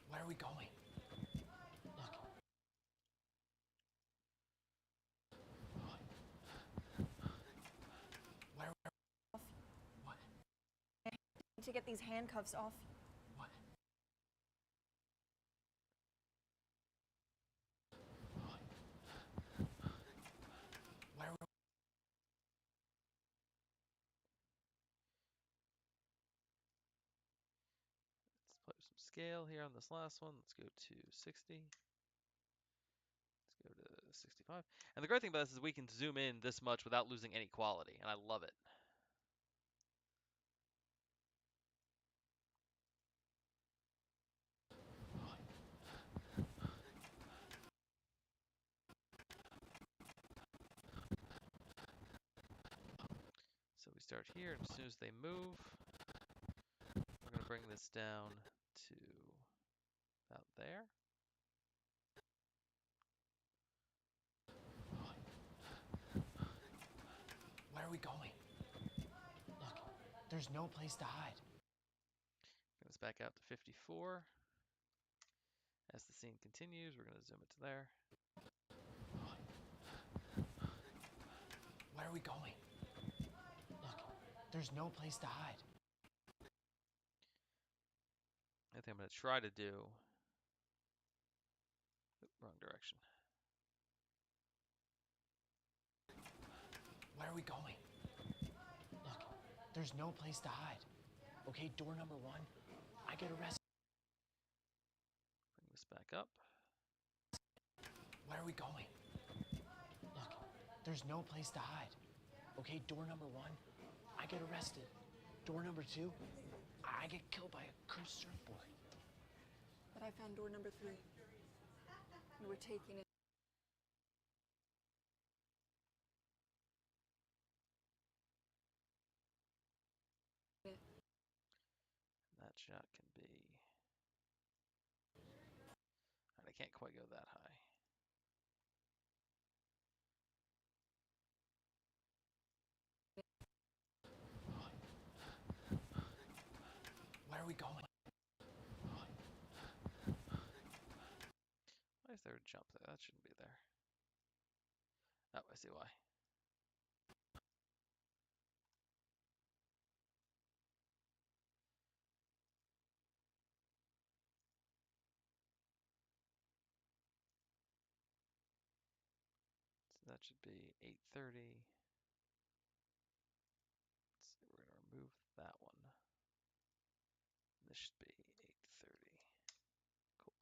Where are we going? Look. Where? What? We need to get these handcuffs off. What? Where? Let's play some scale here on this last one. Let's go to 60. Let's go to 65. And the great thing about this is we can zoom in this much without losing any quality, and I love it. So we start here, and as soon as they move, we're going to bring this down to about there. Where are we going? Look, there's no place to hide. Bring this back out to 54. As the scene continues, we're going to zoom it to there. Where are we going? Look, there's no place to hide. I think I'm going to try to do... wrong direction. Where are we going? Look, there's no place to hide. Okay, door number 1, I get arrested. Bring this back up. Where are we going? Look, there's no place to hide. Okay, door number 1, I get arrested. Door number 2, I get killed by a cursed surfboard. But I found door number 3. And we're taking it. That shot can be... Alright, I can't quite go that high. Where are we going? Why is there a jump there? That shouldn't be there. Oh, I see why. So that should be 830. Let's see, we're going to remove that one. This should be 830. Cool.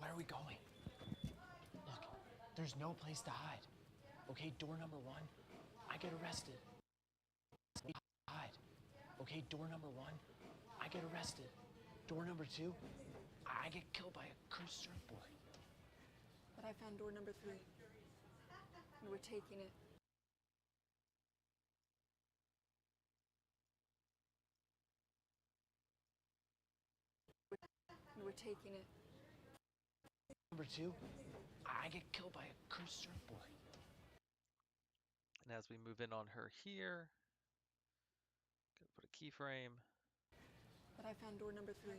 Where are we going? Look, there's no place to hide. Okay, door number 1, I get arrested. Hide. Okay, door number 1, I get arrested. Door number 2, I get killed by a cursed surfboard. But I found door number 3. And we're taking it. And we're taking it. Number 2, I get killed by a cursed surfboard. And as we move in on her here, gonna put a keyframe. But I found door number 3.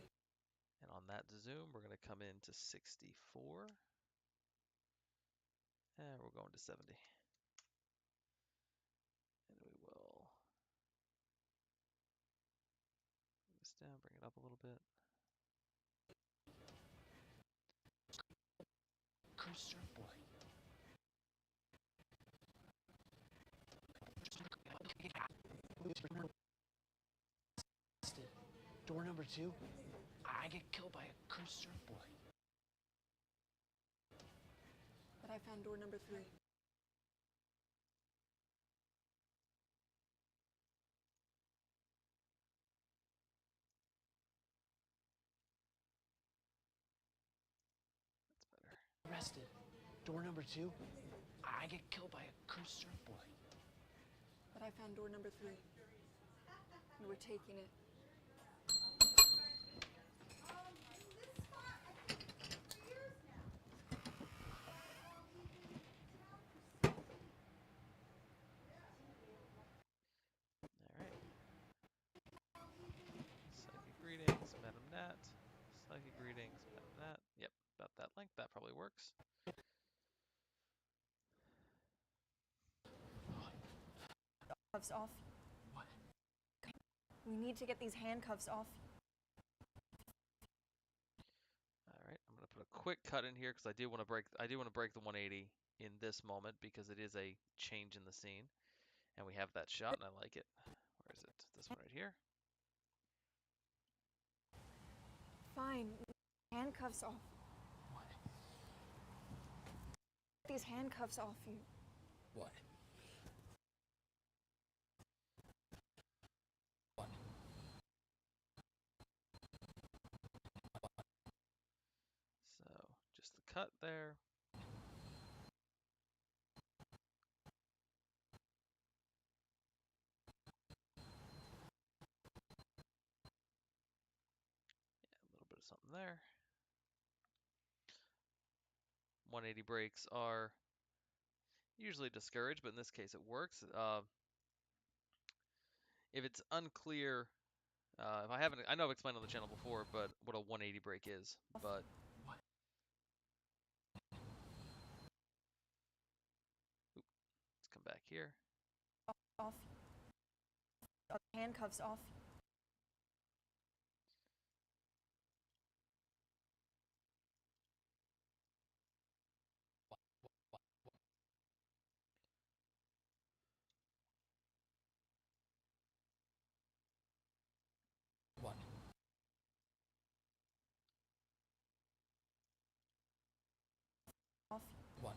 And on that zoom, we're going to come into 64. And we're going to 70. And we will bring this down, bring it up a little bit. Cursed surfboard. Door number 2, I get killed by a cursed surfboard. But I found door number 3. That's better. Arrested. Door number 2, I get killed by a cursed surfboard. But I found door number 3. And we're taking it. Psychic greetings, Madam Nat. Psychic greetings, Madam Nat. Yep, about that length. That probably works. Handcuffs off. What? We need to get these handcuffs off. All right, I'm gonna put a quick cut in here because I do want to break the 180 in this moment because it is a change in the scene, and we have that shot, and I like it. Where is it? This one right here. Fine. Handcuffs off. What? Get these handcuffs off you. What? What? So just the cut there. something there. 180 breaks are usually discouraged, but in this case it works. If it's unclear, if I haven't, I know I've explained on the channel before, but what a 180 break is. But let's come back here. Off. Handcuffs off. One. Off. One.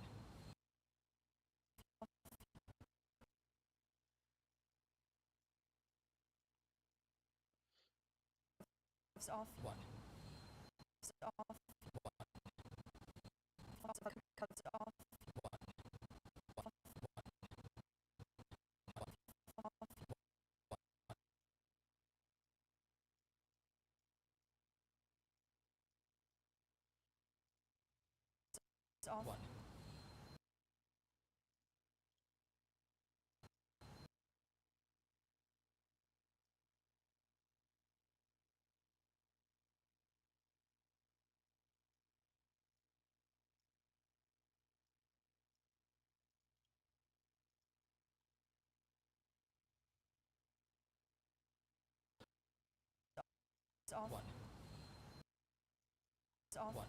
Off. One. Off. Cuffs off. Off. One. Off. One. Off. One.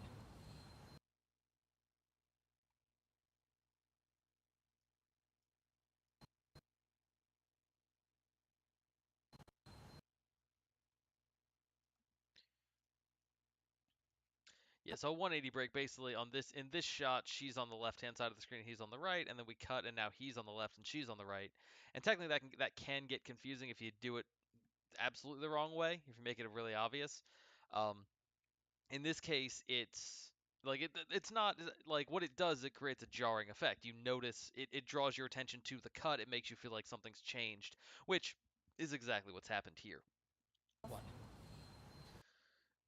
Yeah, so a 180 break basically on this in this shot, she's on the left-hand side of the screen, he's on the right, and then we cut, and now he's on the left and she's on the right. And technically that can get confusing if you do it absolutely the wrong way, if you make it really obvious. Um, in this case, it's like it's not like what it does. It creates a jarring effect. You notice it draws your attention to the cut. It makes you feel like something's changed, which is exactly what's happened here. One.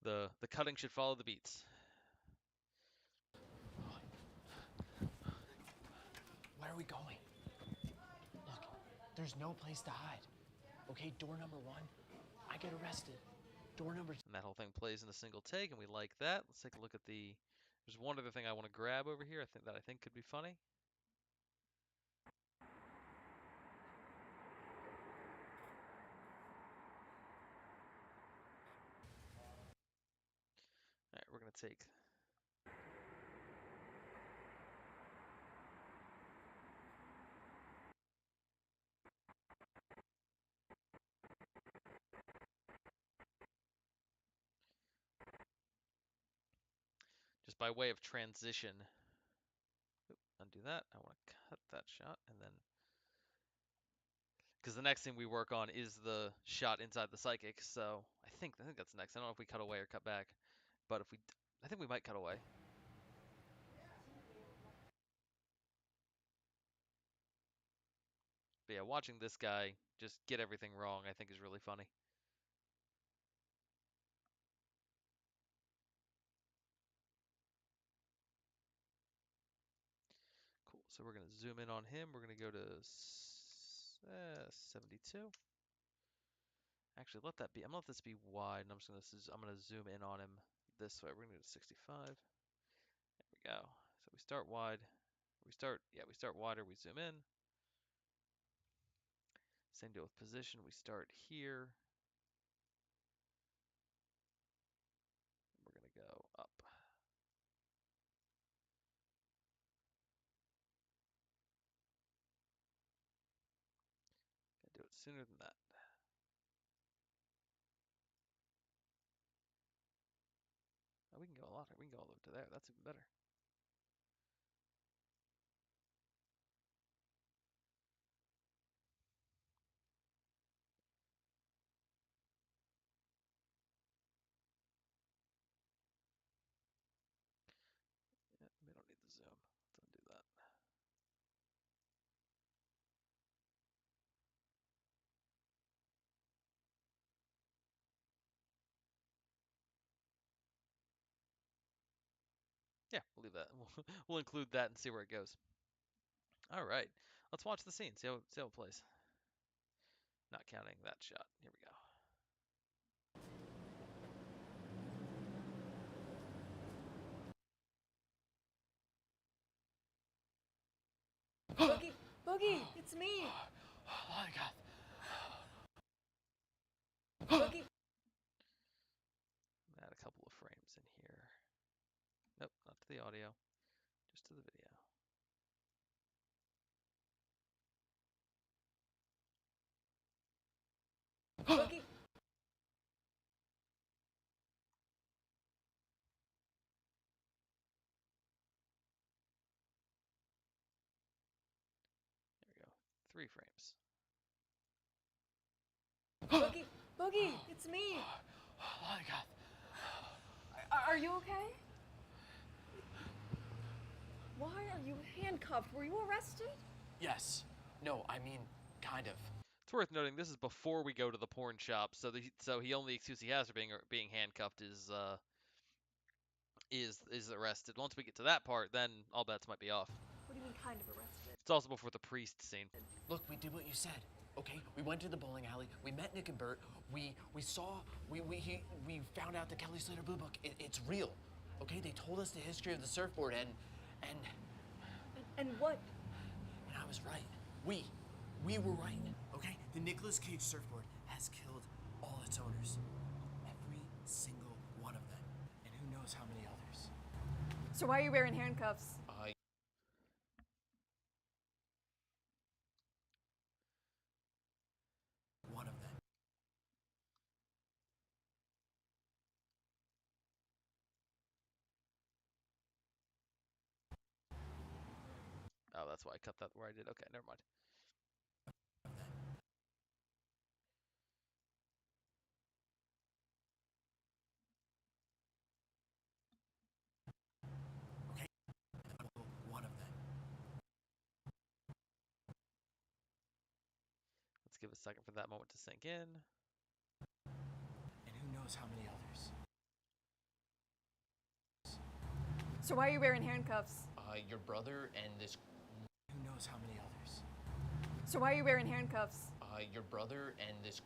The cutting should follow the beats. Where are we going? Look, there's no place to hide. Okay, door number 1, I get arrested. Door number 2. And that whole thing plays in a single take, and we like that. Let's take a look at the. There's one other thing I want to grab over here. I think could be funny. All right, we're gonna take. Just by way of transition. Undo that. I want to cut that shot, and then because the next thing we work on is the shot inside the psychic. So I think that's next. I don't know if we cut away or cut back, but if we, I think we might cut away. But yeah, watching this guy just get everything wrong, I think is really funny. Cool. So we're gonna zoom in on him. We're gonna go to 72. Actually, let that be. I'm gonna let this be wide, and I'm gonna zoom in on him this way. We're gonna go to 65. There we go. So we start wide. We start wider. We zoom in. Same deal with position. We start here. We're gonna go up. Gotta do it sooner than that. Oh, we can go a lot. We can go all the way to there. That's even better. Yeah, we don't need the zoom. Let's undo that. Yeah, we'll leave that. We'll include that and see where it goes. All right, let's watch the scene. See how it plays. Not counting that shot. Here we go. Boogie, Boogie, it's me. Oh my god. Boogie. Add a couple of frames in here. Nope, not to the audio, just to the video. Boogie. There we go. 3 frames. Boogie, Boogie, it's me. Oh my god. Are you okay? Why are you handcuffed? Were you arrested? Yes. No, I mean, kind of. It's worth noting this is before we go to the porn shop, so he only excuse he has for being handcuffed is arrested. Once we get to that part, then all bets might be off. What do you mean, kind of arrested? It's also before the priest scene. Look, we did what you said. Okay, we went to the bowling alley. We met Nick and Bert. We found out the Kelly Slater Blue Book. It's real. Okay, they told us the history of the surfboard and And what? and I was right. We were right. Okay, the Nicolas Cage surfboard has killed all its owners. Every single one of them, and who knows how many others. So why are you wearing handcuffs? One of them. Oh, that's why I cut that where I did. Okay, never mind. Okay, one of them. Let's give a second for that moment to sink in. And who knows how many others. So why are you wearing handcuffs? Your brother and this. Who knows how many others. So why are you wearing handcuffs? Your brother and this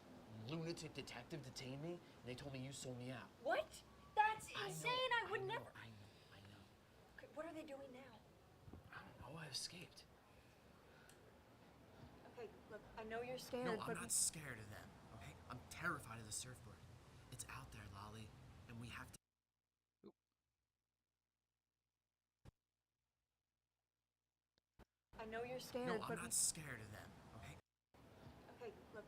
lunatic detective detained me, and they told me you sold me out. What? That's insane. I would know, never. I know. Okay, what are they doing now? I don't know. I escaped. Okay, look, I know you're scared, No, but I'm not scared of them, okay? I'm terrified of the surfboard. It's out there, Lolly, and we have to. I know you're scared, No, but I'm not scared of them, okay? okay, look.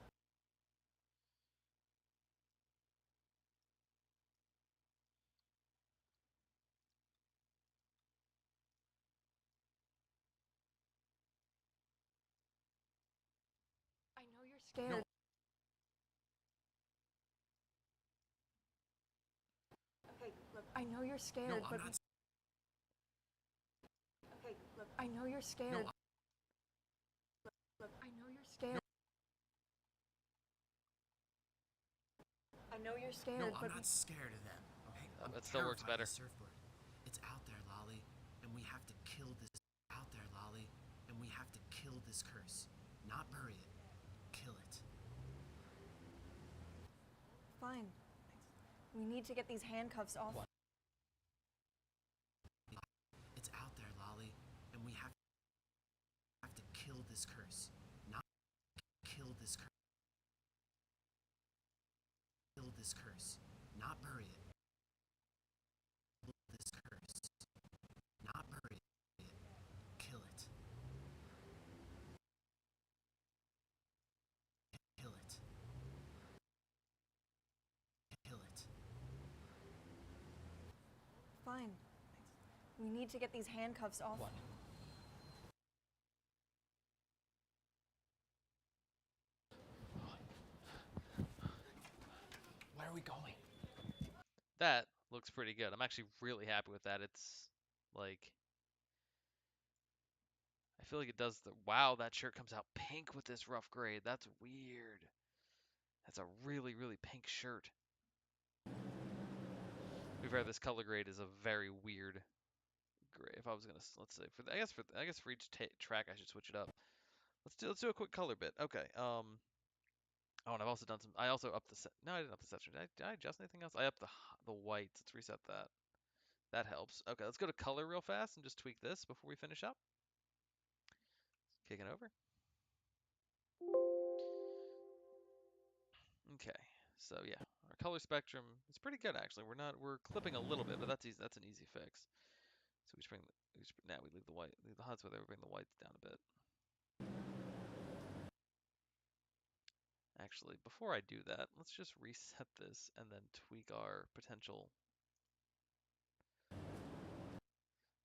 I know you're scared. No. Okay, look. I know you're scared, No, but I'm not. okay, look. I know you're scared. No, Look, I know you're scared. I know you're scared, no, but I'm not scared of them, okay? I'm That still works terrified better. of the surfboard. It's out there, Lolly, and we have to kill this. Out there, Lolly, and we have to kill this curse. Not bury it. Kill it. fine. We need to get these handcuffs off. It's out there, Lolly, and we have to kill this curse. Not kill this curse. Kill this curse. Not bury it. Kill this curse. Not bury it. Kill it. Kill it. Kill it. Fine. We need to get these handcuffs off. What? Where are we going? That looks pretty good. I'm actually really happy with that. It's like I feel like it does the wow, that shirt comes out pink with this rough grade. That's weird. That's a really, really pink shirt. To be fair, this color grade is a very weird gray. If I was gonna, let's say for I guess for each track I should switch it up. Let's do a quick color bit. Okay. Oh, and I've also done some. I also upped the set. No, I didn't up the saturation. Did I adjust anything else? I upped the whites. Let's reset that. That helps. Okay, let's go to color real fast and just tweak this before we finish up. Kicking over. Okay, so yeah, our color spectrum is pretty good actually. We're clipping a little bit, but that's easy. That's an easy fix. So we just now we leave the white, leave the huts where we bring the whites down a bit. Actually, before I do that, let's just reset this and then tweak our potential.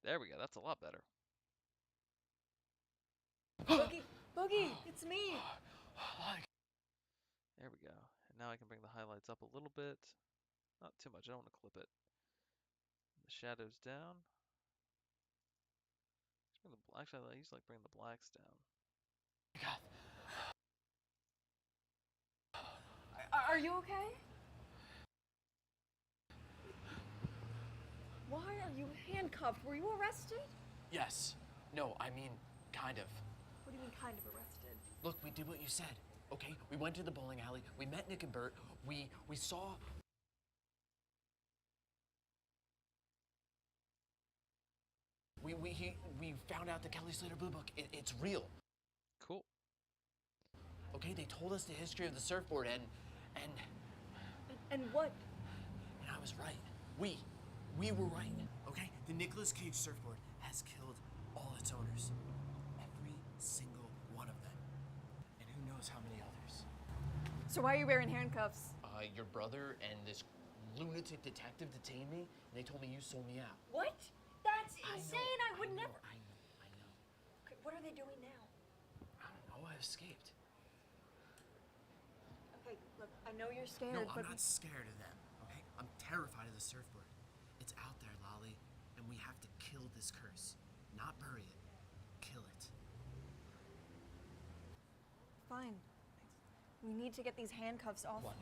There we go. That's a lot better. Boogie, it's me. There we go. And now I can bring the highlights up a little bit. Not too much. I don't want to clip it. The shadows down. Actually, I usually like bring the blacks down. Are you okay? Why are you handcuffed? Were you arrested? Yes. No, I mean, kind of. What do you mean, kind of arrested? Look, we did what you said, okay? We went to the bowling alley, we met Nick and Bert, we saw... We found out the Kelly Slater Blue Book, it's real. Cool. Okay, they told us the history of the surfboard and what? And I was right. We were right, okay? The Nicolas Cage surfboard has killed all its owners. Every single one of them. And who knows how many others. So why are you wearing handcuffs? Your brother and this lunatic detective detained me, and they told me you sold me out. What? That's insane. I would never. I know. Okay, what are they doing now? I don't know, I escaped. Okay, look, I know you're scared, No, but... I'm not scared of them, okay? I'm terrified of the surfboard. It's out there, Lolly, and we have to kill this curse. Not bury it. Kill it. Fine. We need to get these handcuffs off. What?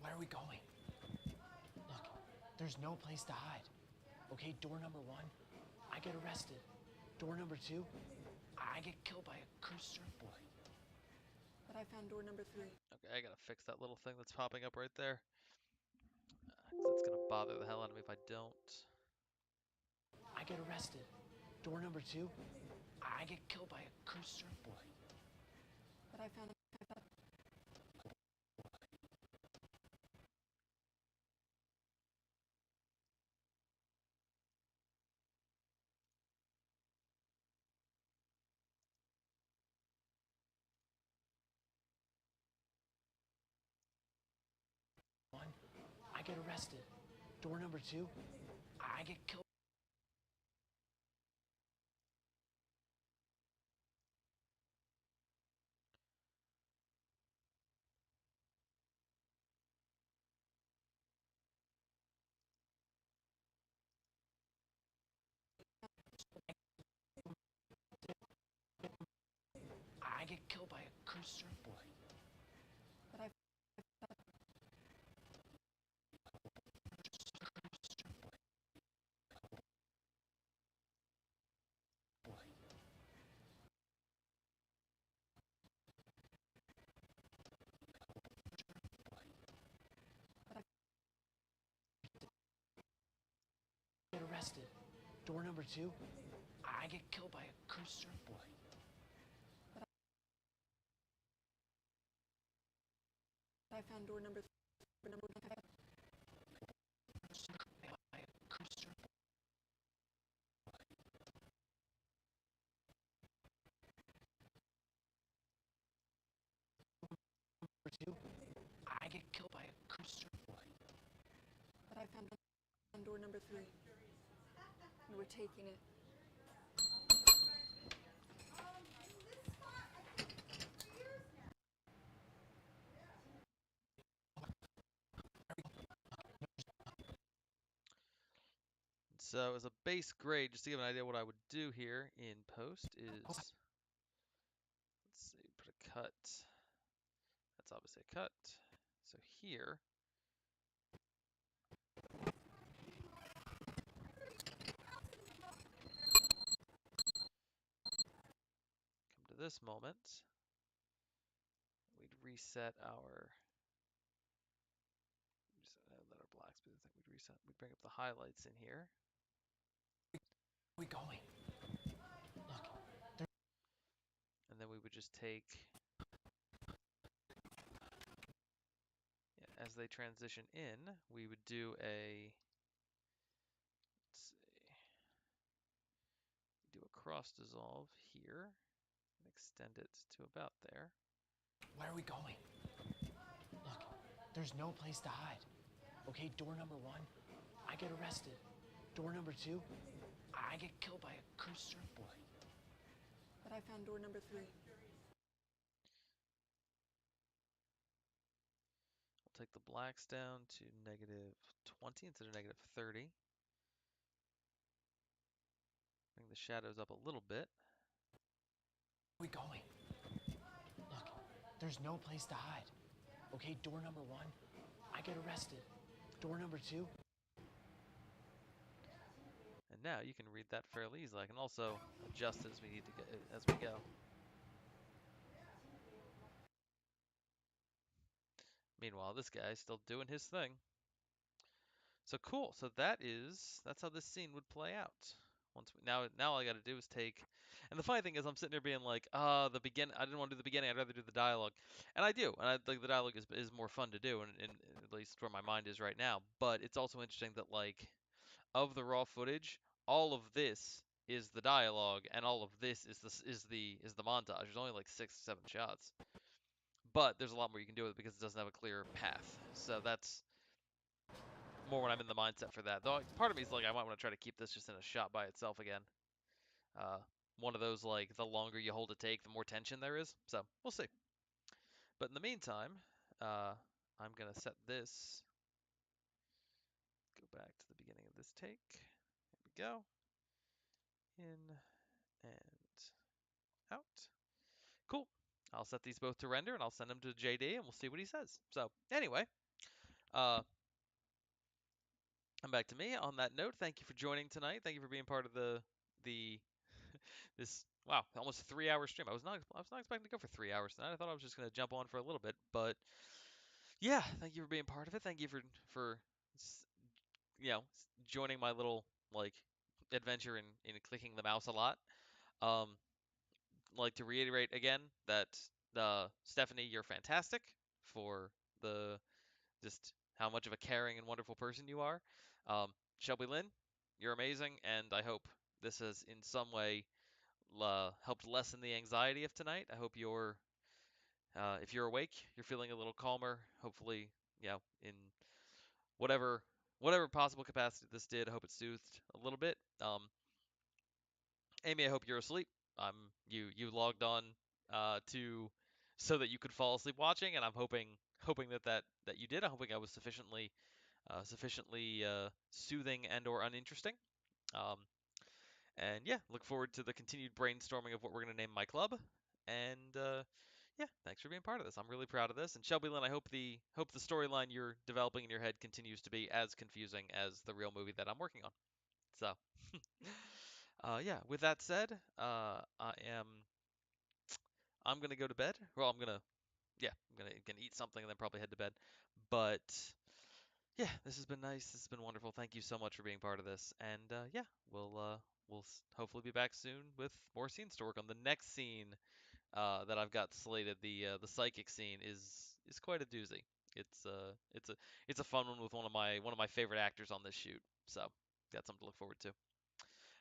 Where are we going? Look, there's no place to hide. Okay, door number 1, I get arrested. Door number 2, I get killed by a cursed surfboard. But I found door number 3. Okay, I gotta fix that little thing that's popping up right there. 'Cause it's gonna bother the hell out of me if I don't. I get arrested. Door number 2, I get killed by a cursed surfboard. But I found... I get arrested. Door number 2, I get killed. I get killed by a cursed surfboard. But I... Get arrested. Door number 2, I get killed by a cursed surfboard. I found door number 3. By a cursed surfboard. Number 2, I get killed by a cursed surfboard. But I found door number 3. And we're taking it. So as a base grade, just to give an idea what I would do here in post is, let's see, put a cut That's obviously a cut. So here, come to this moment, we'd reset our, let our blacks be the thing, we'd reset, we'd bring up the highlights in here. Where are we going? Look, And then we would just take, yeah, as they transition in, we would do a, let's see, do a cross dissolve here, and extend it to about there. where are we going? Look, there's no place to hide. Okay, door number 1, I get arrested. Door number 2, I get killed by a cursed surfboard. But I found door number 3. We'll take the blacks down to -20 instead of -30. Bring the shadows up a little bit. Where are we going? Look, there's no place to hide. Okay, door number 1, I get arrested. Door number 2. And now you can read that fairly easily. I can also adjust it as we need to get as we go. Meanwhile, this guy's still doing his thing. So cool. So that's how this scene would play out. Now all I got to do is take, and the funny thing is I'm sitting there being like, the begin. I didn't want to do the beginning. I'd rather do the dialogue, and I do. And I like the dialogue is more fun to do, and at least where my mind is right now. But it's also interesting that like of the raw footage, all of this is the dialogue, and all of this is the montage. There's only like 6 or 7 shots, but there's a lot more you can do with it because it doesn't have a clear path. So that's more when I'm in the mindset for that. Though part of me is like I might want to try to keep this just in a shot by itself again. Uh, One of those like the longer you hold a take, the more tension there is. So we'll see. But in the meantime, I'm gonna set this. Go back to the beginning of this take. Here we go. In and out. Cool. I'll set these both to render and I'll send them to JD and we'll see what he says. So anyway, come back to me. On that note, thank you for joining tonight. Thank you for being part of the this wow almost 3 hour stream. I was not expecting to go for 3 hours tonight. I thought I was just gonna jump on for a little bit, but yeah, thank you for being part of it. Thank you for joining my little like adventure in clicking the mouse a lot. Um, like to reiterate again that Stephanie, you're fantastic for the just how much of a caring and wonderful person you are. Shelby Lynn, you're amazing, and I hope this has in some way helped lessen the anxiety of tonight. I hope if you're awake, you're feeling a little calmer. Hopefully, in whatever possible capacity this did, I hope it soothed a little bit. Amy, I hope you're asleep. You logged on to so that you could fall asleep watching, and I'm hoping that you did. I'm hoping I was sufficiently soothing and or uninteresting. Um, and yeah, look forward to the continued brainstorming of what we're gonna name my club. And yeah, thanks for being part of this. I'm really proud of this. And Shelby Lynn, I hope the storyline you're developing in your head continues to be as confusing as the real movie that I'm working on. So, yeah. With that said, I'm gonna go to bed. Well, I'm gonna eat something and then probably head to bed. But yeah, this has been nice. This has been wonderful. Thank you so much for being part of this. And yeah, we'll hopefully be back soon with more scenes to work on. The next scene that I've got slated, the psychic scene, is quite a doozy. It's it's a fun one with one of my favorite actors on this shoot. So got something to look forward to.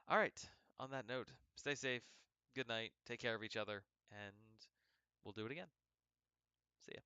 All right. On that note, stay safe. Good night. Take care of each other, and we'll do it again. See ya.